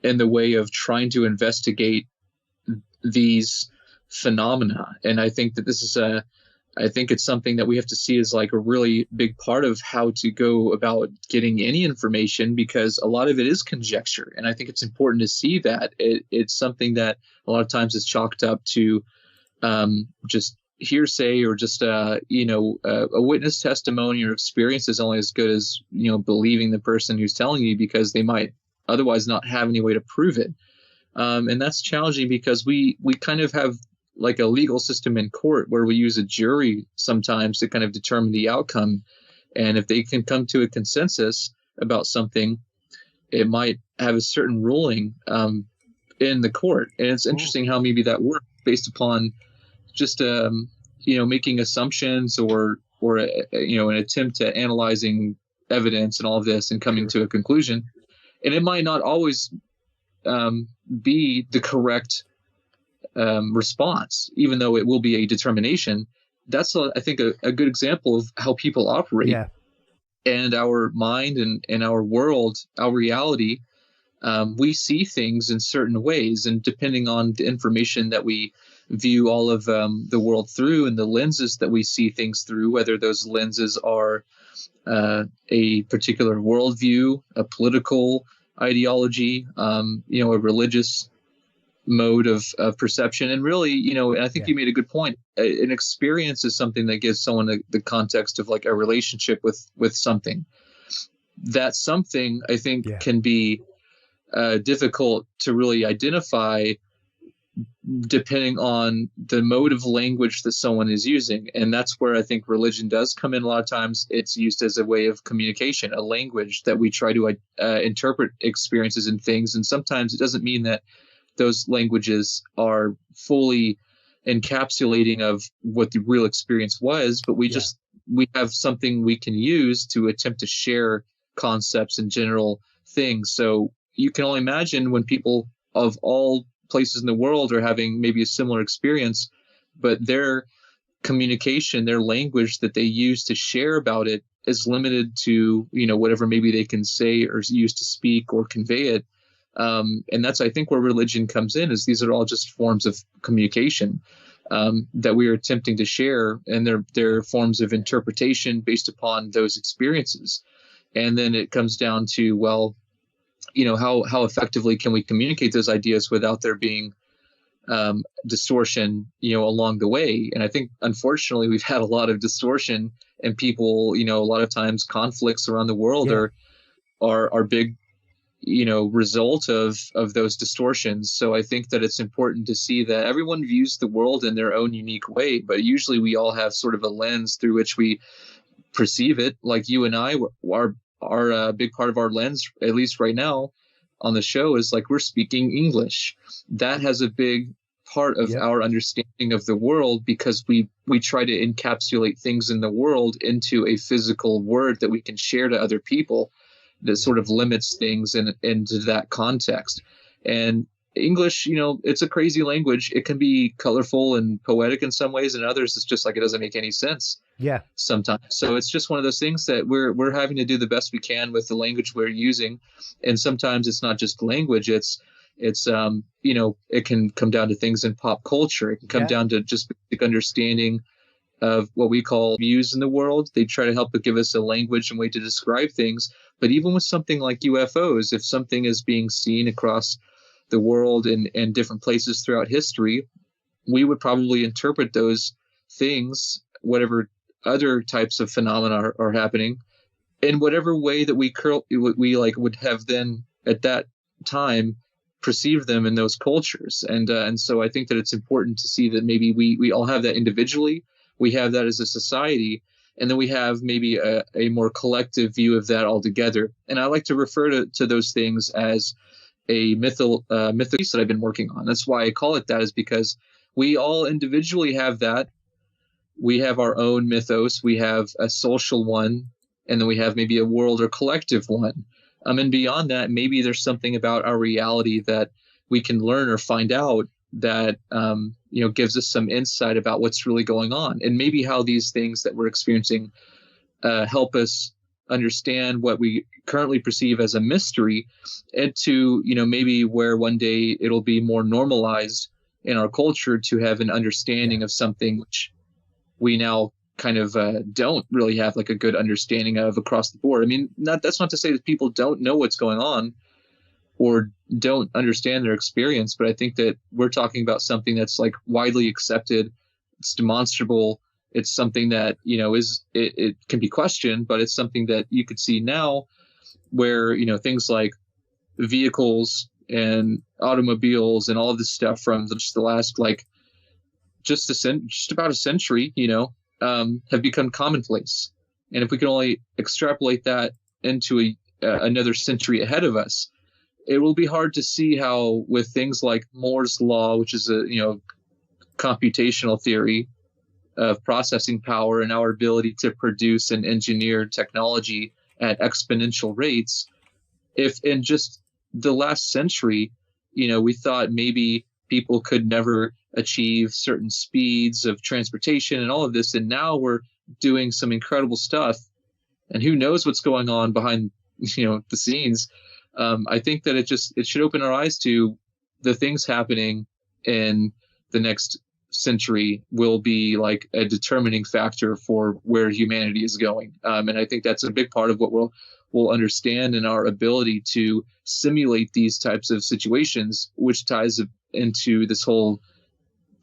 C: in the way of trying to investigate these phenomena. And I think that this is I think it's something that we have to see as like a really big part of how to go about getting any information, because a lot of it is conjecture. And I think it's important to see that it's something that a lot of times is chalked up to just hearsay, or just a witness testimony or experience is only as good as, believing the person who's telling you, because they might otherwise not have any way to prove it. And that's challenging, because we kind of have like a legal system in court where we use a jury sometimes to kind of determine the outcome. And if they can come to a consensus about something, it might have a certain ruling in the court. And it's interesting how maybe that works based upon just making assumptions or an attempt at analyzing evidence and all of this and coming to a conclusion. And it might not always be the correct response, even though it will be a determination. That's I think a good example of how people operate.
A: Yeah.
C: And our mind and our world, our reality, we see things in certain ways, and depending on the information that we view all of the world through and the lenses that we see things through, whether those lenses are a particular worldview, a political ideology, a religious mode of perception. And really, and I think you made a good point. An experience is something that gives someone the context of like a relationship with something. That something, I think, can be difficult to really identify depending on the mode of language that someone is using. And that's where I think religion does come in. A lot of times it's used as a way of communication, a language that we try to interpret experiences and things. And sometimes it doesn't mean that those languages are fully encapsulating of what the real experience was, but we have something we can use to attempt to share concepts and general things. So you can only imagine when people of all places in the world are having maybe a similar experience, but their communication, their language that they use to share about it is limited to, whatever maybe they can say or use to speak or convey it. And that's, I think, where religion comes in, is these are all just forms of communication that we are attempting to share, and they're forms of interpretation based upon those experiences. And then it comes down to, well, how effectively can we communicate those ideas without there being distortion, along the way. And I think, unfortunately, we've had a lot of distortion, and people, a lot of times conflicts around the world are big, result of those distortions. So I think that it's important to see that everyone views the world in their own unique way, but usually we all have sort of a lens through which we perceive it. Like you and I, our big part of our lens, at least right now on the show, is like we're speaking English. That has a big part of our understanding of the world, because we try to encapsulate things in the world into a physical word that we can share to other people that sort of limits things into that context. And English, it's a crazy language. It can be colorful and poetic in some ways, and others it's just like it doesn't make any sense. Yeah. Sometimes. So it's just one of those things that we're having to do the best we can with the language we're using. And sometimes it's not just language, it's it can come down to things in pop culture. It can come down to just basic understanding of what we call views in the world. They try to help give us a language and way to describe things. But even with something like UFOs, if something is being seen across the world and different places throughout history, we would probably interpret those things, whatever other types of phenomena are happening, in whatever way that we would have then at that time perceived them in those cultures. And so I think that it's important to see that maybe we all have that individually, we have that as a society, and then we have maybe a more collective view of that altogether. And I like to refer to those things as a mythos that I've been working on. That's why I call it that, is because we all individually have that. We have our own mythos. We have a social one, and then we have maybe a world or collective one. And beyond that, maybe there's something about our reality that we can learn or find out that gives us some insight about what's really going on, and maybe how these things that we're experiencing help us understand what we currently perceive as a mystery, and to maybe where one day it'll be more normalized in our culture to have an understanding of something which we now kind of don't really have like a good understanding of across the board. I mean, that's not to say that people don't know what's going on or don't understand their experience, but I think that we're talking about something that's like widely accepted. It's demonstrable. It's something that, it can be questioned, but it's something that you could see now where, things like vehicles and automobiles and all of this stuff from just the last, like, just about a century, have become commonplace. And if we can only extrapolate that into another century ahead of us, it will be hard to see how with things like Moore's law, which is a, computational theory of processing power and our ability to produce and engineer technology at exponential rates, if in just the last century, we thought maybe people could never achieve certain speeds of transportation and all of this, and now we're doing some incredible stuff, and who knows what's going on behind the scenes. I think that it should open our eyes to the things happening in the next century will be like a determining factor for where humanity is going, and I think that's a big part of what we'll understand in our ability to simulate these types of situations, which ties into this whole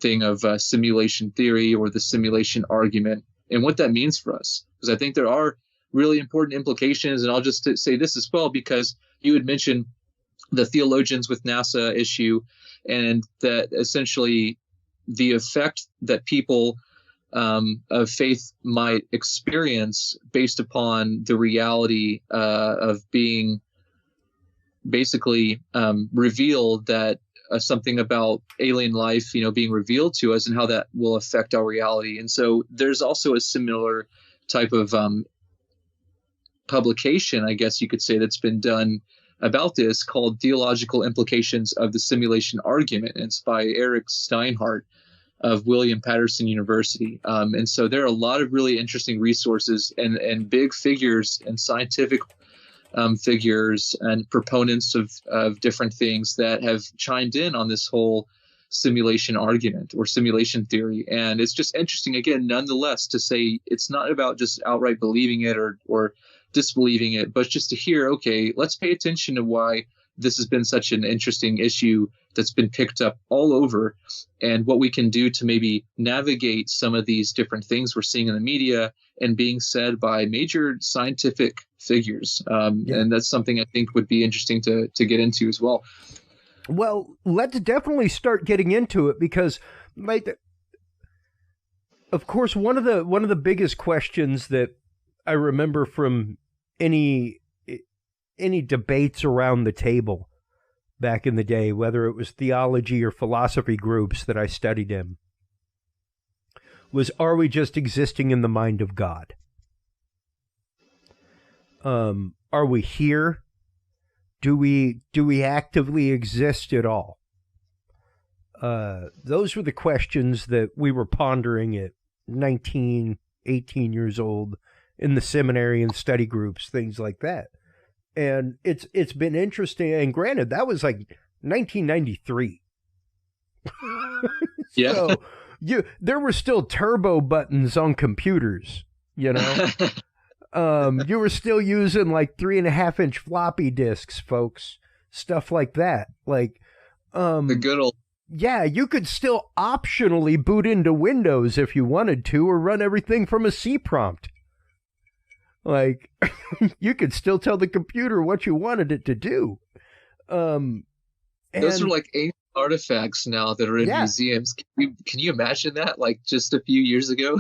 C: thing of simulation theory or the simulation argument and what that means for us. Because I think there are really important implications, and I'll just say this as well, because you had mentioned the theologians with NASA issue, and that essentially the effect that people of faith might experience based upon the reality of being basically revealed, that something about alien life, being revealed to us, and how that will affect our reality. And so there's also a similar type of publication, I guess you could say, that's been done about this, called Theological Implications of the Simulation Argument. And it's by Eric Steinhardt of William Patterson University. And so there are a lot of really interesting resources and big figures and scientific figures and proponents of different things that have chimed in on this whole simulation argument or simulation theory. And it's just interesting, again, nonetheless, to say it's not about just outright believing it or disbelieving it, but just to hear, okay, let's pay attention to why this has been such an interesting issue that's been picked up all over, and what we can do to maybe navigate some of these different things we're seeing in the media and being said by major scientific figures. And that's something I think would be interesting to get into as well.
A: Well, let's definitely start getting into it, because of course, one of the biggest questions that I remember from any debates around the table back in the day, whether it was theology or philosophy groups that I studied in, was, are we just existing in the mind of God? Are we here? Do we actively exist at all? Those were the questions that we were pondering at 19, 18 years old in the seminary and study groups, things like that. And it's been interesting. And granted, that was like 1993.
C: Yeah.
A: So there were still turbo buttons on computers, You were still using like 3.5-inch floppy disks, folks. Stuff like that. Like,
C: the good old.
A: Yeah, you could still optionally boot into Windows if you wanted to, or run everything from a C prompt. Like, you could still tell the computer what you wanted it to do.
C: Those are like ancient artifacts now that are in museums. Can you imagine that? Like just a few years ago?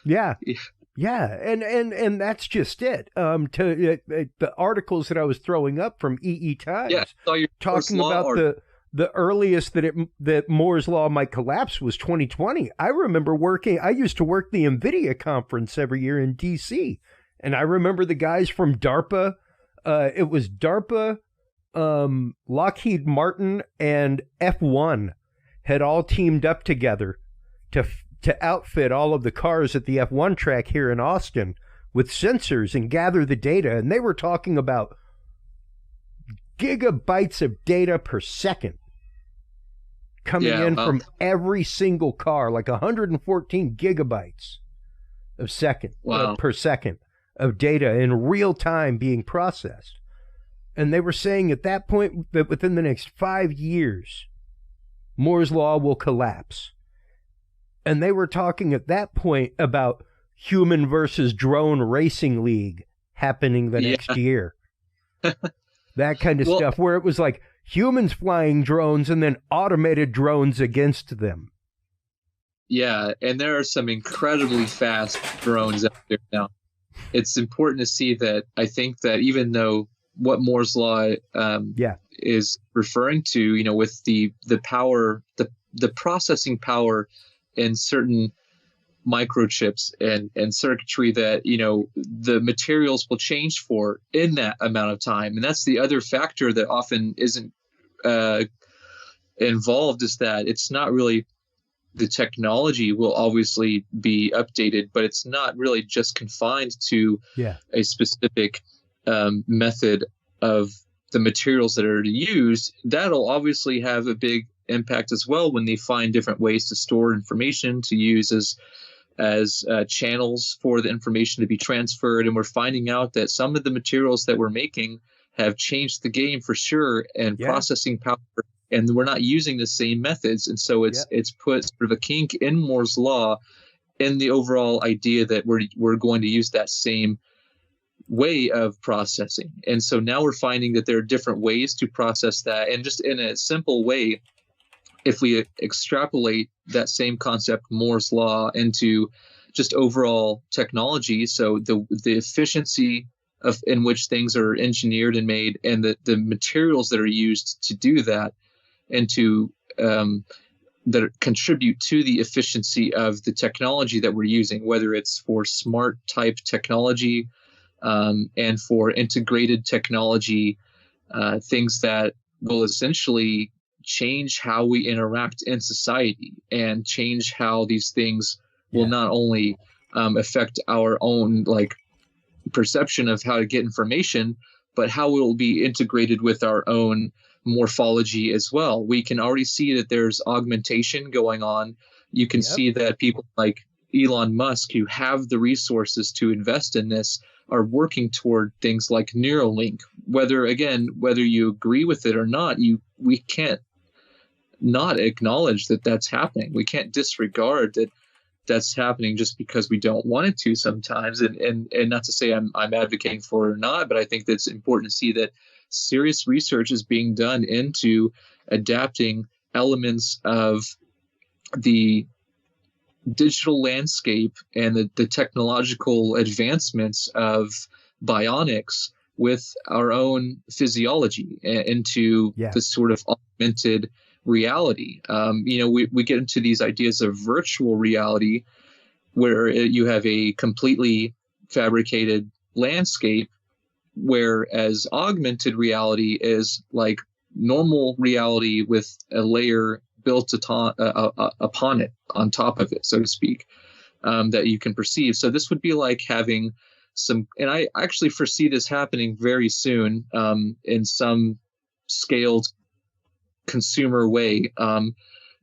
A: Yeah. Yeah, and that's just it. The articles that I was throwing up from EE Times, talking about the earliest that Moore's law might collapse was 2020. I remember I used to work the NVIDIA conference every year in DC, and I remember the guys from DARPA. It was DARPA, Lockheed Martin, and F1 had all teamed up together to outfit all of the cars at the F1 track here in Austin with sensors and gather the data. And they were talking about gigabytes of data per second coming in from every single car, like 114 gigabytes per second of data in real time being processed. And they were saying at that point that within the next 5 years, Moore's Law will collapse. And they were talking at that point about human versus drone racing league happening the next year. That kind of stuff, where it was like humans flying drones and then automated drones against them.
C: Yeah, and there are some incredibly fast drones out there now. It's important to see that. I think that even though what Moore's Law is referring to, with the power, the processing power in certain microchips and circuitry that, the materials will change for in that amount of time. And that's the other factor that often isn't involved, is that it's not really, the technology will obviously be updated, but it's not really just confined to a specific method of the materials that are used. That'll obviously have a big impact as well when they find different ways to store information to use as channels for the information to be transferred. And we're finding out that some of the materials that we're making have changed the game for sure, and processing power, and we're not using the same methods. And so it's put sort of a kink in Moore's Law in the overall idea that we're going to use that same way of processing. And so now we're finding that there are different ways to process that. And just in a simple way, if we extrapolate that same concept, Moore's Law, into just overall technology, so the efficiency in which things are engineered and made, and the materials that are used to do that, and to that contribute to the efficiency of the technology that we're using, whether it's for smart type technology and for integrated technology, things that will essentially change how we interact in society and change how these things will not only affect our own perception of how to get information, but how it will be integrated with our own morphology as well. We can already see that there's augmentation going on. You can see that people like Elon Musk, who have the resources to invest in this, are working toward things like Neuralink. Whether you agree with it or not, we can't not acknowledge that that's happening. We can't disregard that that's happening just because we don't want it to sometimes. And not to say I'm advocating for it or not, but I think that's important to see that serious research is being done into adapting elements of the digital landscape and the technological advancements of bionics with our own physiology into the sort of augmented reality. We get into these ideas of virtual reality, where you have a completely fabricated landscape, whereas augmented reality is like normal reality with a layer built upon it, on top of it, so to speak, that you can perceive. So this would be like having some, and I actually foresee this happening very soon in some scaled consumer way,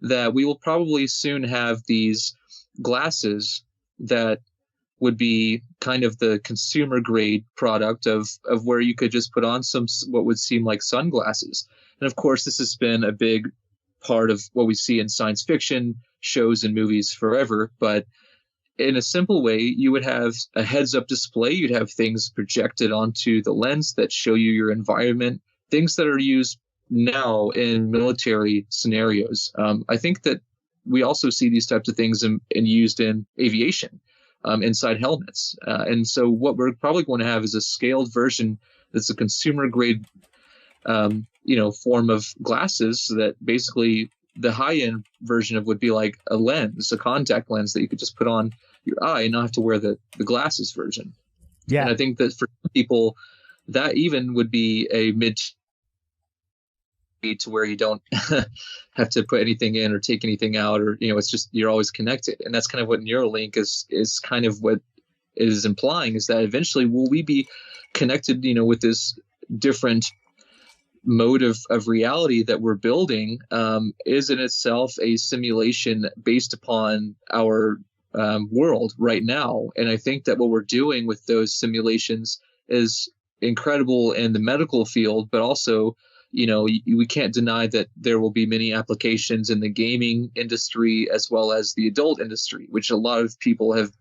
C: that we will probably soon have these glasses that would be kind of the consumer grade product of where you could just put on some what would seem like sunglasses. And of course, this has been a big part of what we see in science fiction shows and movies forever. But in a simple way, you would have a heads-up display. You'd have things projected onto the lens that show you your environment, things that are used now in military scenarios. I think that we also see these types of things used in aviation, inside helmets. And so what we're probably going to have is a scaled version that's a consumer grade form of glasses that basically the high-end version of would be like a lens, a contact lens that you could just put on your eye and not have to wear the glasses version. Yeah. And I think that for people, that even would be a mid to where you don't have to put anything in or take anything out, or, it's just, you're always connected. And that's kind of what Neuralink is kind of what it is implying, is that eventually will we be connected, with this different mode of reality that we're building, is in itself a simulation based upon our world right now. And I think that what we're doing with those simulations is incredible in the medical field, but also, we can't deny that there will be many applications in the gaming industry as well as the adult industry, which a lot of people have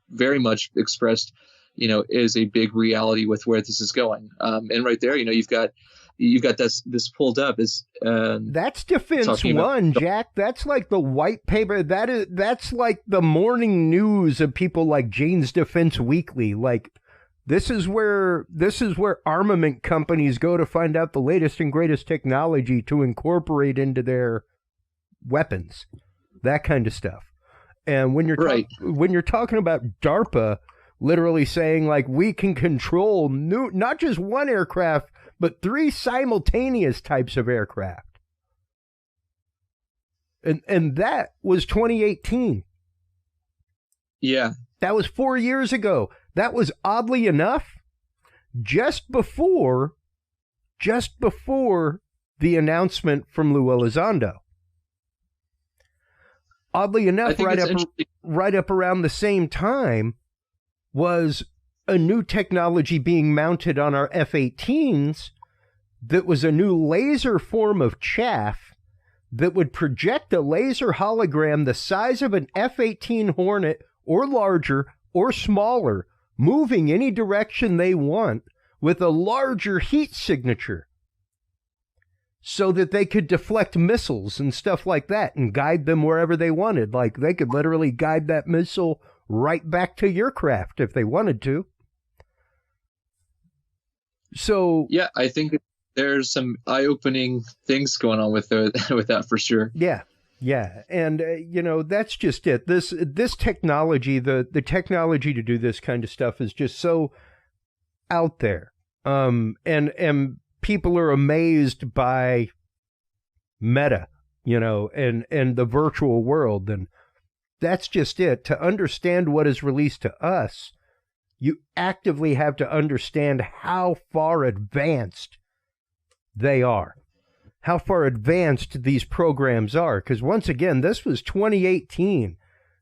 C: very much expressed, is a big reality with where this is going. And right there, you've got this pulled up is
A: that's Defense One, Jack. That's like the white paper. That's like the morning news of people like Jane's Defense Weekly. Like, this is where armament companies go to find out the latest and greatest technology to incorporate into their weapons, that kind of stuff. And when you're talking about DARPA literally saying, like, we can control not just one aircraft, but 3 simultaneous types of aircraft. And that was 2018.
C: Yeah.
A: That was 4 years ago. That was, oddly enough, just before the announcement from Lou Elizondo. Oddly enough, right up around the same time was a new technology being mounted on our F-18s that was a new laser form of chaff that would project a laser hologram the size of an F-18 Hornet or larger or smaller, moving any direction they want with a larger heat signature so that they could deflect missiles and stuff like that and guide them wherever they wanted. Like, they could literally guide that missile right back to your craft if they wanted to. So
C: yeah, I think there's some eye-opening things going on with that for sure.
A: Yeah, and that's just it. This technology, the technology to do this kind of stuff is just so out there. And people are amazed by Meta, and the virtual world, and that's just it. To understand what is released to us, you actively have to understand how far advanced they are. How far advanced these programs are. Because once again, this was 2018.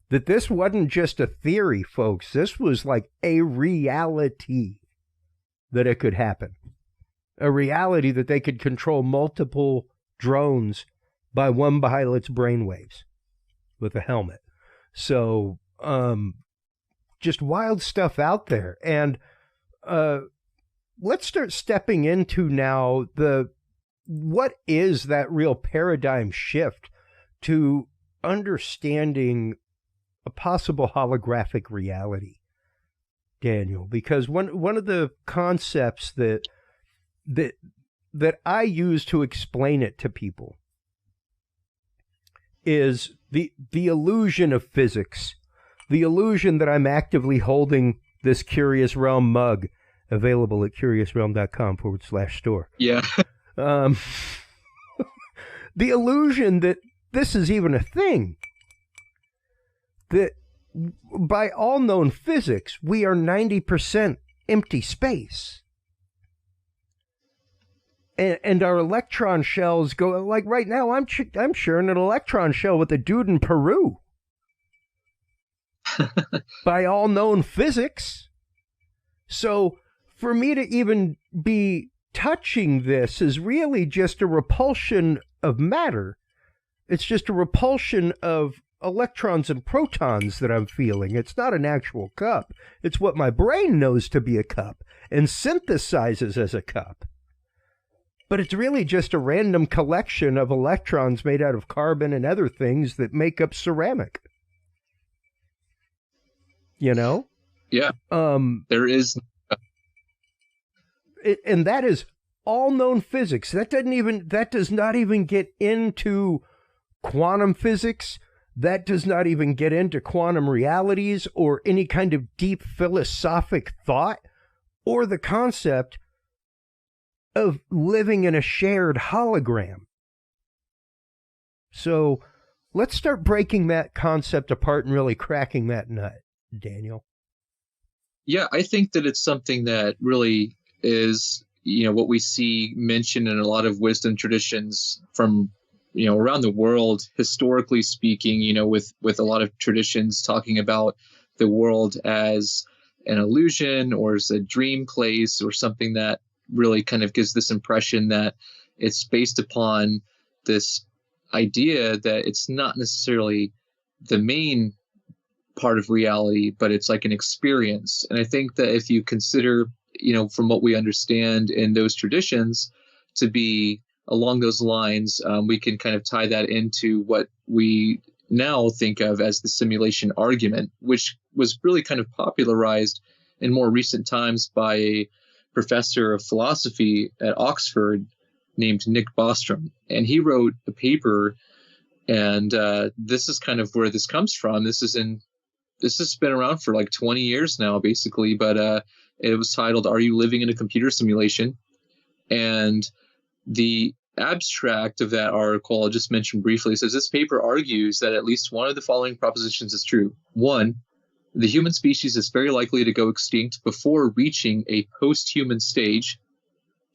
A: That this wasn't just a theory, folks. This was like a reality that it could happen. A reality that they could control multiple drones by one pilot's brainwaves with a helmet. So, just wild stuff out there. And let's start stepping into now what is that real paradigm shift to understanding a possible holographic reality, Daniel? Because one of the concepts that I use to explain it to people is the illusion of physics, the illusion that I'm actively holding this Curious Realm mug, available at curiousrealm.com/store.
C: Yeah.
A: The illusion that this is even a thing, that by all known physics, we are 90% empty space. And our electron shells go, like right now, I'm sharing an electron shell with a dude in Peru. By all known physics. So for me to even be touching this is really just a repulsion of matter. It's just a repulsion of electrons and protons that I'm feeling. It's not an actual cup. It's what my brain knows to be a cup and synthesizes as a cup. But it's really just a random collection of electrons made out of carbon and other things that make up ceramic. Yeah.
C: There is.
A: And that is all known physics. That does not even get into quantum physics. That does not even get into quantum realities or any kind of deep philosophic thought or the concept of living in a shared hologram. So let's start breaking that concept apart and really cracking that nut, Daniel.
C: Yeah, I think that it's something that really is, what we see mentioned in a lot of wisdom traditions from, around the world, historically speaking, with a lot of traditions talking about the world as an illusion or as a dream place or something that really kind of gives this impression that it's based upon this idea that it's not necessarily the main part of reality, but it's like an experience. And I think that if you consider, from what we understand in those traditions to be along those lines, we can kind of tie that into what we now think of as the simulation argument, which was really kind of popularized in more recent times by a professor of philosophy at Oxford named Nick Bostrom. And he wrote a paper, and this is kind of where this comes from. This has been around for like 20 years now, basically, but it was titled, "Are You Living in a Computer Simulation?" And the abstract of that article, I'll just mention briefly, says this paper argues that at least one of the following propositions is true. One, the human species is very likely to go extinct before reaching a post-human stage.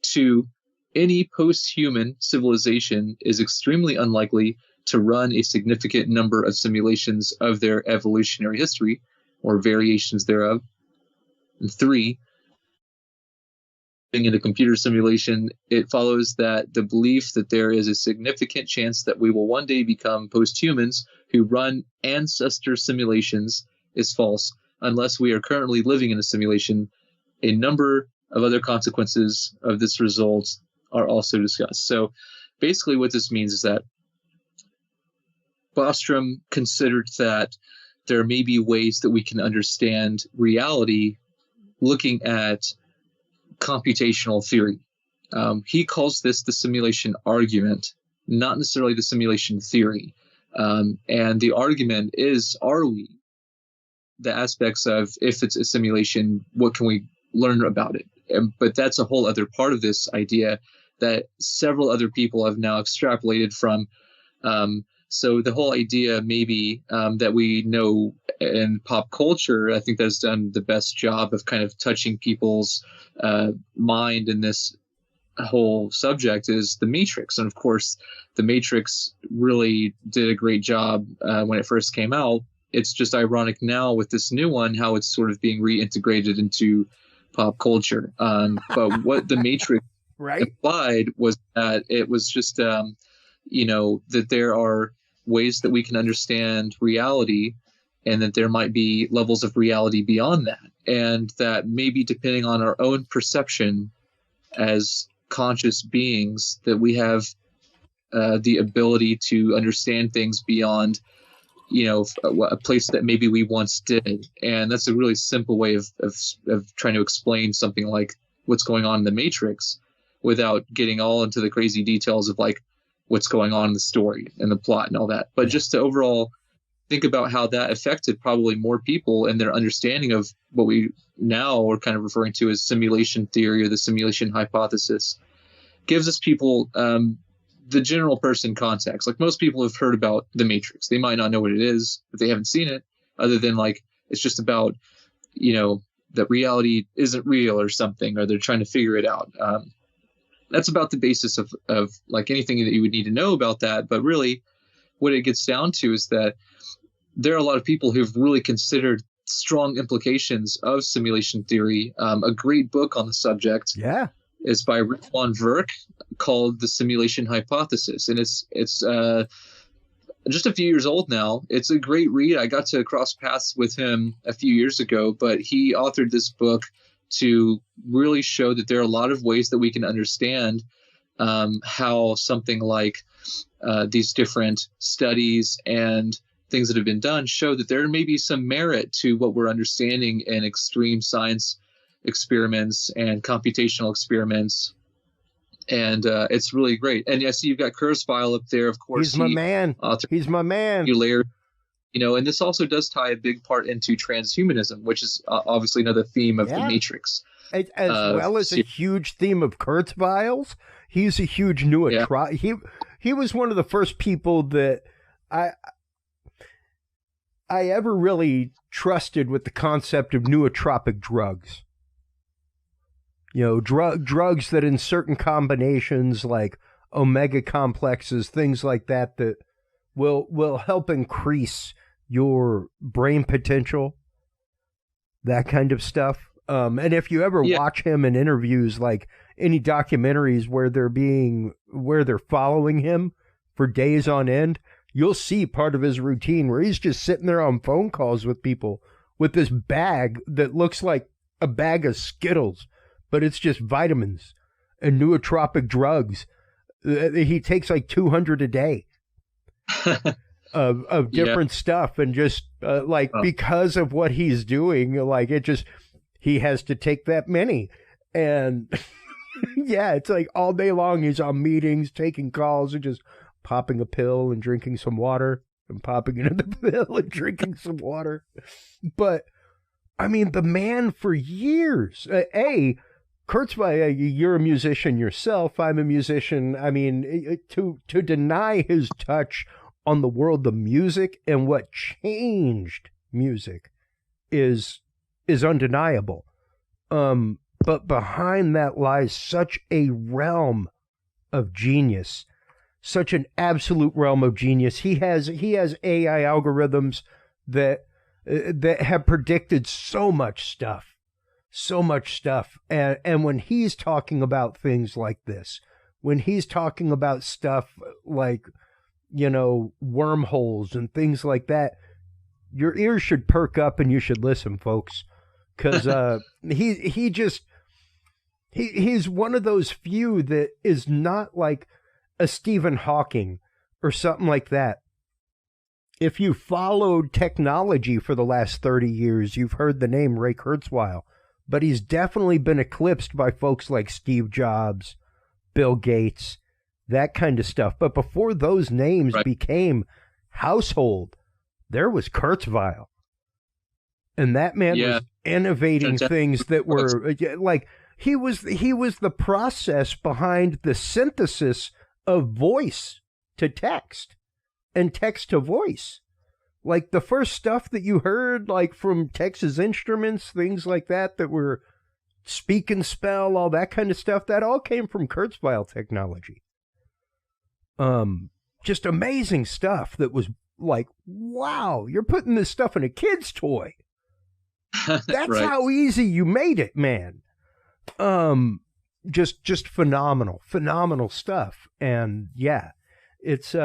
C: Two, any post-human civilization is extremely unlikely to run a significant number of simulations of their evolutionary history or variations thereof. And three, in a computer simulation, it follows that the belief that there is a significant chance that we will one day become post-humans who run ancestor simulations is false. Unless we are currently living in a simulation, a number of other consequences of this result are also discussed. So basically what this means is that Bostrom considered that there may be ways that we can understand reality looking at computational theory. He calls this the simulation argument, not necessarily the simulation theory. And the argument is, are we? The aspects of if it's a simulation, what can we learn about it? But that's a whole other part of this idea that several other people have now extrapolated from. So the whole idea maybe that we know in pop culture, I think that's done the best job of kind of touching people's mind in this whole subject is The Matrix. And of course, The Matrix really did a great job when it first came out. It's just ironic now with this new one, how it's sort of being reintegrated into pop culture. But what The Matrix implied was that it was just, that there are ways that we can understand reality and that there might be levels of reality beyond that. And that maybe depending on our own perception as conscious beings, that we have the ability to understand things beyond a place that maybe we once did. And that's a really simple way of trying to explain something like what's going on in The Matrix without getting all into the crazy details of like what's going on in the story and the plot and all that. But just to overall think about how that affected probably more people and their understanding of what we now are kind of referring to as simulation theory or the simulation hypothesis, gives us people the general person context. Like most people have heard about The Matrix. They might not know what it is, but they haven't seen it, other than like it's just about, that reality isn't real or something, or they're trying to figure it out. That's about the basis of like anything that you would need to know about that. But really what it gets down to is that there are a lot of people who've really considered strong implications of simulation theory. A great book on the subject is by Rick von Verk called The Simulation Hypothesis. And it's just a few years old now. It's a great read. I got to cross paths with him a few years ago, but he authored this book to really show that there are a lot of ways that we can understand how something like these different studies and things that have been done show that there may be some merit to what we're understanding in extreme science experiments and computational experiments. And it's really great. And I see you've got Kurzweil up there, of course.
A: He's my man. He's my man.
C: And this also does tie a big part into transhumanism, which is obviously another theme of The Matrix.
A: As well as a huge theme of Kurzweil's. He's a huge he was one of the first people that I ever really trusted with the concept of nootropic drugs. You know, drugs that in certain combinations, like omega complexes, things like that, that will help increase your brain potential, that kind of stuff. And if you ever watch him in interviews, like any documentaries where they're following him for days on end, you'll see part of his routine where he's just sitting there on phone calls with people with this bag that looks like a bag of Skittles, but it's just vitamins and nootropic drugs. He takes like 200 a day of different stuff, and just because of what he's doing, like he has to take that many. And it's like all day long he's on meetings, taking calls, and just popping a pill and drinking some water, and popping another pill and drinking some water. But I mean, the man for years, Kurzweil, you're a musician yourself. I'm a musician. I mean, to deny his touch on the world of music and what changed music is undeniable. But behind that lies such a realm of genius, such an absolute realm of genius. He has AI algorithms that have predicted so much stuff. And when he's talking about things like this, when he's talking about stuff like, you know, wormholes and things like that, your ears should perk up and you should listen, folks. Because he's one of those few that is not like a Stephen Hawking or something like that. If you followed technology for the last 30 years, you've heard the name Ray Kurzweil. But he's definitely been eclipsed by folks like Steve Jobs, Bill Gates, that kind of stuff. But before those names became household, there was Kurzweil. And that man was innovating things that were like, he was the process behind the synthesis of voice to text and text to voice. Like the first stuff that you heard, like from Texas Instruments, things like that were speak and spell, all that kind of stuff, that all came from Kurzweil technology. Just amazing stuff that was like, wow, you're putting this stuff in a kid's toy. That's how easy you made it, man. Just phenomenal stuff. And yeah, it's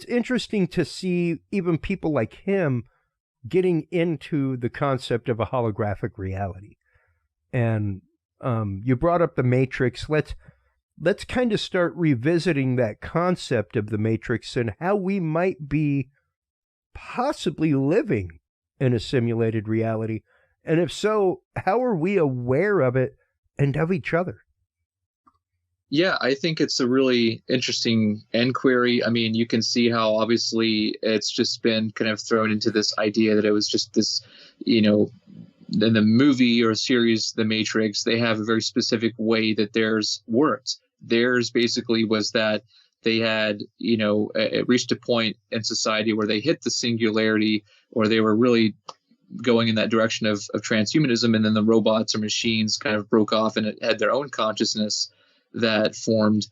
A: interesting to see even people like him getting into the concept of a holographic reality. And you brought up the Matrix. Let's kind of start revisiting that concept of the Matrix and how we might be possibly living in a simulated reality. And if so, how are we aware of it and of each other?
C: Yeah, I think it's a really interesting inquiry. I mean, you can see how obviously it's just been kind of thrown into this idea that it was just this, you know, in the movie or series, The Matrix, they have a very specific way that theirs worked. Theirs basically was that they had, you know, it reached a point in society where they hit the singularity, or they were really going in that direction of transhumanism, and then the robots or machines kind of broke off and it had their own consciousness that formed,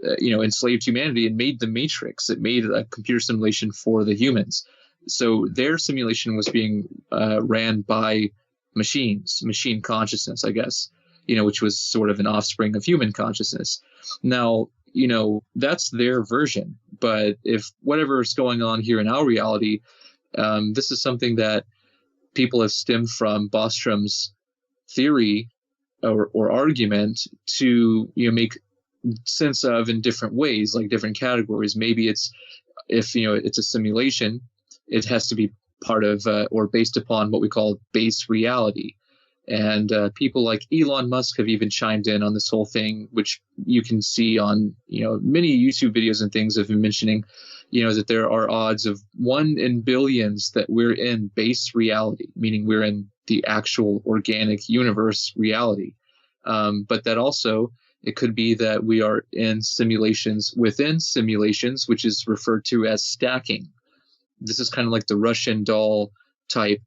C: enslaved humanity and made the Matrix. It made a computer simulation for the humans. So their simulation was being ran by machines, machine consciousness, I guess, which was sort of an offspring of human consciousness. Now, that's their version. But if whatever is going on here in our reality, this is something that people have stemmed from Bostrom's theory or argument to make sense of in different ways, like different categories. Maybe it's if it's a simulation, it has to be part of or based upon what we call base reality. And people like Elon Musk have even chimed in on this whole thing, which you can see on many YouTube videos and things of him mentioning that there are odds of 1 in billions that we're in base reality, meaning we're in the actual organic universe reality. But that also, it could be that we are in simulations within simulations, which is referred to as stacking. This is kind of like the Russian doll type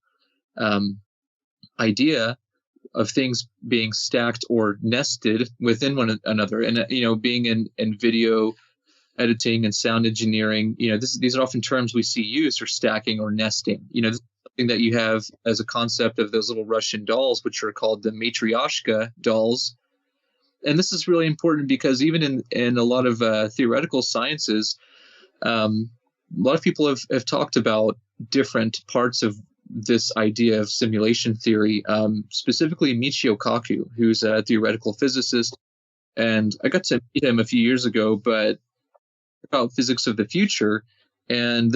C: idea of things being stacked or nested within one another. And, being in video editing and sound engineering, these are often terms we see used for stacking or nesting. This is something that you have as a concept of those little Russian dolls, which are called the matryoshka dolls. And this is really important because even in a lot of theoretical sciences, a lot of people have talked about different parts of this idea of simulation theory, specifically Michio Kaku, who's a theoretical physicist. And I got to meet him a few years ago, but about physics of the future. And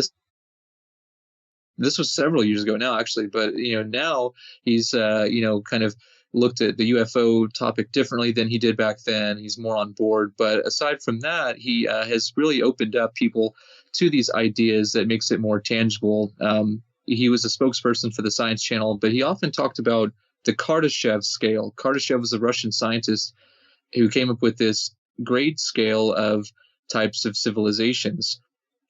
C: this was several years ago now, actually. But, now he's, kind of looked at the UFO topic differently than he did back then. He's more on board. But aside from that, he has really opened up people to these ideas that makes it more tangible. He was a spokesperson for the Science Channel, but he often talked about the Kardashev scale. Kardashev was a Russian scientist who came up with this grade scale of types of civilizations.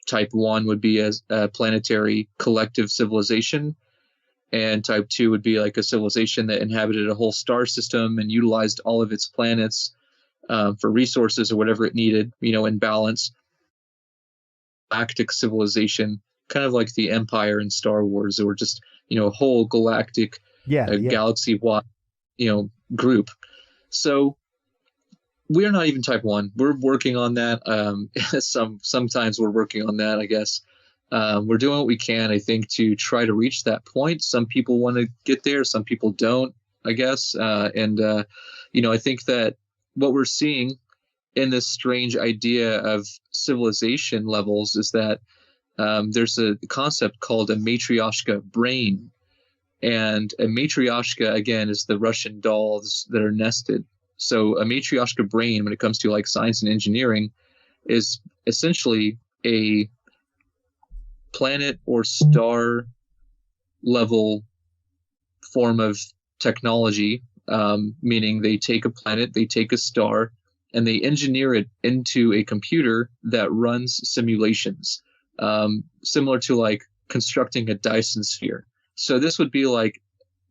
C: Type 1 would be a planetary collective civilization, and type 2 would be like a civilization that inhabited a whole star system and utilized all of its planets for resources or whatever it needed, in balance. Galactic civilization, kind of like the Empire in Star Wars, or just, a whole galactic, galaxy-wide, group. So we're not even type 1. We're working on that. Sometimes we're working on that, I guess. We're doing what we can, I think, to try to reach that point. Some people want to get there. Some people don't, I guess. I think that what we're seeing in this strange idea of civilization levels is that there's a concept called a matryoshka brain. And a matryoshka, again, is the Russian dolls that are nested. So a matryoshka brain, when it comes to like science and engineering, is essentially a planet or star level form of technology, meaning they take a planet, they take a star, and they engineer it into a computer that runs simulations, similar to like constructing a Dyson sphere. So this would be like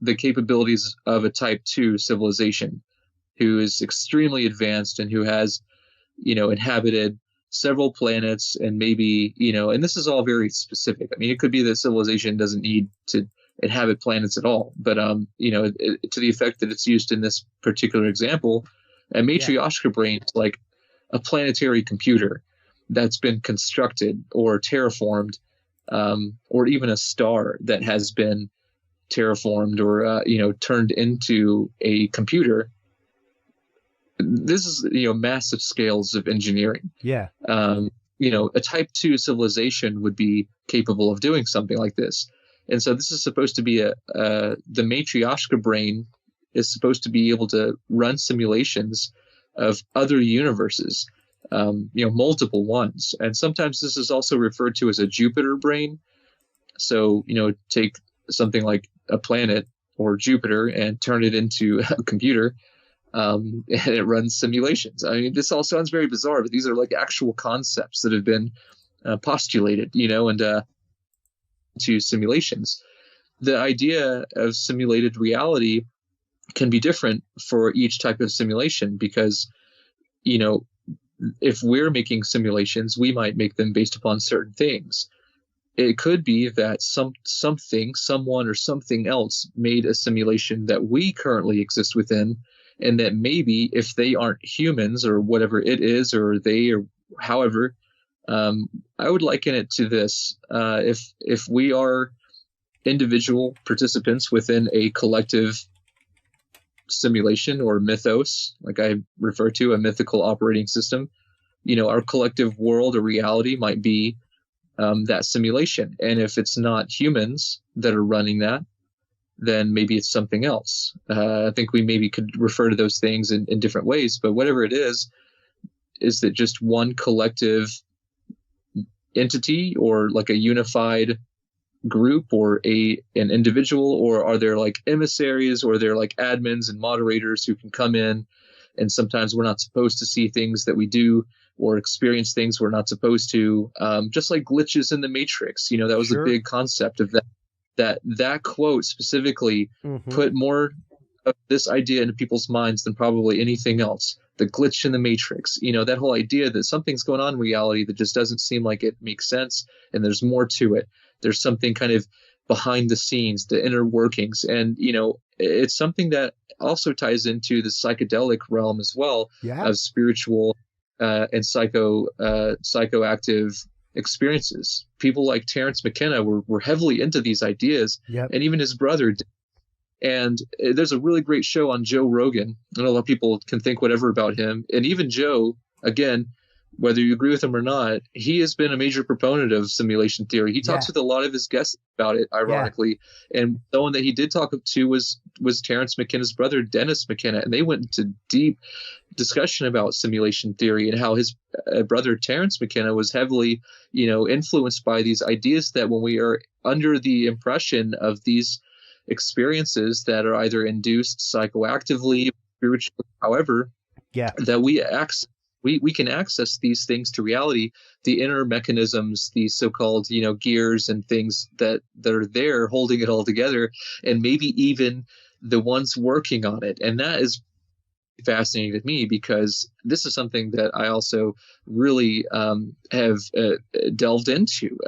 C: the capabilities of a type 2 civilization who is extremely advanced and who has, inhabited several planets and maybe, and this is all very specific. I mean, it could be that civilization doesn't need to inhabit planets at all, but, to the effect that it's used in this particular example, a matryoshka brain is like a planetary computer that's been constructed or terraformed, or even a star that has been terraformed or, turned into a computer. This is, massive scales of engineering.
A: Yeah.
C: A type 2 civilization would be capable of doing something like this. And so this is supposed to be the matryoshka brain is supposed to be able to run simulations of other universes, multiple ones. And sometimes this is also referred to as a Jupiter brain. So, take something like a planet or Jupiter and turn it into a computer. And it runs simulations. I mean, this all sounds very bizarre, but these are like actual concepts that have been postulated, and to simulations. The idea of simulated reality can be different for each type of simulation because, if we're making simulations, we might make them based upon certain things. It could be that someone, or something else made a simulation that we currently exist within, and that maybe if they aren't humans or whatever it is, or they, or however, I would liken it to this. If we are individual participants within a collective simulation or mythos, like I refer to, a mythical operating system, our collective world or reality might be that simulation. And if it's not humans that are running that, then maybe it's something else. I think we maybe could refer to those things in different ways, but whatever it is that just one collective entity or like a unified group or an individual, or are there like emissaries, or they're like admins and moderators who can come in, and sometimes we're not supposed to see things that we do or experience things we're not supposed to, just like glitches in the Matrix. That was a big concept of that quote specifically put more of this idea into people's minds than probably anything else. The glitch in the Matrix, that whole idea that something's going on in reality that just doesn't seem like it makes sense, and there's more to it. There's something kind of behind the scenes, the inner workings. And, it's something that also ties into the psychedelic realm as well, of spiritual and psychoactive experiences. People like Terence McKenna were heavily into these ideas, and even his brother did. And there's a really great show on Joe Rogan. I know a lot of people can think whatever about him. And even Joe, again, whether you agree with him or not, he has been a major proponent of simulation theory. He talks with a lot of his guests about it, ironically. And the one that he did talk to was Terence McKenna's brother, Dennis McKenna. And they went into deep discussion about simulation theory and how his brother, Terence McKenna, was heavily, influenced by these ideas that when we are under the impression of these experiences that are either induced psychoactively, spiritually, however, that we can access these things to reality, the inner mechanisms, these so-called, gears and things that are there holding it all together, and maybe even the ones working on it. And that is fascinating to me, because this is something that I also really have delved into,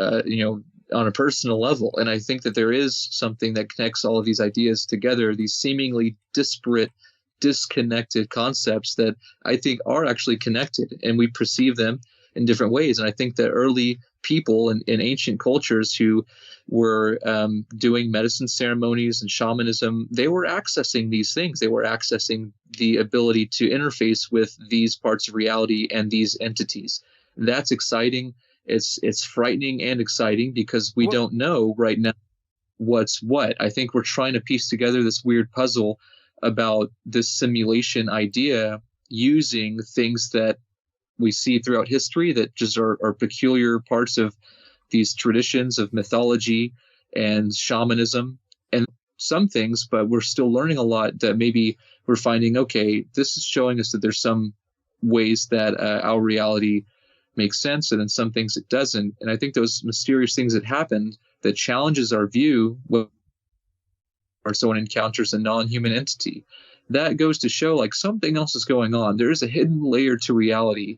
C: on a personal level. And I think that there is something that connects all of these ideas together, these seemingly disparate, disconnected concepts that I think are actually connected, and we perceive them in different ways. And I think that early people in ancient cultures who were doing medicine ceremonies and shamanism, they were accessing these things. They were accessing the ability to interface with these parts of reality and these entities. That's exciting. It's frightening and exciting, because we don't know right now what's what. I think we're trying to piece together this weird puzzle about this simulation idea using things that we see throughout history that just are peculiar parts of these traditions of mythology and shamanism and some things, but we're still learning a lot that maybe we're finding, okay, this is showing us that there's some ways that our reality makes sense, and then some things it doesn't. And I think those mysterious things that happened that challenges our view when someone encounters a non-human entity, that goes to show like something else is going on. There is a hidden layer to reality,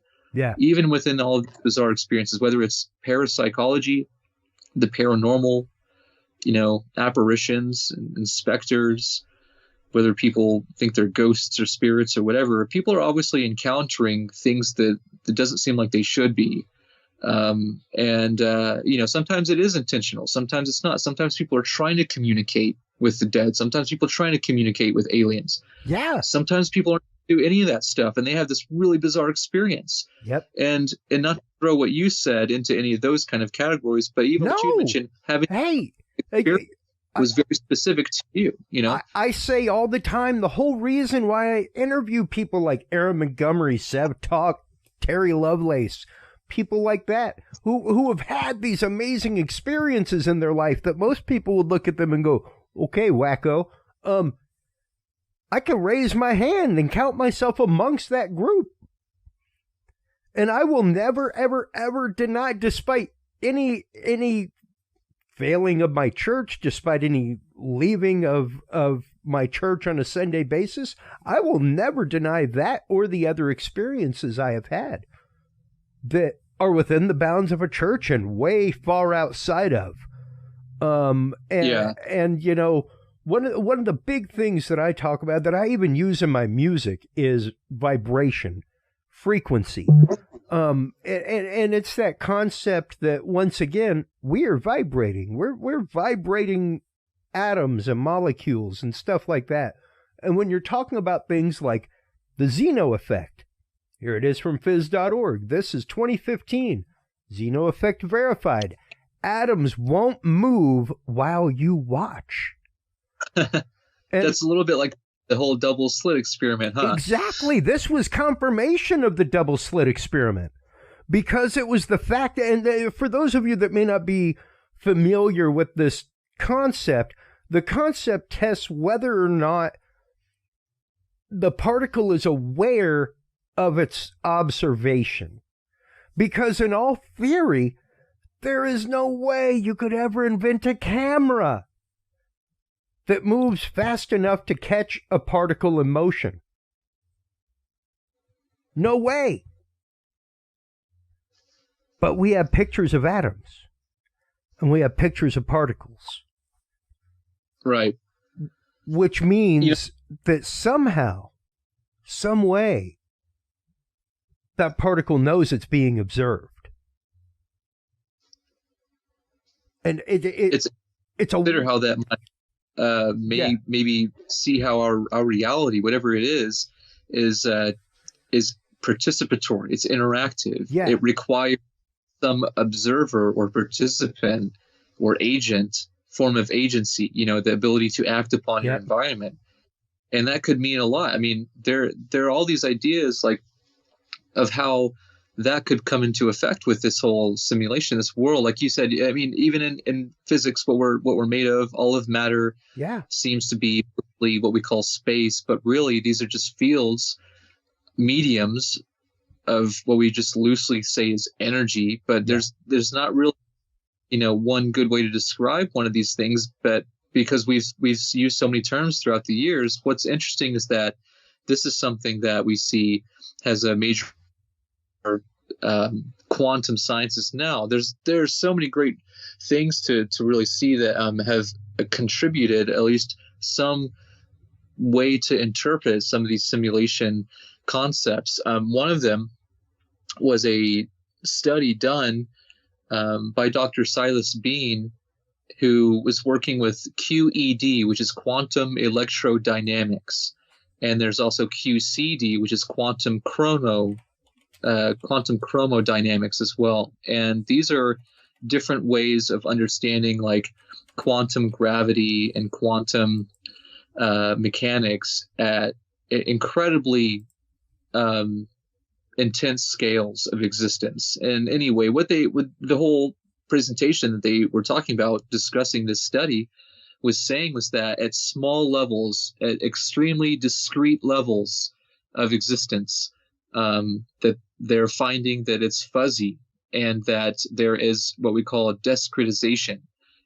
C: even within all of these bizarre experiences, whether it's parapsychology, the paranormal, apparitions and specters, whether people think they're ghosts or spirits or whatever. People are obviously encountering things that doesn't seem like they should be. Sometimes it is intentional. Sometimes it's not. Sometimes people are trying to communicate with the dead. Sometimes people are trying to communicate with aliens. Sometimes people aren't do any of that stuff, and they have this really bizarre experience. And not to throw what you said into any of those kind of categories, but even what you mentioned, having was very specific to you.
A: I say all the time, the whole reason why I interview people like Aaron Montgomery, Seb Talk, Terry Lovelace, people like that, who have had these amazing experiences in their life that most people would look at them and go, okay, wacko, I can raise my hand and count myself amongst that group. And I will never, ever, ever deny, despite any failing of my church, despite any leaving of my church on a Sunday basis, I will never deny that or the other experiences I have had that are within the bounds of a church and way far outside of. One of the big things that I talk about, that I even use in my music, is vibration, frequency. And it's that concept that, once again, we are vibrating. We're vibrating atoms and molecules and stuff like that. And when you're talking about things like the Zeno effect, here it is from phys.org. This is 2015. Zeno effect verified. Atoms won't move while you watch.
C: That's a little bit like the whole double slit experiment, huh?
A: Exactly. This was confirmation of the double slit experiment, because it was the fact, and for those of you that may not be familiar with this concept, the concept tests whether or not the particle is aware of its observation. Because in all theory, there is no way you could ever invent a camera that moves fast enough to catch a particle in motion. No way. But we have pictures of atoms, and we have pictures of particles.
C: Right.
A: Which means that somehow, some way, that particle knows it's being observed. And it's
C: consider how that might maybe see how our reality, whatever it is participatory. It's interactive.
A: Yeah.
C: It requires some observer or participant or agent form of agency, the ability to act upon your environment. And that could mean a lot. I mean, there are all these ideas like of how that could come into effect with this whole simulation, this world. Like you said, I mean, even in physics, what we're made of, all of matter seems to be what we call space, but really these are just fields, mediums of what we just loosely say is energy. But there's not really, one good way to describe one of these things, but because we've used so many terms throughout the years, what's interesting is that this is something that we see has a major quantum sciences now. There's so many great things to really see that have contributed at least some way to interpret some of these simulation concepts. One of them was a study done by Dr. Silas Bean, who was working with QED, which is quantum electrodynamics, and there's also QCD, which is quantum chromodynamics as well. And these are different ways of understanding like quantum gravity and quantum mechanics at incredibly intense scales of existence. And anyway, the whole presentation that they were talking about discussing this study was saying was that at small levels, at extremely discrete levels of existence, that they're finding that it's fuzzy and that there is what we call a discretization.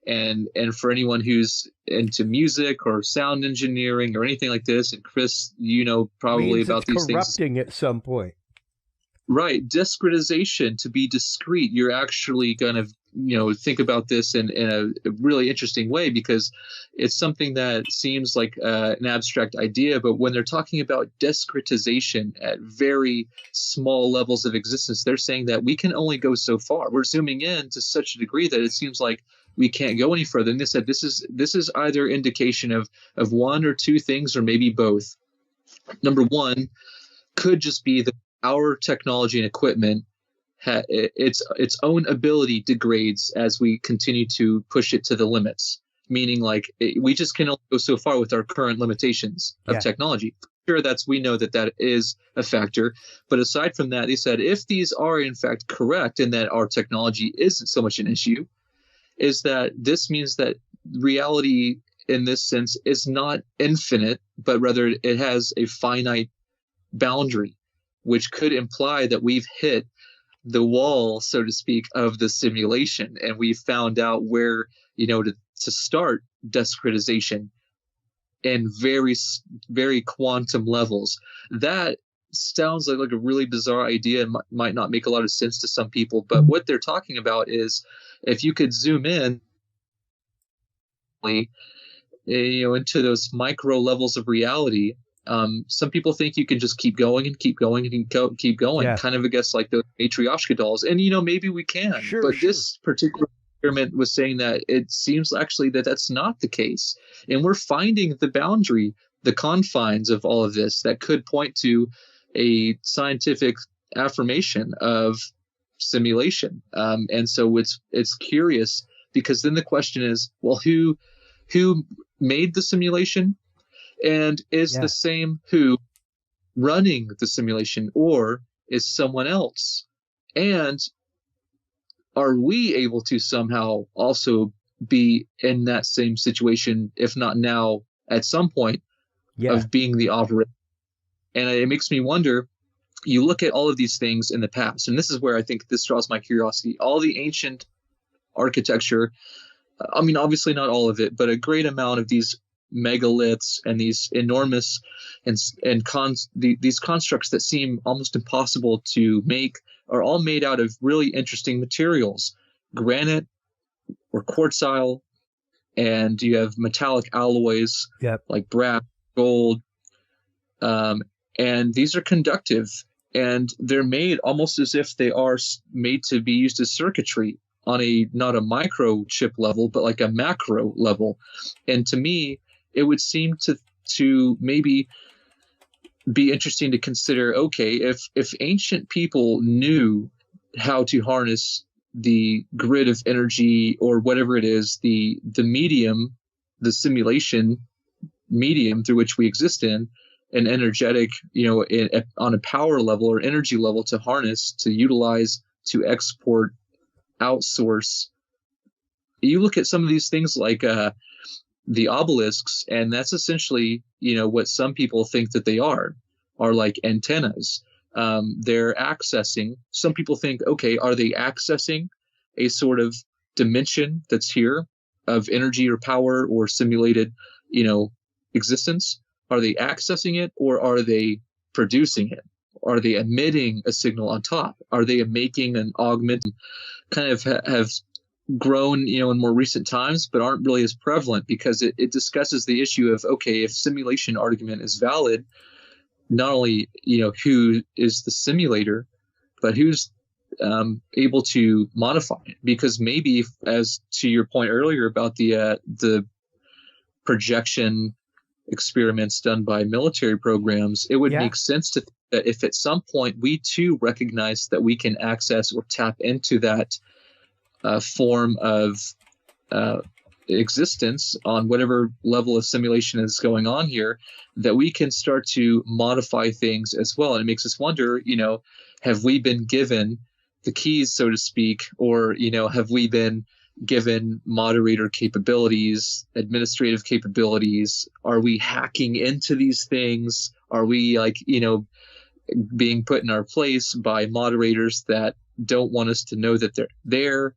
C: And for anyone who's into music or sound engineering or anything like this, and Chris, probably about these things.
A: Corrupting at some point.
C: Right. Discretization, to be discrete, you're actually going to, think about this in a really interesting way, because it's something that seems like an abstract idea. But when they're talking about discretization at very small levels of existence, they're saying that we can only go so far. We're zooming in to such a degree that it seems like we can't go any further. And they said this is either indication of one or two things, or maybe both. Number one could just be that our technology and equipment, its own ability degrades as we continue to push it to the limits. Meaning, like, we just can only go so far with our current limitations of technology. Sure, we know that is a factor. But aside from that, they said if these are in fact correct and that our technology isn't so much an issue, is that this means that reality in this sense is not infinite, but rather it has a finite boundary, which could imply that we've hit the wall, so to speak, of the simulation, and we found out where, to start discretization in very, very quantum levels. That sounds like a really bizarre idea and might not make a lot of sense to some people, but what they're talking about is if you could zoom in, into those micro levels of reality. Some people think you can just keep going and keep going and keep going, kind of, I guess, like those Matryoshka dolls. And, maybe we can. But this particular experiment was saying that it seems actually that that's not the case. And we're finding the boundary, the confines of all of this that could point to a scientific affirmation of simulation. And so it's curious, because then the question is, well, who made the simulation? And is the same who running the simulation, or is someone else? And are we able to somehow also be in that same situation, if not now, at some point, of being the operator? And it makes me wonder, you look at all of these things in the past, and this is where I think this draws my curiosity. All the ancient architecture, I mean, obviously not all of it, but a great amount of these megaliths and these enormous these constructs that seem almost impossible to make are all made out of really interesting materials, granite or quartzile, and you have metallic alloys like brass, gold, and these are conductive, and they're made almost as if they are made to be used as circuitry on not a microchip level, but like a macro level. And to me, it would seem to maybe be interesting to consider, okay, if ancient people knew how to harness the grid of energy or whatever it is, the medium, the simulation medium through which we exist in, an energetic, on a power level or energy level to harness, to utilize, to export, outsource. You look at some of these things like the obelisks, and that's essentially, what some people think that they are like antennas. They're accessing, some people think, okay, are they accessing a sort of dimension that's here of energy or power or simulated, existence? Are they accessing it, or are they producing it? Are they emitting a signal on top? Are they making an augment? Kind of have grown, in more recent times, but aren't really as prevalent, because it discusses the issue of, okay, if simulation argument is valid, not only, who is the simulator, but who's able to modify it. Because maybe, as to your point earlier about the projection experiments done by military programs, it would make sense to think that if at some point we too recognize that we can access or tap into that form of existence on whatever level of simulation is going on here, that we can start to modify things as well. And it makes us wonder, have we been given the keys, so to speak, or, have we been given moderator capabilities, administrative capabilities? Are we hacking into these things? Are we being put in our place by moderators that don't want us to know that they're there?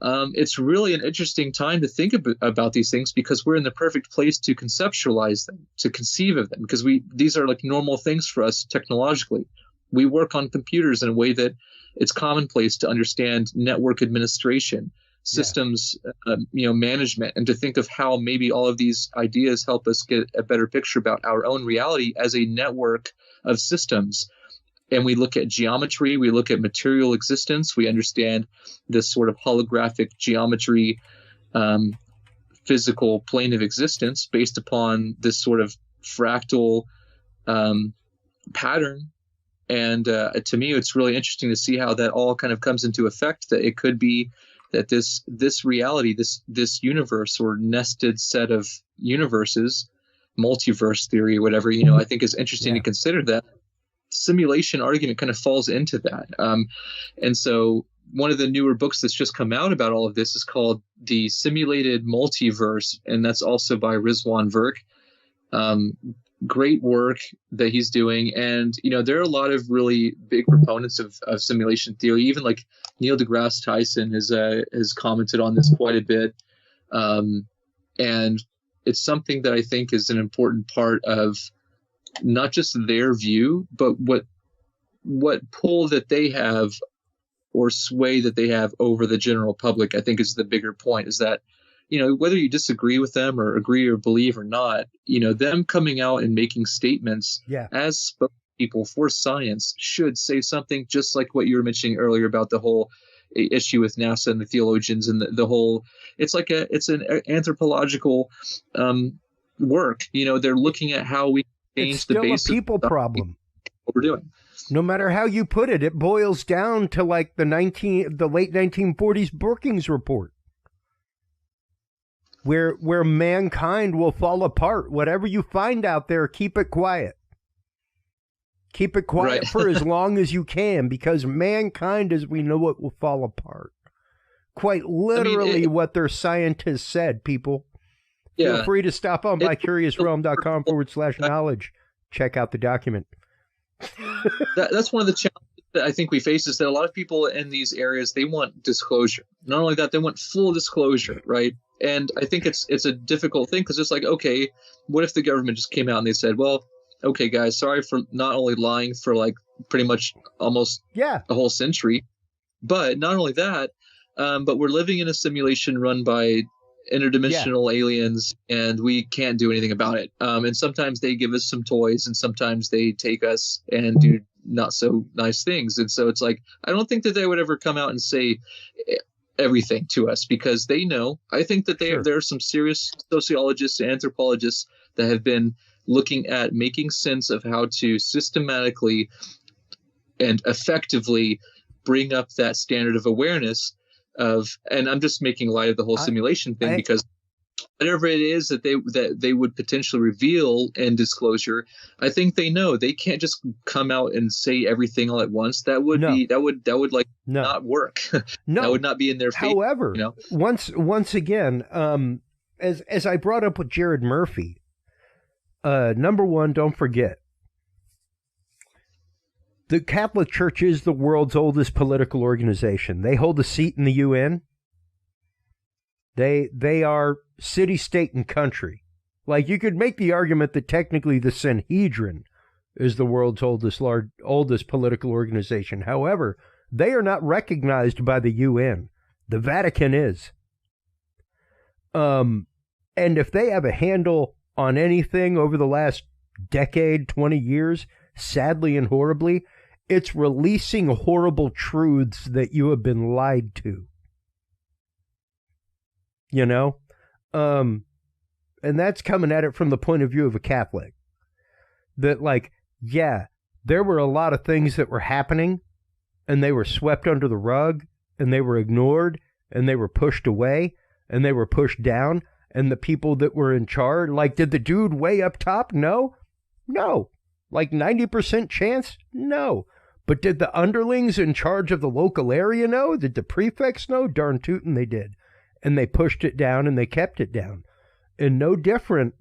C: It's really an interesting time to think about these things, because we're in the perfect place to conceptualize them, to conceive of them, because these are like normal things for us technologically. We work on computers in a way that it's commonplace to understand network administration, systems, management, and to think of how maybe all of these ideas help us get a better picture about our own reality as a network of systems. And we look at geometry, we look at material existence, we understand this sort of holographic geometry, physical plane of existence based upon this sort of fractal pattern. And to me, it's really interesting to see how that all kind of comes into effect, that it could be that this reality, this universe or nested set of universes, multiverse theory, whatever, I think is interesting to consider that. Simulation argument kind of falls into that. And so one of the newer books that's just come out about all of this is called The Simulated Multiverse, and that's also by Rizwan Virk. Great work that he's doing. And, there are a lot of really big proponents of simulation theory. Even like Neil deGrasse Tyson has commented on this quite a bit. And it's something that I think is an important part of not just their view, but what pull that they have or sway that they have over the general public, I think is the bigger point, is that, whether you disagree with them or agree or believe or not, them coming out and making statements as people for science should say something, just like what you were mentioning earlier about the whole issue with NASA and the theologians and the whole, it's an anthropological work. They're looking at how we change the basic.
A: It's still a people problem.
C: What we're doing.
A: No matter how you put it, it boils down to like the late 1940s Brookings Report, where mankind will fall apart. Whatever you find out there, keep it quiet. Keep it quiet for as long as you can, because mankind, as we know it, will fall apart. quite literally what their scientists said, people. Feel free to stop on bycuriousrealm.com/knowledge. Check out the document.
C: That's one of the challenges that I think we face, is that a lot of people in these areas, they want disclosure. Not only that, they want full disclosure, right? And I think it's a difficult thing, because it's like, okay, what if the government just came out and they said, well, okay, guys, sorry for not only lying for like pretty much almost a whole century, but not only that, but we're living in a simulation run by interdimensional aliens, and we can't do anything about it. And sometimes they give us some toys, and sometimes they take us and do not so nice things. And so it's like, I don't think that they would ever come out and say everything to us, because they know. I think that there are some serious sociologists and anthropologists that have been looking at making sense of how to systematically and effectively bring up that standard of awareness of, and I'm just making light of the whole simulation thing, because whatever it is that they would potentially reveal in disclosure, I think they know they can't just come out and say everything all at once. That would not work. No, that would not be in their favor.
A: However, once again, as I brought up with Jared Murphy, number one, don't forget, the Catholic Church is the world's oldest political organization. They hold a seat in the UN. They are city, state, and country. Like, you could make the argument that technically the Sanhedrin is the world's oldest political organization. However, they are not recognized by the UN. The Vatican is. And if they have a handle on anything over the last decade, 20 years, sadly and horribly, it's releasing horrible truths that you have been lied to. You know? And that's coming at it from the point of view of a Catholic. That, like, yeah, there were a lot of things that were happening, and they were swept under the rug, and they were ignored, and they were pushed away, and they were pushed down, and the people that were in charge, like, did the dude way up top? No. Like 90% chance? No. But did the underlings in charge of the local area know? Did the prefects know? Darn tootin' they did. And they pushed it down, and they kept it down. And no different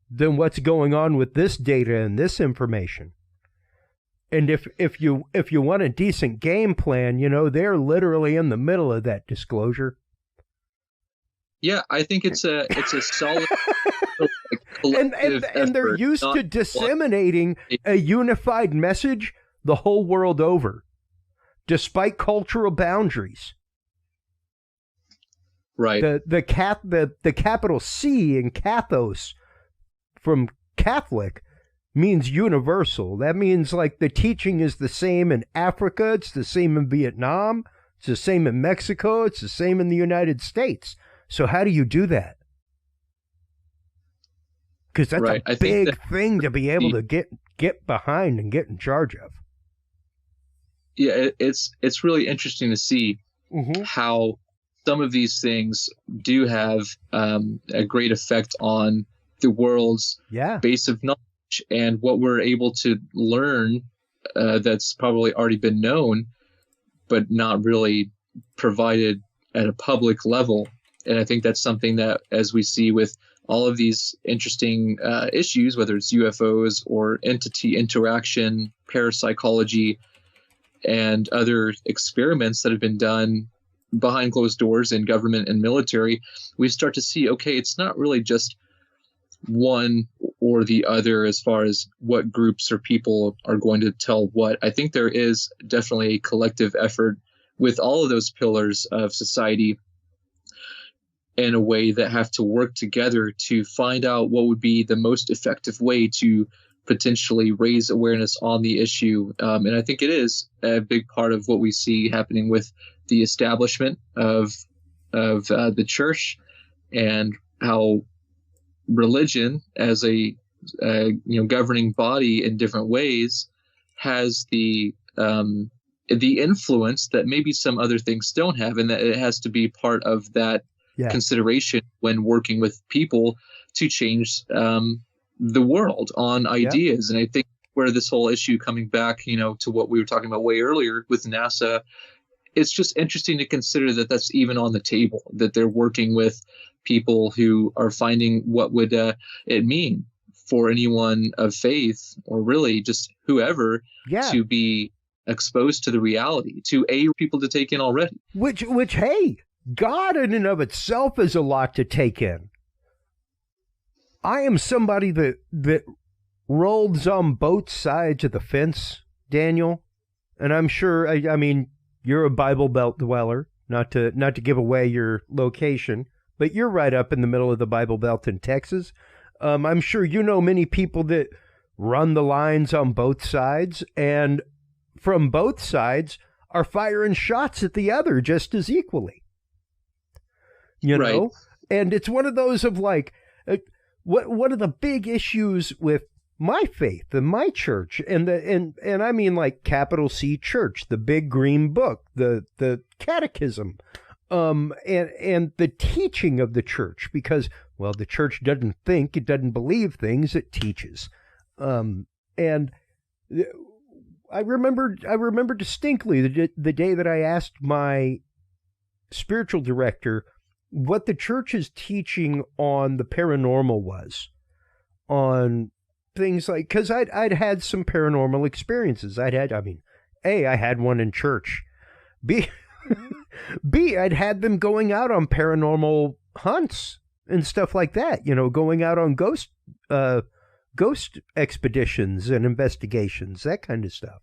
A: than what's going on with this data and this information. And if you want a decent game plan, they're literally in the middle of that disclosure.
C: Yeah, I think it's a solid
A: and they're used to disseminating a unified message the whole world over, despite cultural boundaries.
C: Right.
A: The capital C in Cathos from Catholic means universal. That means, like, the teaching is the same in Africa, it's the same in Vietnam, it's the same in Mexico, it's the same in the United States. So how do you do that? Because that's a big thing to be able to get behind and get in charge of.
C: Yeah, it's really interesting to see how some of these things do have a great effect on the world's base of knowledge and what we're able to learn that's probably already been known, but not really provided at a public level. And I think that's something that, as we see with all of these interesting issues, whether it's UFOs or entity interaction, parapsychology, and other experiments that have been done behind closed doors in government and military, we start to see, okay, it's not really just one or the other as far as what groups or people are going to tell what. I think there is definitely a collective effort with all of those pillars of society in a way that have to work together to find out what would be the most effective way to potentially raise awareness on the issue. And I think it is a big part of what we see happening with the establishment of the church, and how religion as a governing body in different ways has the influence that maybe some other things don't have, and that it has to be part of that consideration when working with people to change the world on ideas. And I think where this whole issue coming back, to what we were talking about way earlier with NASA it's just interesting to consider that that's even on the table, that they're working with people who are finding what would it mean for anyone of faith, or really just whoever, to be exposed to the reality, to people to take in already.
A: Which, hey, God in and of itself is a lot to take in. I am somebody that rolls on both sides of the fence, Daniel, and I'm sure, I mean, you're a Bible Belt dweller, not to give away your location, but you're right up in the middle of the Bible Belt in Texas. I'm sure you know many people that run the lines on both sides, and from both sides are firing shots at the other just as equally. You know? And it's one of those of like, one of the big issues with my faith and my church, and I mean like capital C church, the big green book, the catechism, and the teaching of the church, because, well, the church doesn't think, it doesn't believe things, it teaches. And I remember distinctly the day that I asked my spiritual director what the church's teaching on the paranormal was, on things like, because I'd had some paranormal experiences. I had one in church. B, I'd had them going out on paranormal hunts and stuff like that, you know, going out on ghost expeditions and investigations, that kind of stuff.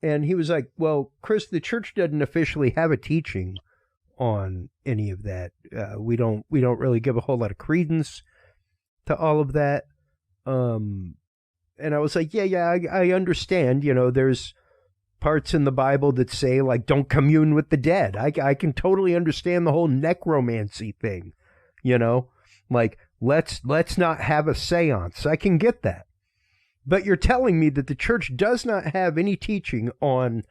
A: And he was like, well, Chris, the church doesn't officially have a teaching on any of that. We don't really give a whole lot of credence to all of that. And I was like, yeah, I understand. You know, there's parts in the Bible that say, like, don't commune with the dead. I can totally understand the whole necromancy thing, you know, like, let's not have a seance. I can get that. But you're telling me that the church does not have any teaching on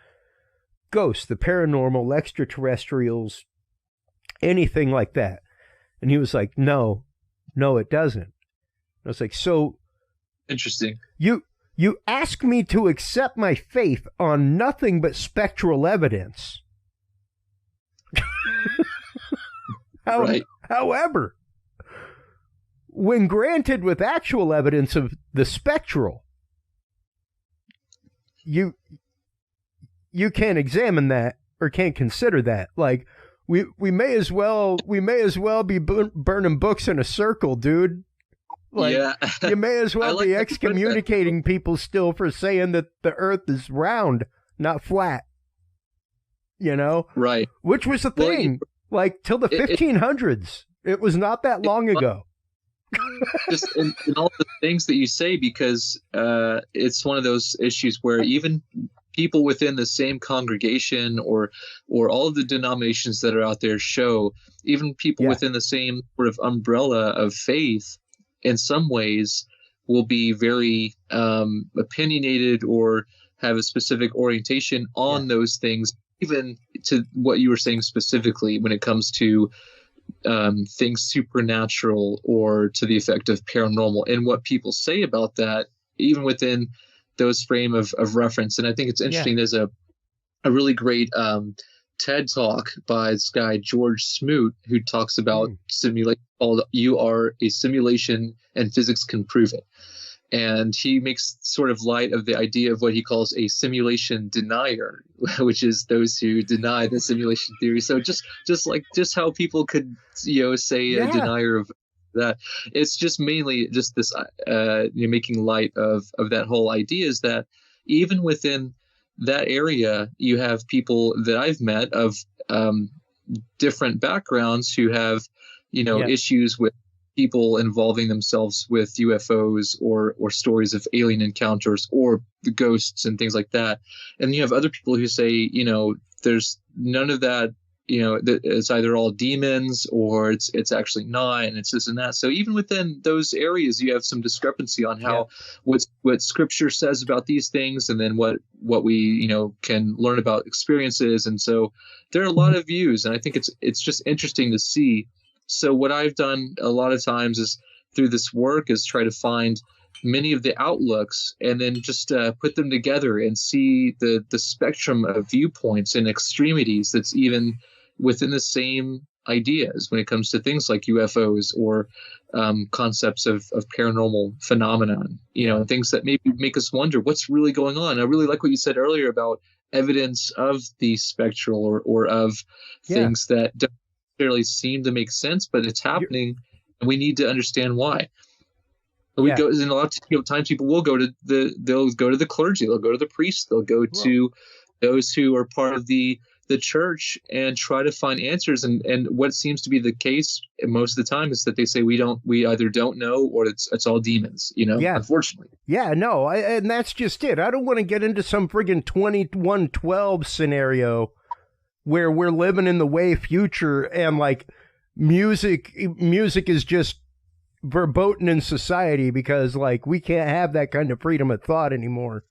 A: ghosts, the paranormal, extraterrestrials, anything like that. And he was like, no, it doesn't. I was like, so
C: interesting.
A: You ask me to accept my faith on nothing but spectral evidence. However, when granted with actual evidence of the spectral, you can't examine that or can't consider that. Like, we may as well be burning books in a circle, dude. Like, yeah. You may as well be excommunicating people still for saying that the earth is round, not flat. You know?
C: Right.
A: Which was the thing. Like, till the 1500s. It was not that long ago.
C: Just in all the things that you say, because it's one of those issues where even people within the same congregation or all of the denominations that are out there show, even people within the same sort of umbrella of faith, in some ways will be very opinionated or have a specific orientation on those things, even to what you were saying specifically when it comes to things supernatural or to the effect of paranormal, and what people say about that, even within those frame of reference. And I think it's interesting. There's a really great TED talk by this guy, George Smoot, who talks about simulation, called "You Are a Simulation and Physics Can Prove It." And he makes sort of light of the idea of what he calls a simulation denier, which is those who deny the simulation theory. So just how people could, say a denier of that. It's just mainly just this, making light of that whole idea, is that even within that area, you have people that I've met of different backgrounds who have, issues with people involving themselves with UFOs or stories of alien encounters or the ghosts and things like that. And you have other people who say, there's none of that, it's either all demons or it's actually not, and it's this and that. So even within those areas, you have some discrepancy on how what Scripture says about these things, and then what we can learn about experiences. And so there are a lot of views, and I think it's just interesting to see. So what I've done a lot of times is through this work is try to find many of the outlooks and then just put them together and see the spectrum of viewpoints and extremities that's even within the same ideas when it comes to things like UFOs or concepts of paranormal phenomenon, things that maybe make us wonder what's really going on. I really like what you said earlier about evidence of the spectral or of things that don't necessarily seem to make sense, but it's happening and we need to understand why. We go, and a lot of times people will go to they'll go to the clergy, they'll go to the priest, they'll go to those who are part of the church and try to find answers. And what seems to be the case most of the time is that they say we either don't know or it's all demons, unfortunately.
A: Yeah, no, and that's just it. I don't want to get into some friggin' 2112 scenario where we're living in the way future and like music is just verboten in society because like we can't have that kind of freedom of thought anymore.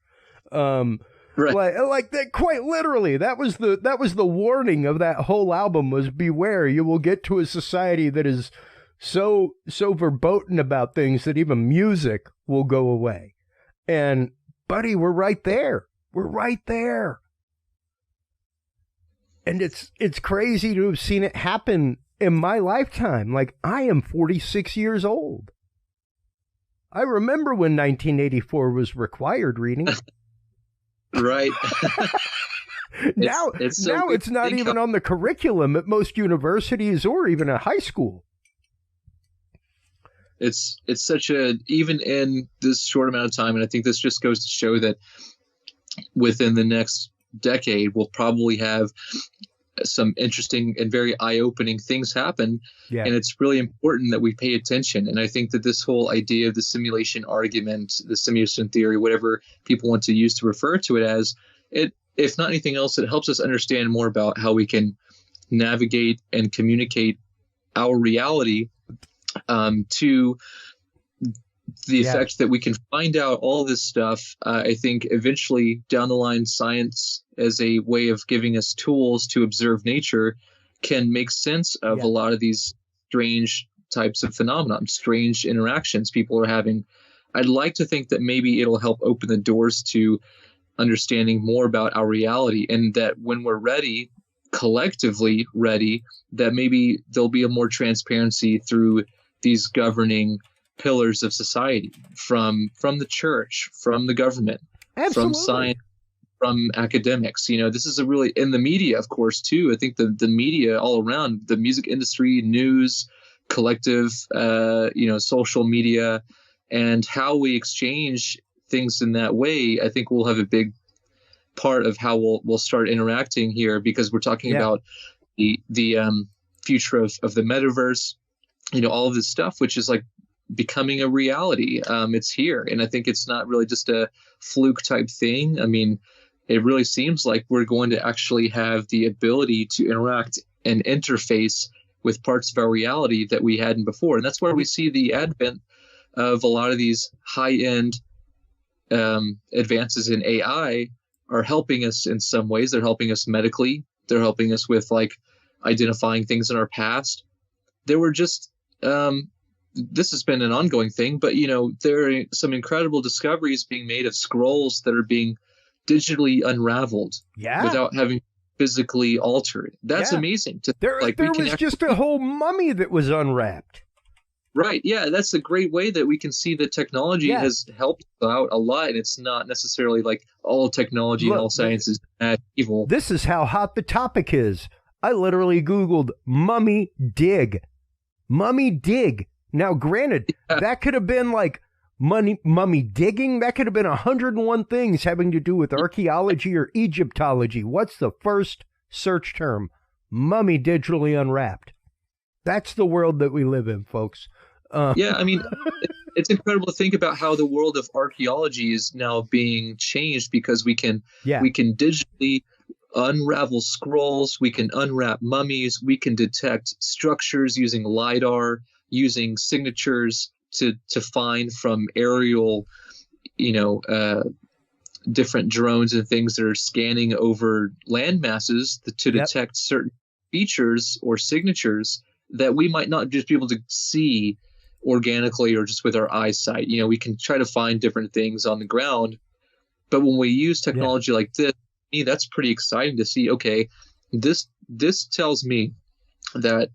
A: Right. Like that, quite literally, that was the warning of that whole album was beware, you will get to a society that is so verboten about things that even music will go away. And buddy, we're right there. We're right there. And it's crazy to have seen it happen in my lifetime. Like, I am 46 years old. I remember when 1984 was required reading.
C: Right.
A: Now it's not even on the curriculum at most universities or even at high school.
C: It's such even in this short amount of time, and I think this just goes to show that within the next decade, we'll probably have some interesting and very eye-opening things happen. Yeah. And it's really important that we pay attention. And I think that this whole idea of the simulation argument, the simulation theory, whatever people want to use to refer to it as, if not anything else, it helps us understand more about how we can navigate and communicate our reality to the effect that we can find out all this stuff. I think eventually down the line, science as a way of giving us tools to observe nature can make sense of a lot of these strange types of phenomena, strange interactions people are having. I'd like to think that maybe it'll help open the doors to understanding more about our reality, and that when we're ready, collectively ready, that maybe there'll be a more transparency through these governing pillars of society, from the church, from the government, from science, from academics. This is a really, in the media, of course, too. I think the media all around, the music industry, news, collective, social media, and how we exchange things in that way, I think we'll have a big part of how we'll start interacting here, because we're talking about the future of the metaverse, all of this stuff, which is like becoming a reality. It's here. And I think it's not really just a fluke type thing. I mean, it really seems like we're going to actually have the ability to interact and interface with parts of our reality that we hadn't before. And that's where we see the advent of a lot of these high-end advances in AI are helping us in some ways. They're helping us medically. They're helping us with like identifying things in our past. There were just this has been an ongoing thing, but there are some incredible discoveries being made of scrolls that are being digitally unraveled without having physically altered. That's amazing.
A: There was just a whole mummy that was unwrapped.
C: Right. Yeah, that's a great way that we can see that technology has helped out a lot, and it's not necessarily like all technology and all science is bad, evil.
A: This is how hot the topic is. I literally Googled mummy dig. Mummy dig. Now, granted, that could have been like mummy digging. That could have been 101 things having to do with archaeology or Egyptology. What's the first search term? Mummy digitally unwrapped. That's the world that we live in, folks.
C: I mean, it's incredible to think about how the world of archaeology is now being changed, because we can digitally unravel scrolls, we can unwrap mummies, we can detect structures using LiDAR, using signatures to find from aerial, different drones and things that are scanning over land masses to detect certain features or signatures that we might not just be able to see organically or just with our eyesight. We can try to find different things on the ground, but when we use technology like this, that's pretty exciting to see. Okay, this tells me that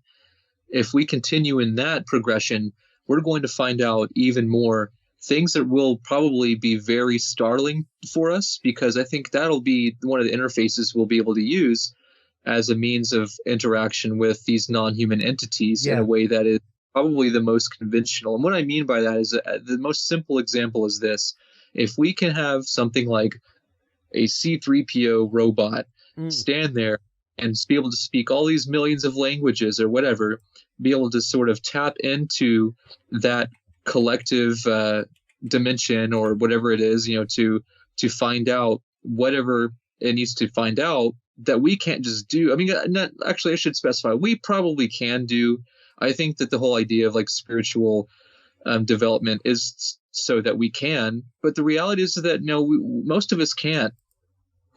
C: if we continue in that progression, we're going to find out even more things that will probably be very startling for us, because I think that'll be one of the interfaces we'll be able to use as a means of interaction with these non-human entities in a way that is probably the most conventional. And what I mean by that is the most simple example is this. If we can have something like a C-3PO robot stand there and be able to speak all these millions of languages or whatever, be able to sort of tap into that collective dimension or whatever it is, to find out whatever it needs to find out that we can't just do. I mean, I should specify, we probably can do. I think that the whole idea of like spiritual development is so that we can, but the reality is that no, most of us can't.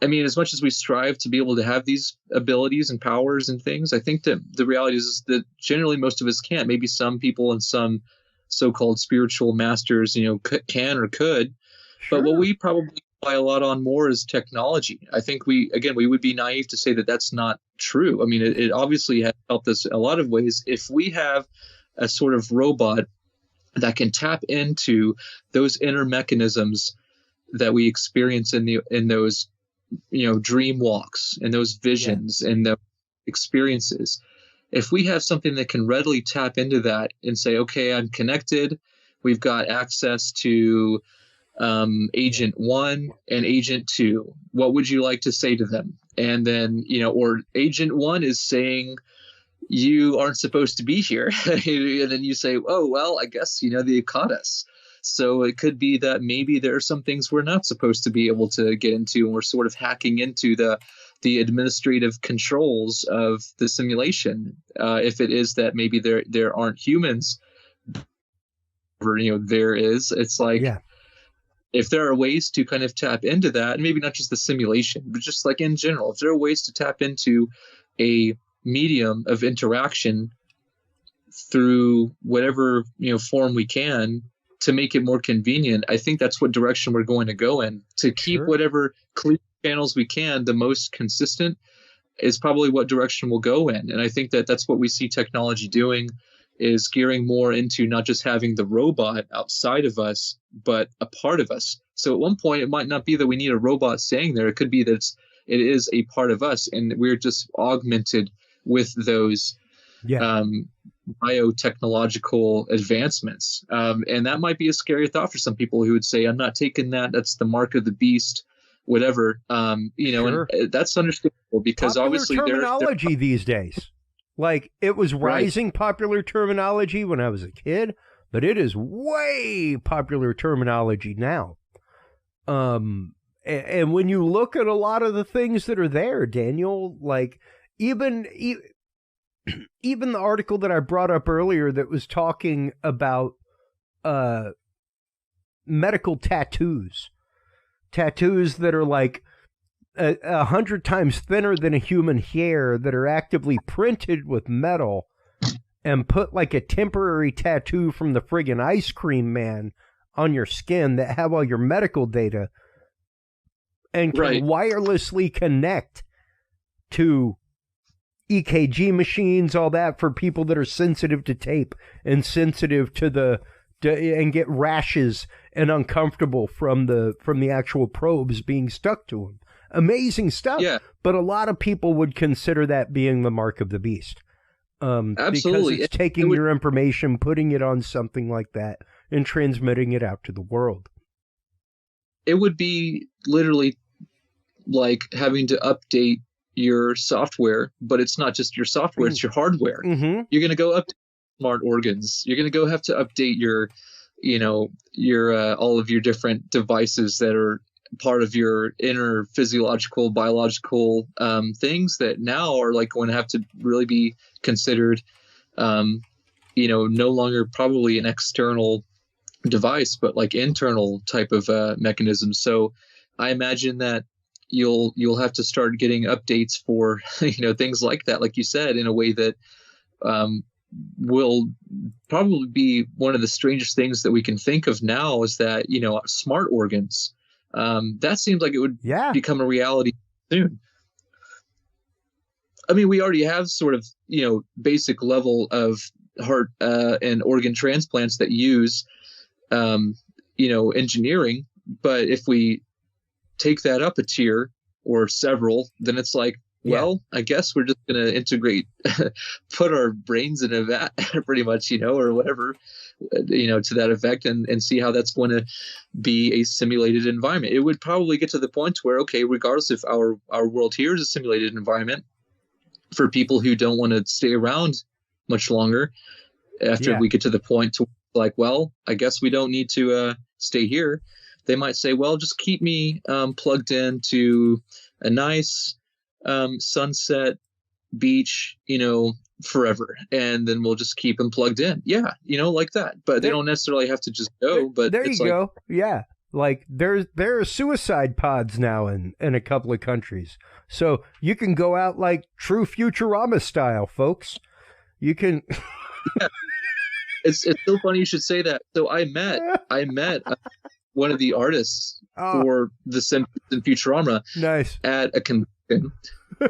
C: I mean, as much as we strive to be able to have these abilities and powers and things, I think that the reality is that generally most of us can't. Maybe some people and some so-called spiritual masters, can or could. Sure. But what we probably rely a lot on more is technology. I think we would be naive to say that that's not true. I mean, it obviously has helped us in a lot of ways. If we have a sort of robot that can tap into those inner mechanisms that we experience in those dream walks and those visions and the experiences. If we have something that can readily tap into that and say, okay, I'm connected, we've got access to Agent 1 and Agent 2. What would you like to say to them? And then, or Agent 1 is saying, you aren't supposed to be here. And then you say, oh, well, I guess, they caught us. So it could be that maybe there are some things we're not supposed to be able to get into, and we're sort of hacking into the administrative controls of the simulation. If it is that maybe there aren't humans, or there is. It's like if there are ways to kind of tap into that, and maybe not just the simulation, but just like in general, if there are ways to tap into a medium of interaction through whatever form we can, to make it more convenient, I think that's what direction we're going to go in. To keep whatever clear channels we can the most consistent is probably what direction we'll go in. And I think that that's what we see technology doing, is gearing more into not just having the robot outside of us, but a part of us. So at one point, it might not be that we need a robot staying there. It could be that it is a part of us, and we're just augmented with those biotechnological advancements. And that might be a scary thought for some people who would say, I'm not taking that. That's the mark of the beast, whatever. And that's understandable, because popular obviously
A: terminology these days. Like, it was rising popular terminology when I was a kid, but it is way popular terminology now. And when you look at a lot of the things that are there, Daniel, like even the article that I brought up earlier that was talking about medical tattoos that are like 100 times thinner than a human hair, that are actively printed with metal and put like a temporary tattoo from the friggin' ice cream man on your skin, that have all your medical data and can wirelessly connect to EKG machines, all that, for people that are sensitive to tape and sensitive to and get rashes and uncomfortable from the actual probes being stuck to them. Amazing stuff. Yeah. But a lot of people would consider that being the mark of the beast. Absolutely. Because it's taking your information, putting it on something like that, and transmitting it out to the world.
C: It would be literally like having to update your software, but it's not just your software, it's your hardware. Mm-hmm. You're going to go update smart organs. You're going to have to update your all of your different devices that are part of your inner physiological, biological things that now are like going to have to really be considered, no longer probably an external device, but like internal type of mechanism. So I imagine that you'll have to start getting updates for things like that, like you said, in a way that will probably be one of the strangest things that we can think of now is that, smart organs, that seems like it would become a reality soon. I mean, we already have sort of, basic level of heart and organ transplants that use, engineering. But if we take that up a tier or several, then it's like, well, I guess we're just going to integrate, put our brains in a vat pretty much, or whatever, to that effect and see how that's going to be a simulated environment. It would probably get to the point where, okay, regardless if our world here is a simulated environment for people who don't want to stay around much longer after we get to the point to like, well, I guess we don't need to stay here. They might say, well, just keep me plugged into a nice sunset beach, forever. And then we'll just keep them plugged in. Yeah. Like that. But they don't necessarily have to just go. But
A: there you go. Yeah. Like there are suicide pods now in a couple of countries. So you can go out like true Futurama style, folks. You can.
C: Yeah. It's so funny you should say that. So I met one of the artists for the Simpsons and Futurama at a convention.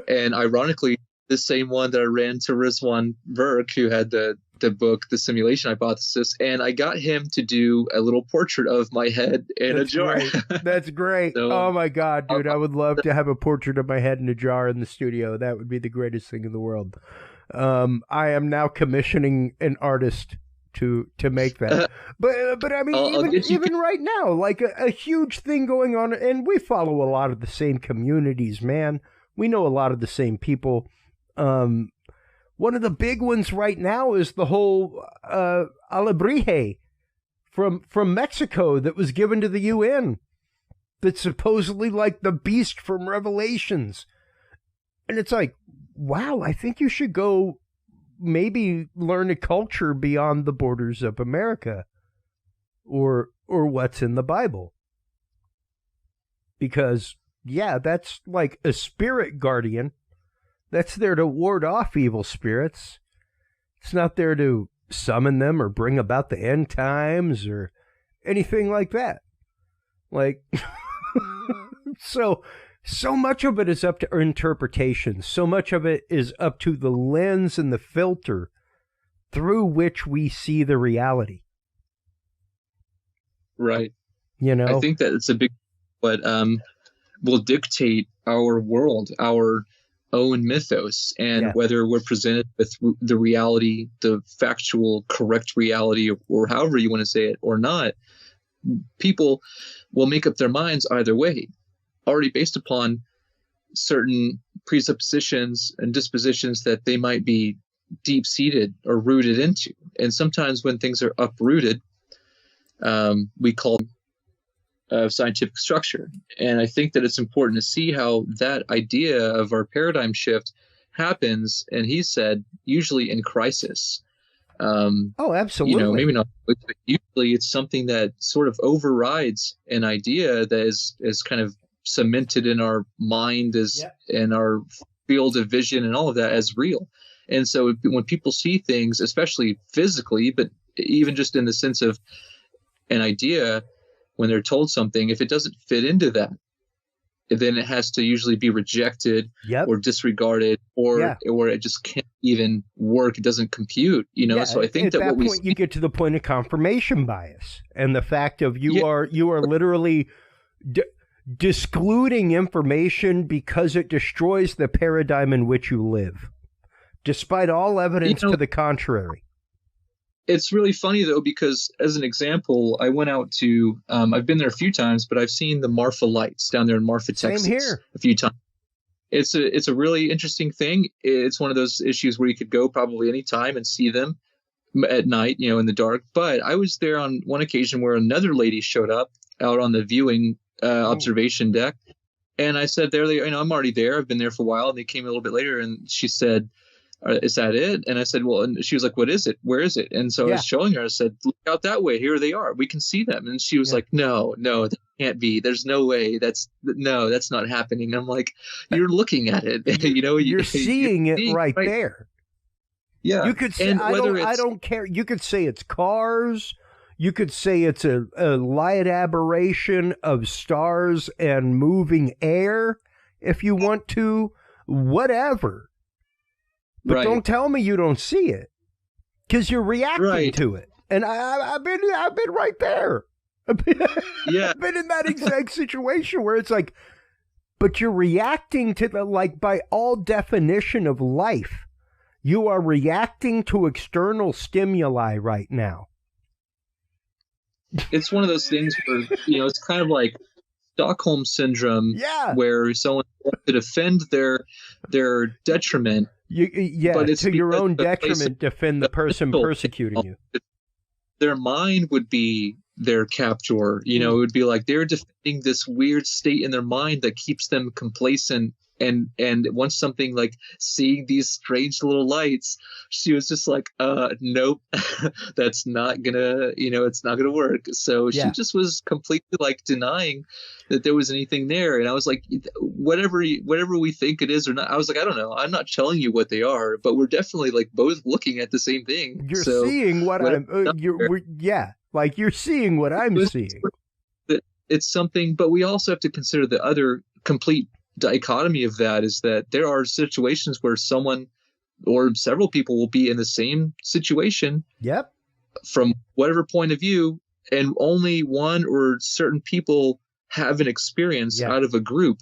C: And ironically, the same one that I ran to Rizwan Burke, who had the book, The Simulation Hypothesis, and I got him to do a little portrait of my head in a jar.
A: That's great. So, oh my God, dude, I would love to have a portrait of my head in a jar in the studio. That would be the greatest thing in the world. I am now commissioning an artist to make that. But I mean, even right now, like a huge thing going on, and we follow a lot of the same communities, man. We know a lot of the same people. One of the big ones right now is the whole alebrije from Mexico that was given to the UN. That's supposedly like the beast from Revelations. And it's like, wow, I think you should go maybe learn a culture beyond the borders of America or what's in the Bible. Because, yeah, that's like a spirit guardian. That's there to ward off evil spirits. It's not there to summon them or bring about the end times or anything like that. Like, so much of it is up to interpretation. So much of it is up to the lens and the filter through which we see the reality.
C: Right.
A: I
C: think that it's a big, but will dictate our world, our own mythos, and whether we're presented with the reality, the factual, correct reality, or however you want to say it or not, people will make up their minds either way, already based upon certain presuppositions and dispositions that they might be deep-seated or rooted into. And sometimes when things are uprooted, we call them scientific structure. And I think that it's important to see how that idea of our paradigm shift happens. And he said, usually in crisis.
A: Absolutely.
C: Maybe not, but usually it's something that sort of overrides an idea that is kind of cemented in our mind in our field of vision and all of that as real. And so when people see things, especially physically, but even just in the sense of an idea, when they're told something, if it doesn't fit into that, then it has to usually be rejected or disregarded, or it just can't even work. It doesn't compute, So I think
A: at that point you get to the point of confirmation bias, and the fact of you are literally discluding information because it destroys the paradigm in which you live, despite all evidence to the contrary.
C: It's really funny, though, because as an example, I went out to, I've been there a few times, but I've seen the Marfa lights down there in Marfa, Texas.
A: Same here.
C: A few times. It's a really interesting thing. It's one of those issues where you could go probably any time and see them at night, in the dark. But I was there on one occasion where another lady showed up out on the viewing observation deck. And I said, I'm already there. I've been there for a while. And they came a little bit later, and she said, is that it? And I said, well, and she was like, what is it? Where is it? And so I was showing her, I said, look out that way. Here they are. We can see them. And she was like, no, that can't be. There's no way. That's not happening. I'm like, you're looking at it.
A: You're seeing it right there.
C: Yeah.
A: You could say,
C: and
A: I don't care. You could say it's cars. You could say it's a light aberration of stars and moving air if you want to, whatever. But don't tell me you don't see it, because you're reacting to it. And I've been right there. I've been in that exact situation where it's like, but you're reacting to the, like, by all definition of life, you are reacting to external stimuli right now.
C: It's one of those things where, it's kind of like Stockholm syndrome, where someone wants to defend their detriment.
A: But it's to your own detriment, defend the person persecuting you.
C: Their mind would be their captor. It would be like they're defending this weird state in their mind that keeps them complacent. And once something like seeing these strange little lights, she was just like, nope, that's not gonna, it's not gonna work. So she just was completely like denying that there was anything there. And I was like, whatever we think it is or not, I was like, I don't know. I'm not telling you what they are, but we're definitely like both looking at the same thing.
A: You're seeing what I'm, like you're seeing what I'm seeing.
C: It's something, but we also have to consider the other complete dichotomy of that is that there are situations where someone or several people will be in the same situation from whatever point of view, and only one or certain people have an experience out of a group.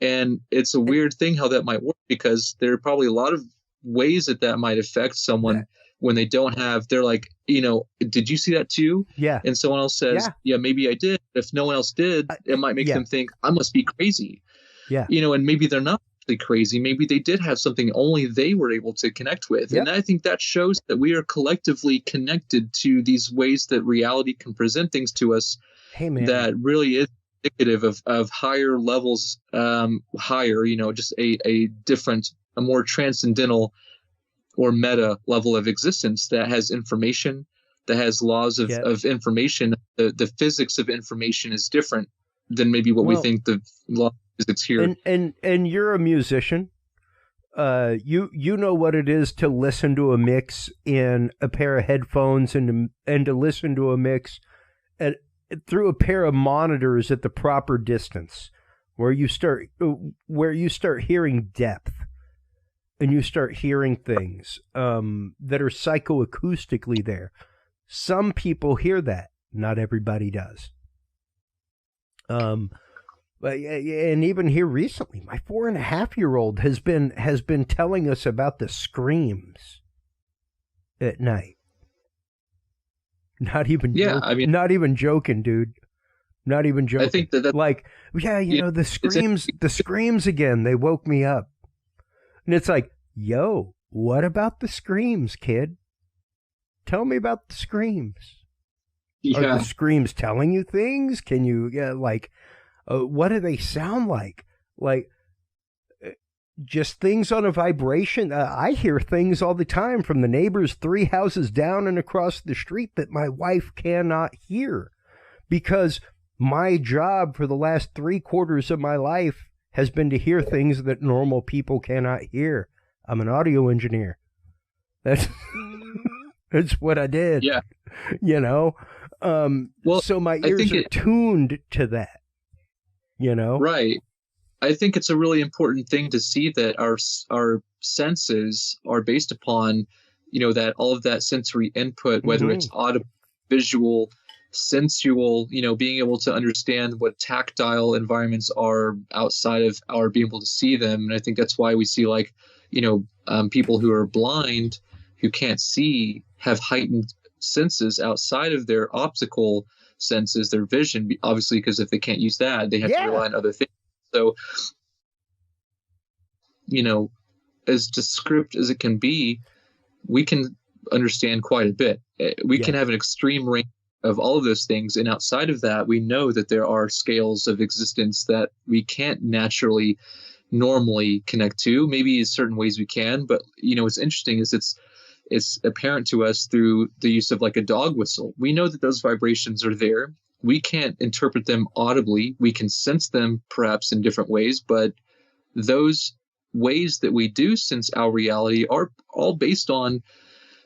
C: And it's a weird thing how that might work, because there are probably a lot of ways that might affect someone when they don't have, they're like, did you see that too?
A: Yeah.
C: And someone else says, yeah, maybe I did. If no one else did, it might make them think I must be crazy.
A: Yeah.
C: And maybe they're not really crazy. Maybe they did have something only they were able to connect with. And I think that shows that we are collectively connected to these ways that reality can present things to us.
A: Hey, man.
C: That really is indicative of higher levels, just a different, a more transcendental or meta level of existence that has information, that has laws of information. The physics of information is different than maybe what we think the law of physics here.
A: And you're a musician. You know what it is to listen to a mix in a pair of headphones and to listen to a mix through a pair of monitors at the proper distance, where you start hearing depth. And you start hearing things that are psychoacoustically there. Some people hear that. Not everybody does. But and even here recently, my 4.5-year-old has been telling us about the screams at night. Not even not even joking, dude. Not even joking.
C: I think that
A: like, the screams again. They woke me up. And it's like, yo, what about the screams, kid? Tell me about the screams. Are the screams telling you things? Can you, what do they sound like? Like, just things on a vibration? I hear things all the time from the neighbors 3 houses down and across the street that my wife cannot hear. Because my job for the last 3/4 of my life has been to hear things that normal people cannot hear. I'm an audio engineer. That's what I did.
C: Yeah.
A: So my ears are tuned to that.
C: Right. I think it's a really important thing to see that our senses are based upon, that all of that sensory input, whether it's audible, visual, sensual, being able to understand what tactile environments are outside of our being able to see them. And I think that's why we see people who are blind, who can't see, have heightened senses outside of their optical senses, their vision, obviously, because if they can't use that, they have to rely on other things. So, as descriptive as it can be, we can understand quite a bit. We can have an extreme range of all of those things. And outside of that, we know that there are scales of existence that we can't normally connect to. Maybe in certain ways we can, but what's interesting is it's apparent to us through the use of like a dog whistle. We know that those vibrations are there. We can't interpret them audibly. We can sense them perhaps in different ways, but those ways that we do sense our reality are all based on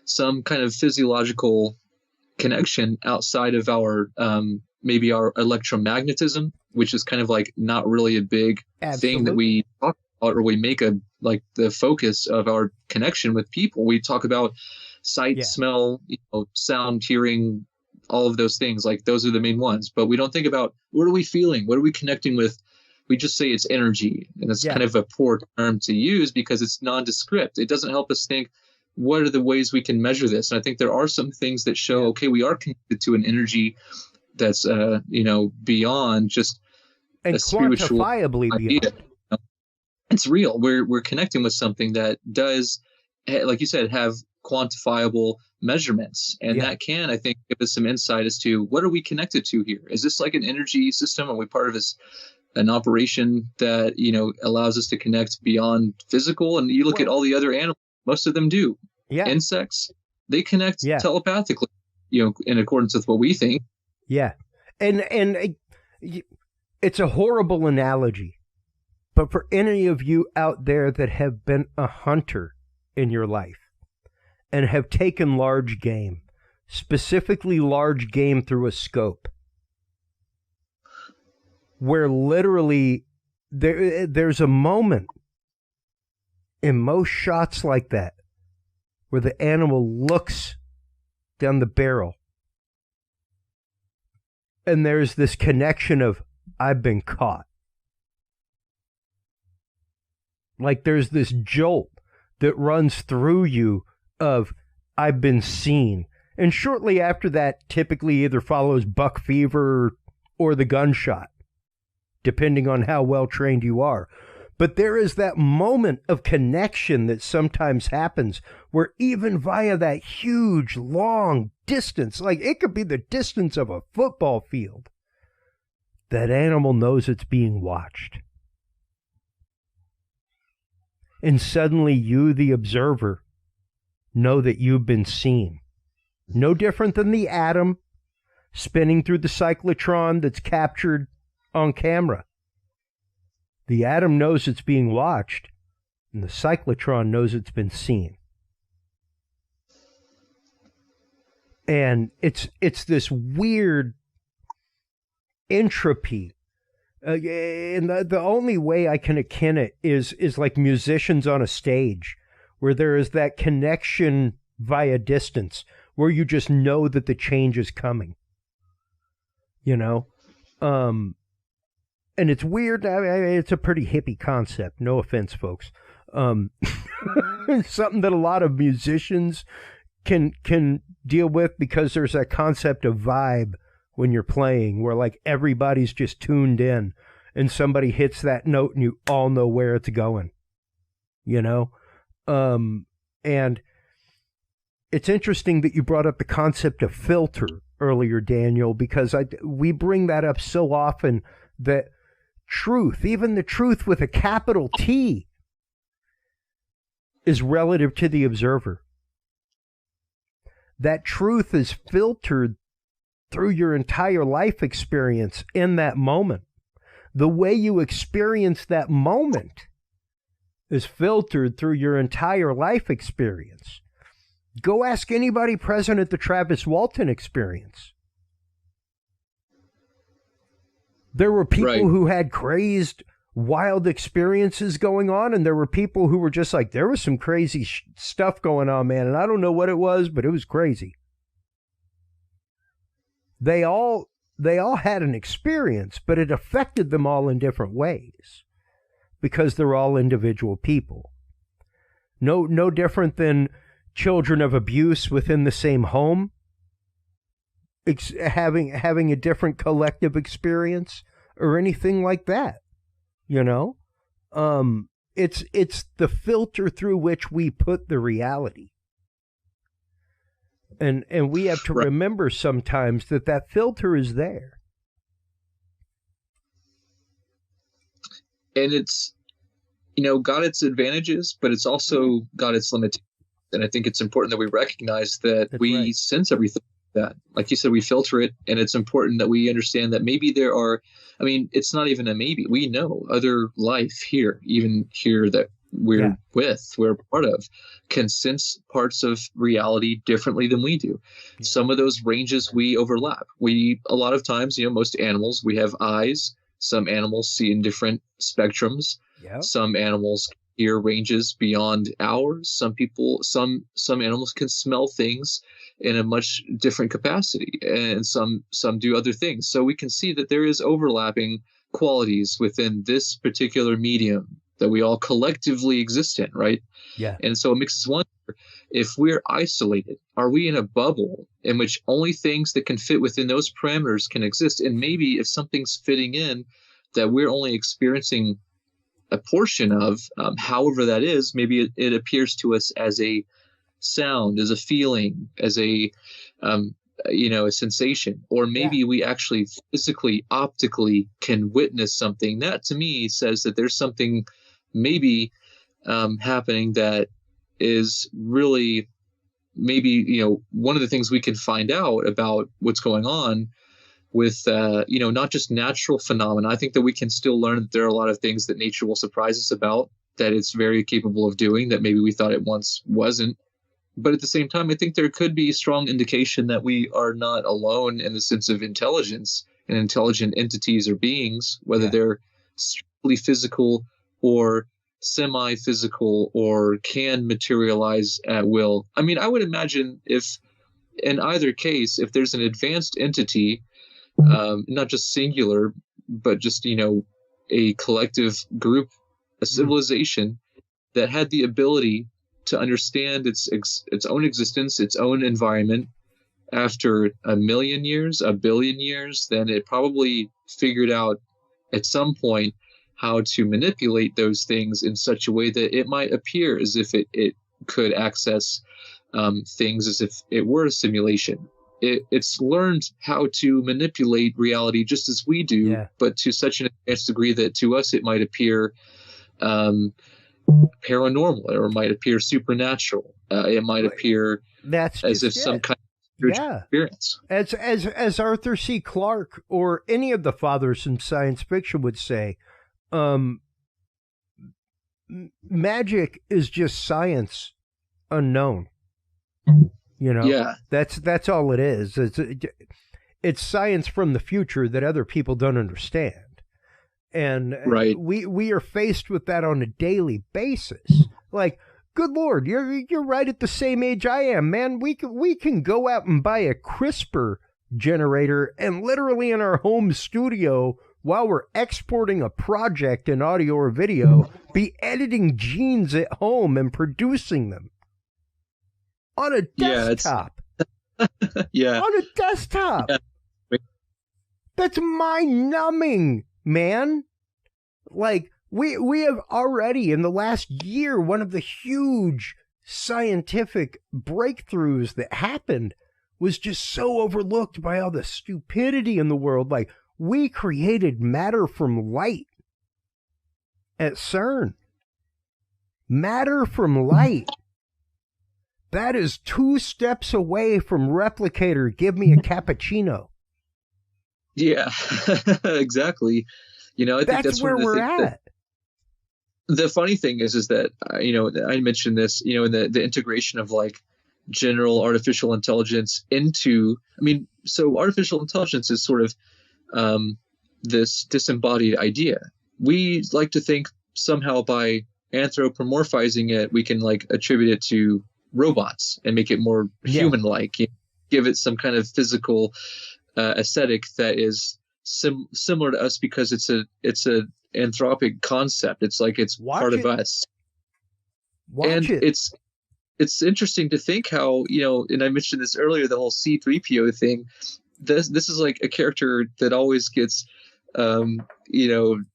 C: some kind of physiological connection outside of our maybe our electromagnetism, which is kind of like not really a big thing that we talk about, or we make a like the focus of our connection with people. We talk about sight, smell, sound, hearing, all of those things. Like those are the main ones, but we don't think about what are we feeling, what are we connecting with. We just say it's energy, and it's kind of a poor term to use because it's nondescript. It doesn't help us think, what are the ways we can measure this? And I think there are some things that show, okay, we are connected to an energy that's, beyond just
A: and
C: a spiritual
A: quantifiably
C: idea.
A: Beyond.
C: It's real. We're connecting with something that does, like you said, have quantifiable measurements. And that can, I think, give us some insight as to what are we connected to here? Is this like an energy system? Are we part of an operation that, allows us to connect beyond physical? And you look at all the other animals, most of them do. Yeah. Insects, they connect telepathically, in accordance with what we think.
A: Yeah. And it's a horrible analogy, but for any of you out there that have been a hunter in your life and have taken large game, specifically large game through a scope, where literally there's a moment in most shots like that where the animal looks down the barrel and there's this connection of, I've been caught. Like there's this jolt that runs through you of, I've been seen. And shortly after that, typically either follows buck fever or the gunshot, depending on how well trained you are. But there is that moment of connection that sometimes happens where even via that huge, long distance, like it could be the distance of a football field, that animal knows it's being watched. And suddenly you, the observer, know that you've been seen. No different than the atom spinning through the cyclotron that's captured on camera. The atom knows it's being watched, and the cyclotron knows it's been seen. And it's this weird entropy. And the only way I can akin it is like musicians on a stage, where there is that connection via distance, where you just know that the change is coming. And it's weird. I mean, it's a pretty hippie concept. No offense, folks. Something that a lot of musicians can deal with, because there's that concept of vibe when you're playing, where like everybody's just tuned in and somebody hits that note and you all know where it's going, and it's interesting that you brought up the concept of filter earlier, Daniel, because we bring that up so often, that truth, even the truth with a capital T, is relative to the observer. That truth is filtered through your entire life experience in that moment. The way you experience that moment is filtered through your entire life experience. Go ask anybody present at the Travis Walton experience. There were people who had crazed, wild experiences going on, and there were people who were just like, there was some crazy stuff going on, man, and I don't know what it was, but it was crazy. They all had an experience, but it affected them all in different ways, because they're all individual people. No different than children of abuse within the same home having a different collective experience or anything like that. It's the filter through which we put the reality. And we have to remember sometimes that filter is there.
C: And it's, got its advantages, but it's also got its limitations. And I think it's important that we recognize that we sense everything. That, like you said, we filter it, and it's important that we understand that maybe there are, it's not even a maybe. We know other life here, even here that we're a part of, can sense parts of reality differently than we do. Yeah. Some of those ranges we overlap. A lot of times, most animals, we have eyes. Some animals see in different spectrums. Yeah. Some animals hear ranges beyond ours. Some animals can smell things in a much different capacity, and some do other things. So we can see that there is overlapping qualities within this particular medium that we all collectively exist in, right? Yeah. And so it makes us wonder, if we're isolated, are we in a bubble in which only things that can fit within those parameters can exist? And maybe if something's fitting in that we're only experiencing a portion of, however that is, maybe it appears to us as a sound, as a feeling, as a sensation, or maybe we actually physically, optically can witness something. That to me says that there's something maybe happening that is really maybe, one of the things we can find out about what's going on with, not just natural phenomena. I think that we can still learn that there are a lot of things that nature will surprise us about, that it's very capable of doing, that maybe we thought it once wasn't. But at the same time, I think there could be strong indication that we are not alone in the sense of intelligence and intelligent entities or beings, whether they're strictly physical or semi-physical or can materialize at will. I mean, I would imagine if in either case, if there's an advanced entity, not just singular, but just, a collective group, a civilization that had the ability to understand its own existence, its own environment after 1 million years, 1 billion years, then it probably figured out at some point how to manipulate those things in such a way that it might appear as if it could access things as if it were a simulation. It's learned how to manipulate reality just as we do, but to such an advanced degree that to us it might appear paranormal, or might appear supernatural. It might appear as if some kind of spiritual experience.
A: As Arthur C. Clarke or any of the fathers in science fiction would say, magic is just science unknown. That's all it is. It's science from the future that other people don't understand. And we are faced with that on a daily basis. Like, good Lord, you're right at the same age I am, man. We can go out and buy a CRISPR generator and literally in our home studio, while we're exporting a project in audio or video, be editing genes at home and producing them on a desktop. On a desktop. That's mind-numbing, man. Like, we have already, in the last year, one of the huge scientific breakthroughs that happened was just so overlooked by all the stupidity in the world. Like, we created matter from light at CERN. Matter from light. That is 2 steps away from replicator. Give me a cappuccino.
C: Yeah, exactly. I think that's
A: where we're at.
C: The funny thing is that, I mentioned this, in the integration of like general artificial intelligence into, so artificial intelligence is sort of this disembodied idea. We like to think somehow by anthropomorphizing it, we can like attribute it to robots and make it more human-like, give it some kind of physical aesthetic that is similar to us because it's a anthropic concept. It's like it's part of us. It's interesting to think how, and I mentioned this earlier, the whole C-3PO thing. This is like a character that always gets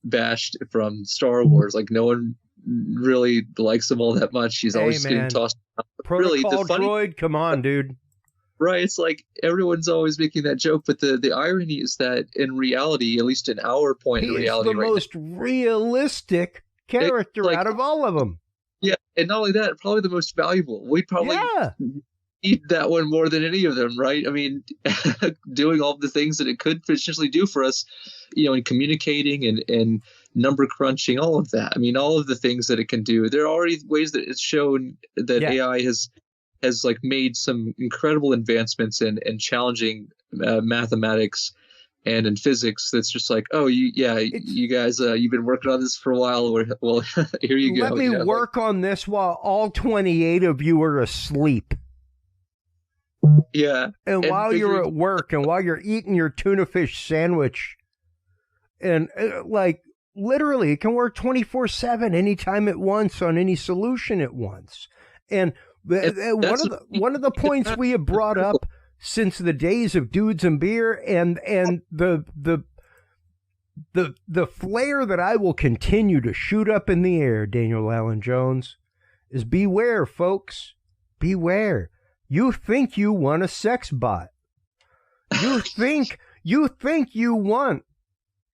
C: bashed from Star Wars. Like no one really likes him all that much. He's always getting tossed out.
A: Protocol droid, come on, dude.
C: Right, it's like everyone's always making that joke, but the irony is that in reality, at least in our point in reality,
A: the most realistic character out of all of them.
C: Yeah, and not only that, probably the most valuable. We probably need that one more than any of them, right? I mean, doing all the things that it could potentially do for us, in communicating and number crunching, all of that. I mean, all of the things that it can do. There are already ways that it's shown that AI has like made some incredible advancements in challenging mathematics and in physics. That's just like, oh, you guys, you've been working on this for a while. Well, here you go.
A: Let me work on this while all 28 of you are asleep.
C: Yeah.
A: And while you're at work and while you're eating your tuna fish sandwich, and like literally it can work 24/7 anytime it wants on any solution it wants. And one of the points we have brought up since the days of Dudes and Beer and the flare that I will continue to shoot up in the air, Daniel Allen Jones, is beware, folks. Beware. You think you want a sex bot. You think you want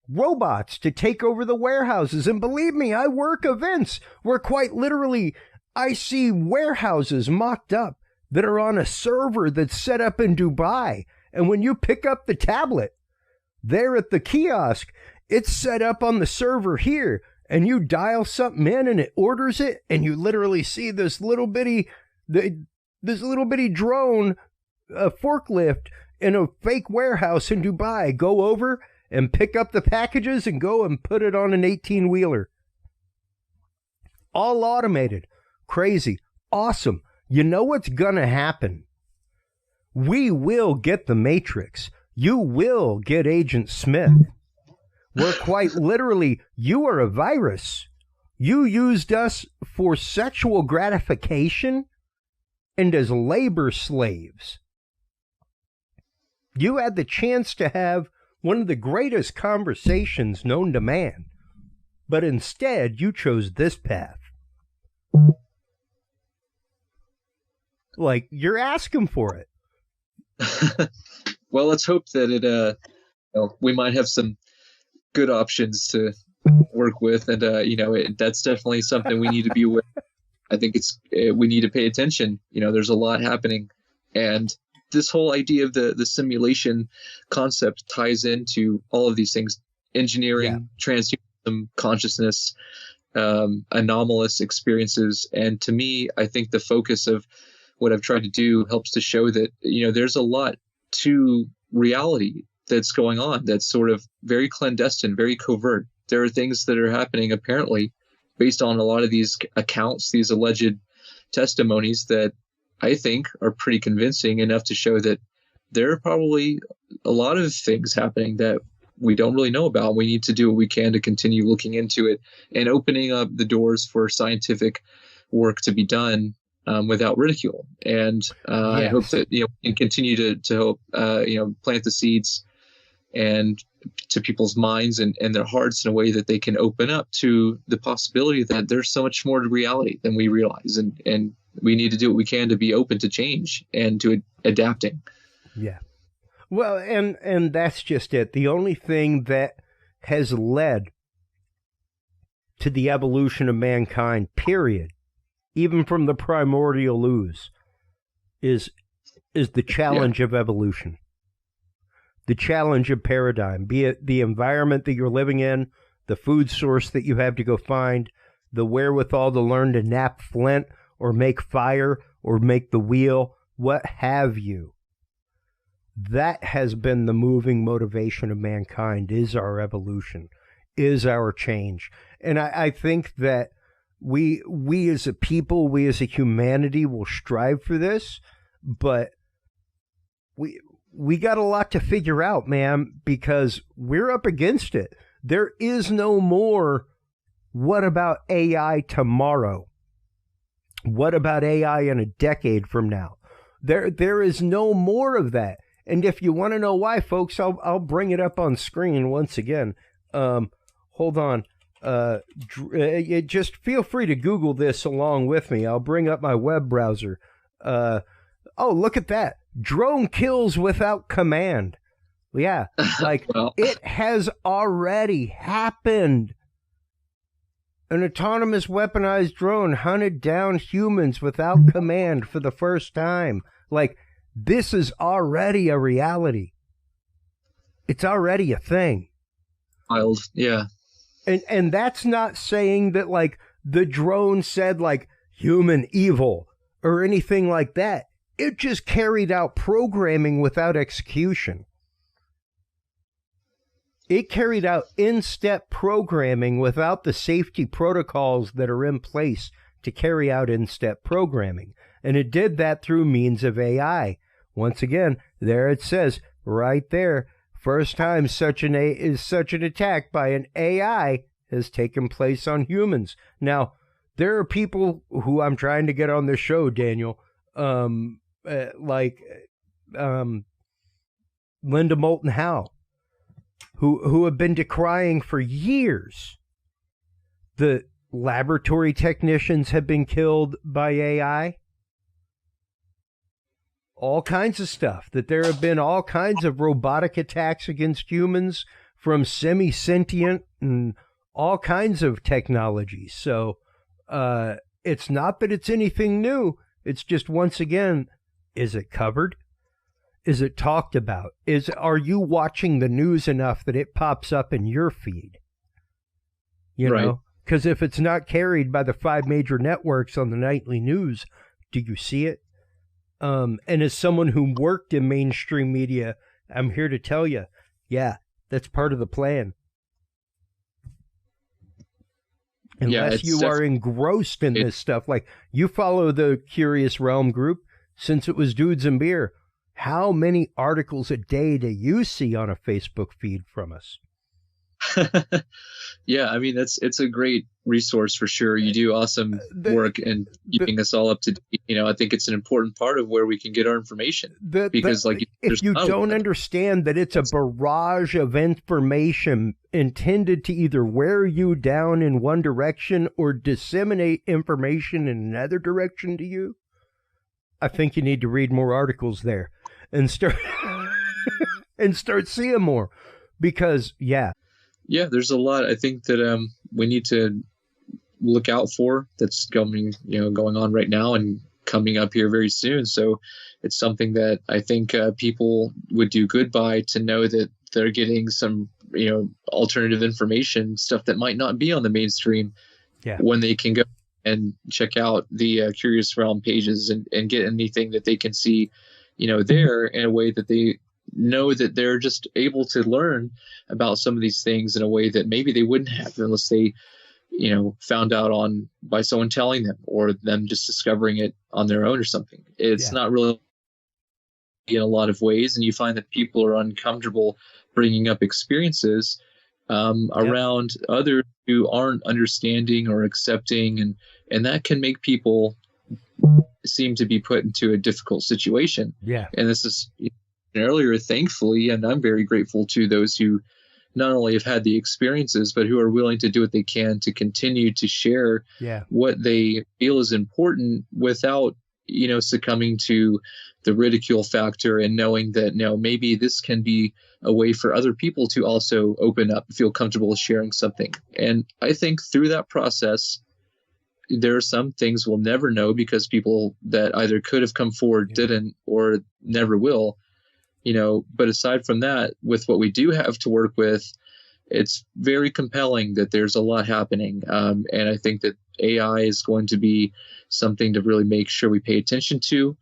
A: robots to take over the warehouses. And believe me, I work events where quite literally I see warehouses mocked up that are on a server that's set up in Dubai. And when you pick up the tablet there at the kiosk, it's set up on the server here. And you dial something in and it orders it. And you literally see this little bitty drone forklift in a fake warehouse in Dubai go over and pick up the packages and go and put it on an 18-wheeler. All automated. Crazy. Awesome. You know what's gonna happen? We will get the Matrix. You will get Agent Smith. Where quite literally, you are a virus. You used us for sexual gratification and as labor slaves. You had the chance to have one of the greatest conversations known to man, but instead you chose this path. Like, you're asking for it.
C: Well, let's hope that we might have some good options to work with, and that's definitely something we need to be aware. I think we need to pay attention. There's a lot happening, and this whole idea of the simulation concept ties into all of these things: engineering, transhumanism, consciousness, anomalous experiences. And to me, I think the focus of what I've tried to do helps to show that there's a lot to reality that's going on that's sort of very clandestine, very covert. There are things that are happening apparently based on a lot of these accounts, these alleged testimonies that I think are pretty convincing enough to show that there are probably a lot of things happening that we don't really know about. We need to do what we can to continue looking into it and opening up the doors for scientific work to be done without ridicule. And I hope that we can continue to help plant the seeds and to people's minds and their hearts in a way that they can open up to the possibility that there's so much more to reality than we realize, and we need to do what we can to be open to change and to adapting.
A: Yeah. Well, and that's just it. The only thing that has led to the evolution of mankind, period, even from the primordial ooze, is the challenge of evolution. The challenge of paradigm, be it the environment that you're living in, the food source that you have to go find, the wherewithal to learn to nap flint or make fire or make the wheel, what have you. That has been the moving motivation of mankind, is our evolution, is our change. And I think that we as a people, we as a humanity will strive for this, but we got a lot to figure out, man, because we're up against it. There is no more, what about AI tomorrow? What about AI in a decade from now? There is no more of that. And if you want to know why, folks, I'll bring it up on screen once again. Hold on. Just feel free to Google this along with me. I'll bring up my web browser. Oh, look at that. Drone kills without command. Yeah, like it has already happened. An autonomous weaponized drone hunted down humans without command for the first time. Like, this is already a reality. It's already a thing.
C: Wild, yeah.
A: And that's not saying that like the drone said like human evil or anything like that. It just carried out programming without execution. It carried out in-step programming without the safety protocols that are in place to carry out in-step programming. And it did that through means of AI. Once again, there it says right there, first time such an attack by an AI has taken place on humans. Now, there are people who I'm trying to get on the show, Daniel, like Linda Moulton Howe, who have been decrying for years the laboratory technicians have been killed by AI. All kinds of stuff, that there have been all kinds of robotic attacks against humans from semi-sentient and all kinds of technologies. So it's not that it's anything new. It's just, once again, is it covered? Is it talked about? Are you watching the news enough that it pops up in your feed? You know? Because if it's not carried by the 5 major networks on the nightly news, do you see it? And as someone who worked in mainstream media, I'm here to tell you, yeah, that's part of the plan. Unless you are engrossed in this stuff. Like, you follow the Curious Realm group since it was Dudes and Beer. How many articles a day do you see on a Facebook feed from us?
C: Yeah, I mean, it's a great resource for sure. You do awesome work and keeping us all up to date. You know, I think it's an important part of where we can get our information. Because
A: if you don't understand that it's a barrage of information intended to either wear you down in one direction or disseminate information in another direction to you, I think you need to read more articles there and start seeing more, because there's a lot I think that we need to look out for that's going on right now and coming up here very soon. So it's something that I think people would do good by, to know that they're getting some alternative information, stuff that might not be on the mainstream, when they can go and check out the Curious Realm pages and get anything that they can see there, in a way that they know that they're just able to learn about some of these things in a way that maybe they wouldn't have unless they found out by someone telling them, or them just discovering it on their own or something. It's not really in a lot of ways, and you find that people are uncomfortable bringing up experiences around others who aren't understanding or accepting, and that can make people seem to be put into a difficult situation. And this is earlier, thankfully, and I'm very grateful to those who not only have had the experiences, but who are willing to do what they can to continue to share what they feel is important without succumbing to the ridicule factor, and knowing that maybe this can be a way for other people to also open up, feel comfortable sharing something. And I think through that process, there are some things we'll never know, because people that either could have come forward didn't, or never will. But aside from that, with what we do have to work with, it's very compelling that there's a lot happening. And I think that AI is going to be something to really make sure we pay attention to,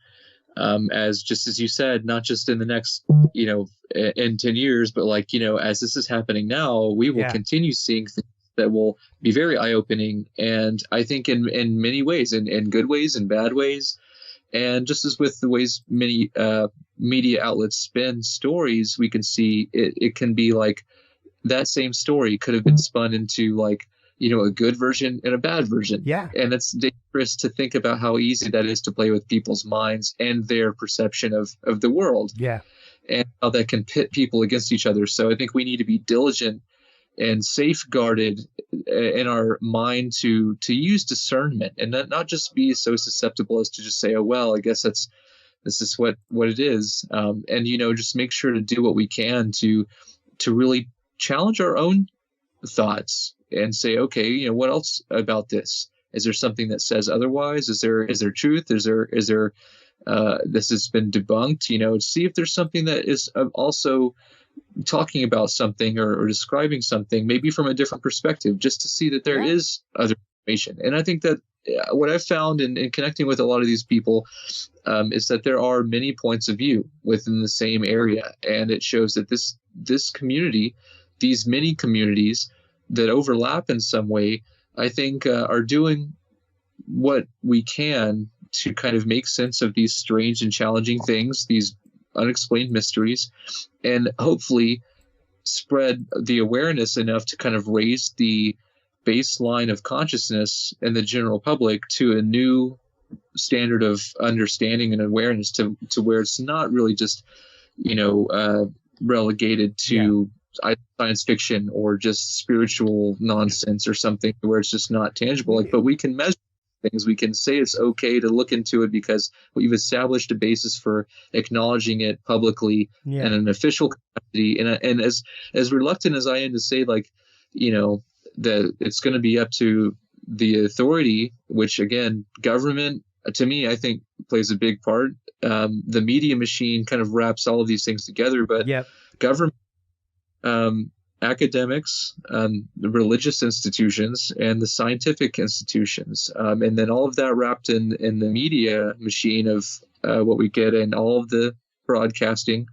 A: as you said, not just in the next, in 10 years, but as this is happening now, we will continue seeing things that will be very eye-opening. And I think in many ways, in good ways and bad ways. And just as with the ways many media outlets spin stories, we can see it can be like that same story could have been spun into a good version and a bad version. And it's dangerous to think about how easy that is to play with people's minds and their perception of the world. And how that can pit people against each other. So I think we need to be diligent and safeguarded in our mind to use discernment, and not just be so susceptible as to just say, oh, well, I guess this is what it is. And, just make sure to do what we can to really challenge our own thoughts and say, okay, what else about this? Is there something that says otherwise? Is there truth? Is there this has been debunked? See if there's something that is also
C: talking about something or describing something, maybe from a different perspective, just to see that there is other information. And I think that what I've found in connecting with a lot of these people is that there are many points of view within the same area. And it shows that this community, these many communities that overlap in some way, I think are doing what we can to kind of make sense of these strange and challenging things, these unexplained mysteries, and hopefully spread the awareness enough to kind of raise the baseline of consciousness in the general public to a new standard of understanding and awareness to where it's not really just, relegated to science fiction or just spiritual nonsense or something where it's just not tangible. But we can measure things. We can say it's okay to look into it because we've established a basis for acknowledging it publicly in an official capacity. And as reluctant as I am to say, that it's going to be up to the authority, which again, government, to me, I think plays a big part. The media machine kind of wraps all of these things together, but government, academics, the religious institutions, and the scientific institutions, and then all of that wrapped in the media machine of what we get in all of the broadcasting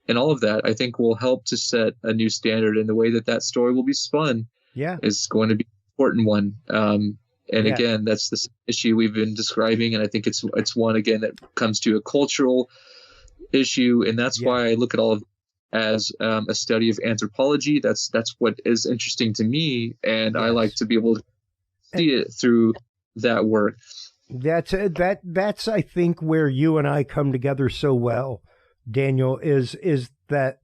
C: and all of that, I think will help to set a new standard. And the way that story will be spun is going to be an important one. Again, that's the issue we've been describing, and I think it's one again that comes to a cultural issue, and that's why I look at all of as a study of anthropology. That's what is interesting to me, and I like to be able to see it through that work.
A: That's I think where you and I come together so well, Daniel, is that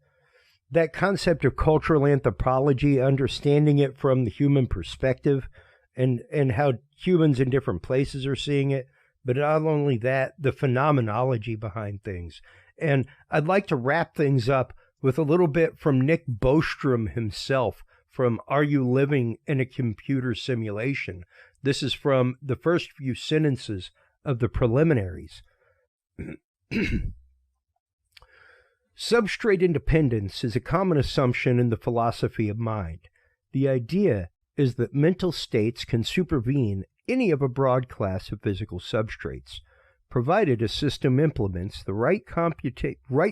A: concept of cultural anthropology, understanding it from the human perspective, and how humans in different places are seeing it, but not only that, the phenomenology behind things. And I'd like to wrap things up with a little bit from Nick Bostrom himself from Are You Living in a Computer Simulation? This is from the first few sentences of the preliminaries. Substrate independence is a common assumption in the philosophy of mind. The idea is that mental states can supervene any of a broad class of physical substrates, provided a system implements the right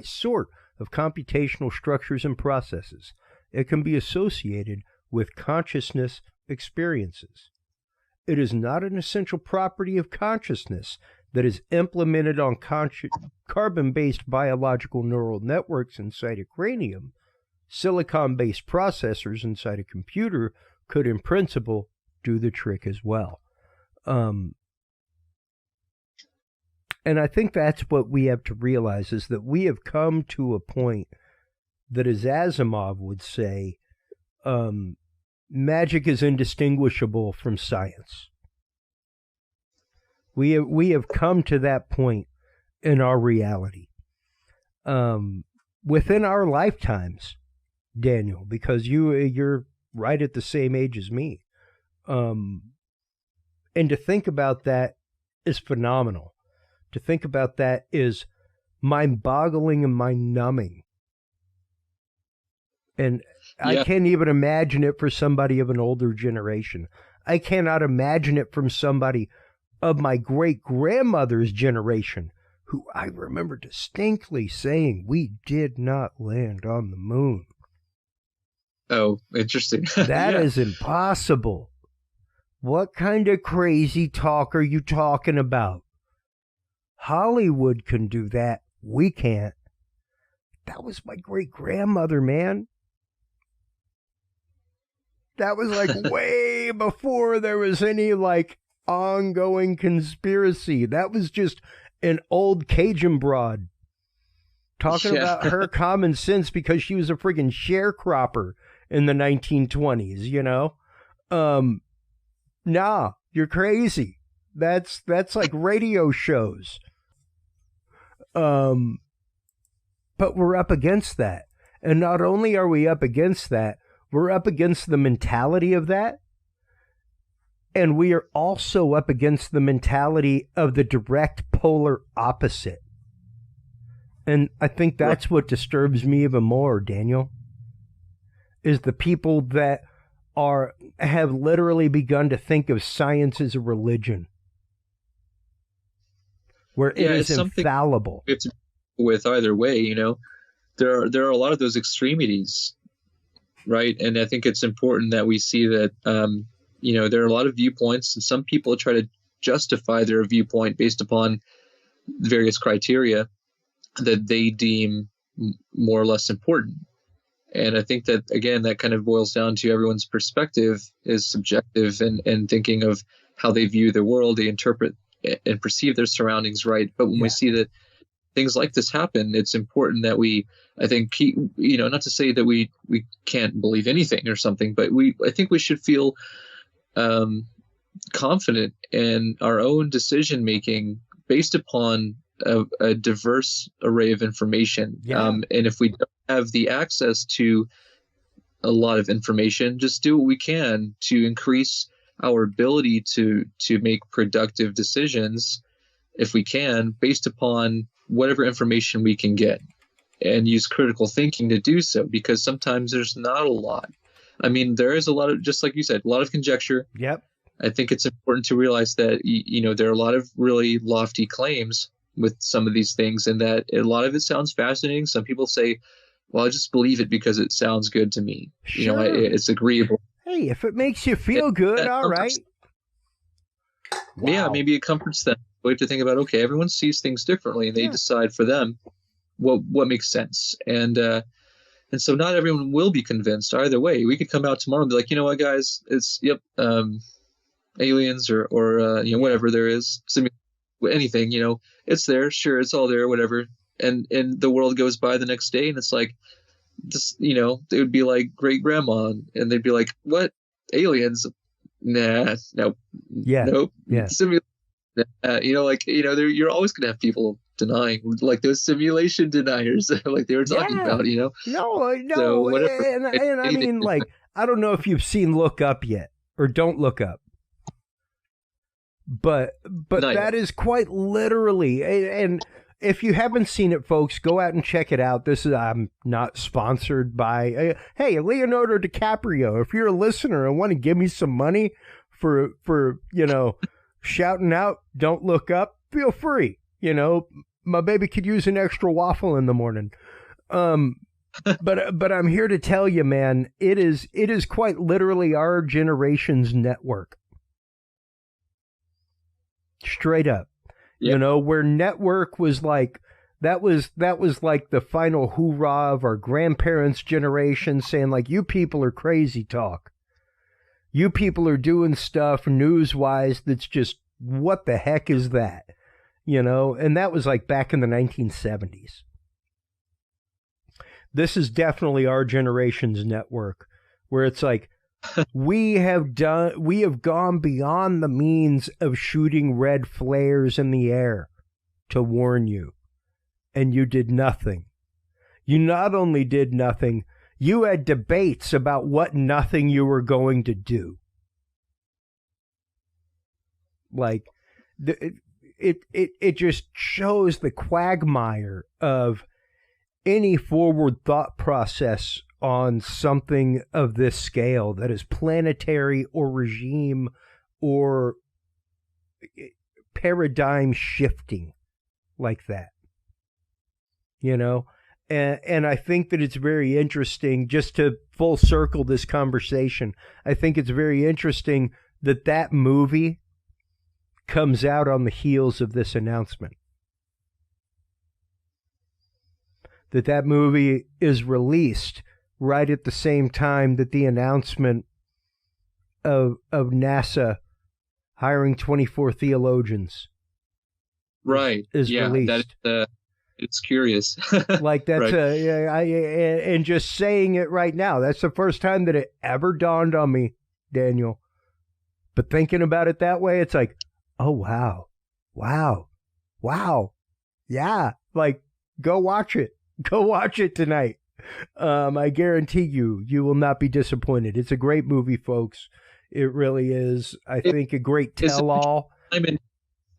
A: sort of computational structures and processes. It can be associated with consciousness experiences. It is not an essential property of consciousness that is implemented on carbon-based biological neural networks inside a cranium. Silicon-based processors inside a computer could, in principle, do the trick as well. And I think that's what we have to realize, is that we have come to a point that, as Asimov would say, magic is indistinguishable from science. We have come to that point in our reality. Within our lifetimes, Daniel, because you're right at the same age as me. And to think about that is phenomenal. To think about that is mind-boggling and mind-numbing. And I can't even imagine it for somebody of an older generation. I cannot imagine it from somebody of my great-grandmother's generation, who I remember distinctly saying, we did not land on the moon.
C: Oh, interesting.
A: That is impossible. What kind of crazy talk are you talking about? Hollywood can do that. We can't. That was my great-grandmother, man. That was like way before there was any like ongoing conspiracy. That was just an old Cajun broad talking about her common sense because she was a friggin' sharecropper in the 1920s, you know? Nah, you're crazy. That's like radio shows. But we're up against that. And not only are we up against that, we're up against the mentality of that. And we are also up against the mentality of the direct polar opposite. And I think that's what disturbs me even more, Daniel, is the people that have literally begun to think of science as a religion, where it is infallible.
C: We have to deal with either way, you know. There are a lot of those extremities, right? And I think it's important that we see that, you know, there are a lot of viewpoints, and some people try to justify their viewpoint based upon various criteria that they deem more or less important. And I think that, again, that kind of boils down to everyone's perspective is subjective, and thinking of how they view the world, they interpret and perceive their surroundings, right? But when we see that things like this happen, it's important that we, I think, keep, you know, not to say that we can't believe anything or something, but I think we should feel confident in our own decision making based upon a diverse array of information. And if we don't have the access to a lot of information, just do what we can to increase our ability to make productive decisions, if we can, based upon whatever information we can get, and use critical thinking to do so, because sometimes there's not a lot. I mean, there is a lot of, just like you said, a lot of conjecture.
A: Yep.
C: I think it's important to realize that, you know, there are a lot of really lofty claims with some of these things, and that a lot of it sounds fascinating. Some people say, well, I just believe it because it sounds good to me.
A: Sure.
C: You know, it's agreeable.
A: Hey, if it makes you feel good, all right. Wow.
C: Yeah, maybe it comforts them. We have to think about, okay, everyone sees things differently, and they decide for them what makes sense. And so not everyone will be convinced either way. We could come out tomorrow and be like, you know what, guys, it's aliens or you know, whatever there is, anything, you know, it's there, sure, it's all there, whatever. And the world goes by the next day, and it's like this, you know, they would be like great grandma, and they'd be like, what, aliens? Nah, no, nope, you know, like, you know, you're always gonna have people denying, like those simulation deniers, like they were talking about, you know.
A: No,
C: so
A: and I mean, like, I don't know if you've seen Look Up yet, or Don't Look Up, but that is quite literally, and if you haven't seen it, folks, go out and check it out. This is, I'm not sponsored by, hey, Leonardo DiCaprio, if you're a listener and want to give me some money for you know, shouting out Don't Look Up, feel free. You know, my baby could use an extra waffle in the morning. But I'm here to tell you, man, it is quite literally our generation's network. Straight up. Yep. You know, where network was like, that was like the final hoorah of our grandparents' generation, saying like, you people are crazy talk. You people are doing stuff news-wise that's just, what the heck is that? You know, and that was like back in the 1970s. This is definitely our generation's network, where it's like, we have gone beyond the means of shooting red flares in the air to warn you, and you did nothing. You not only did nothing, you had debates about what nothing you were going to do. Like, it just shows the quagmire of any forward thought process on something of this scale that is planetary or regime or paradigm shifting like that. You know? And I think that it's very interesting, just to full circle this conversation, I think it's very interesting that movie comes out on the heels of this announcement. That movie is released right at the same time that the announcement of NASA hiring 24 theologians is released.
C: It's curious.
A: Like that's
C: right.
A: And just saying it right now, that's the first time that it ever dawned on me, Daniel. But thinking about it that way, it's like, oh wow, yeah, like go watch it tonight. I guarantee you will not be disappointed. It's a great movie, folks. It really is. I think a great tell-all.
C: I'm in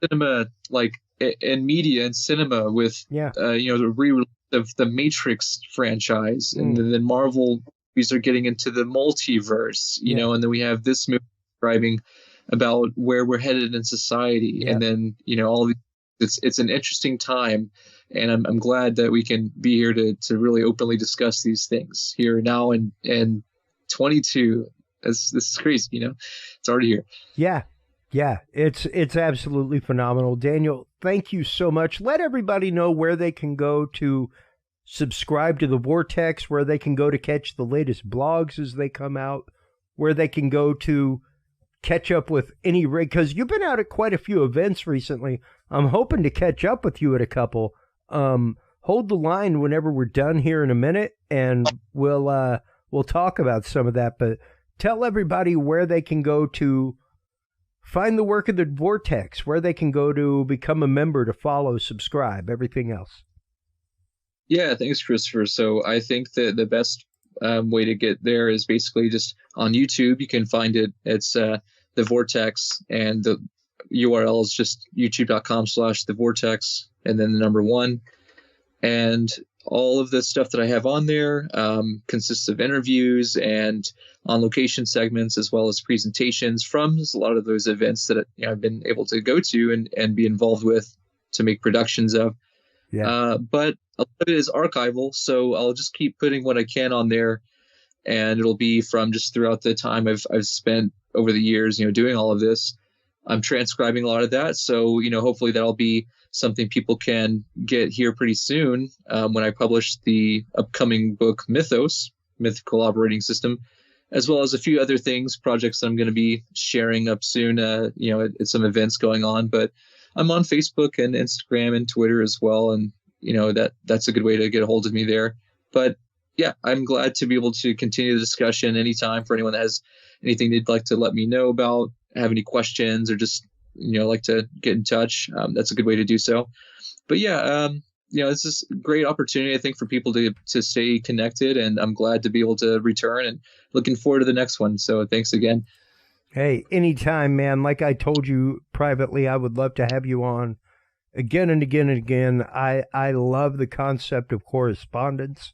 C: cinema, like in media and cinema with the re-release of the Matrix franchise, and then Marvel movies are getting into the multiverse, you know, and then we have this movie describing about where we're headed in society, and then all of it's an interesting time, and I'm glad that we can be here to really openly discuss these things here now and 22. This is crazy, it's already here.
A: Yeah, it's absolutely phenomenal. Daniel, thank you so much. Let everybody know where they can go to subscribe to the Vortex, where they can go to catch the latest blogs as they come out, where they can go to catch up with any rig, because you've been out at quite a few events recently. I'm hoping to catch up with you at a couple. Hold the line whenever we're done here in a minute, and we'll talk about some of that. But tell everybody where they can go to find the work of the Vortex, where they can go to become a member, to follow, subscribe, everything else.
C: Yeah, thanks, Christopher. So I think that the best way to get there is basically just on YouTube. You can find it. It's the Vortex, and the URL is just youtube.com/the Vortex, and then the number 1. And all of the stuff that I have on there consists of interviews and on-location segments, as well as presentations from a lot of those events that I've been able to go to and be involved with to make productions of. Yeah. But a lot of it is archival, so I'll just keep putting what I can on there, and it'll be from just throughout the time I've spent over the years, doing all of this. I'm transcribing a lot of that, so hopefully that'll be something people can get here pretty soon when I publish the upcoming book Mythos, Mythical Operating System, as well as a few other things, projects that I'm going to be sharing up soon, at some events going on. But I'm on Facebook and Instagram and Twitter as well, and that's a good way to get a hold of me there. But yeah, I'm glad to be able to continue the discussion anytime for anyone that has anything they'd like to let me know about, have any questions, or just like to get in touch. That's a good way to do so. But yeah, this is a great opportunity, I think, for people to stay connected, and I'm glad to be able to return and looking forward to the next one. So thanks again.
A: Hey, anytime, man. Like I told you privately, I would love to have you on again and again and again. I love the concept of correspondence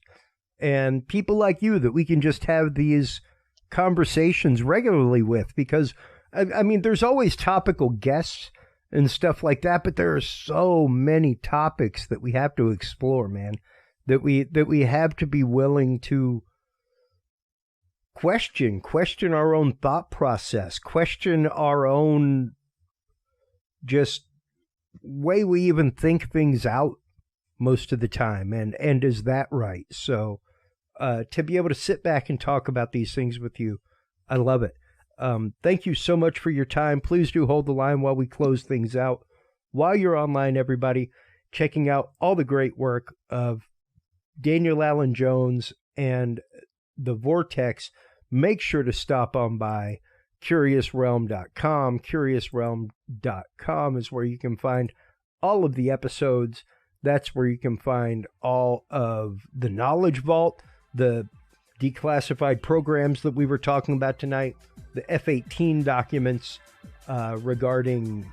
A: and people like you that we can just have these conversations regularly with, because I mean, there's always topical guests and stuff like that, but there are so many topics that we have to explore, man, that we have to be willing to question our own thought process, question our own just way we even think things out most of the time. And is that right? So to be able to sit back and talk about these things with you, I love it. Thank you so much for your time. Please do hold the line while we close things out. While you're online, everybody, checking out all the great work of Daniel Allen Jones and the Vortex, make sure to stop on by CuriousRealm.com. CuriousRealm.com is where you can find all of the episodes. That's where you can find all of the Knowledge Vault, the declassified programs that we were talking about tonight, the F-18 documents regarding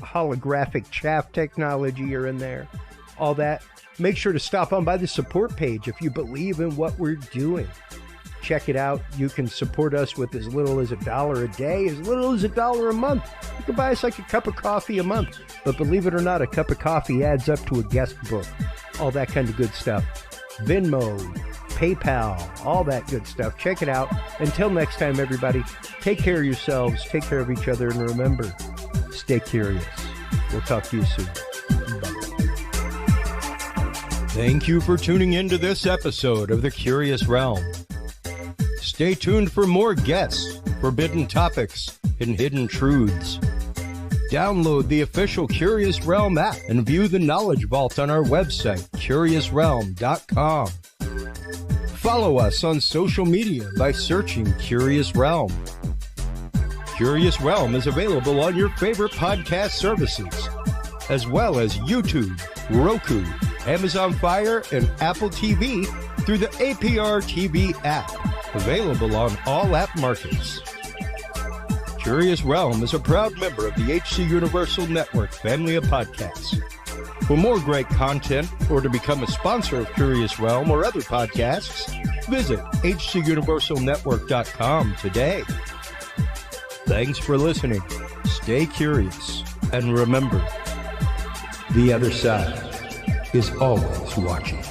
A: holographic chaff technology are in there, all that. Make sure to stop on by the support page if you believe in what we're doing. Check it out. You can support us with as little as $1 a day, as little as $1 a month. You can buy us like a cup of coffee a month. But believe it or not, a cup of coffee adds up to a guest book. All that kind of good stuff. Venmo, PayPal, all that good stuff. Check it out. Until next time, everybody, take care of yourselves, take care of each other, and remember, stay curious. We'll talk to you soon. Bye. Thank you for tuning into this episode of The Curious Realm. Stay tuned for more guests, forbidden topics, and hidden truths. Download the official Curious Realm app and view the Knowledge Vault on our website, CuriousRealm.com. Follow us on social media by searching Curious Realm. Curious Realm is available on your favorite podcast services, as well as YouTube, Roku, Amazon Fire, and Apple TV through the APR TV app, available on all app markets. Curious Realm is a proud member of the HC Universal Network family of podcasts. For more great content or to become a sponsor of Curious Realm or other podcasts, visit hcuniversalnetwork.com today. Thanks for listening. Stay curious. And remember, the other side is always watching.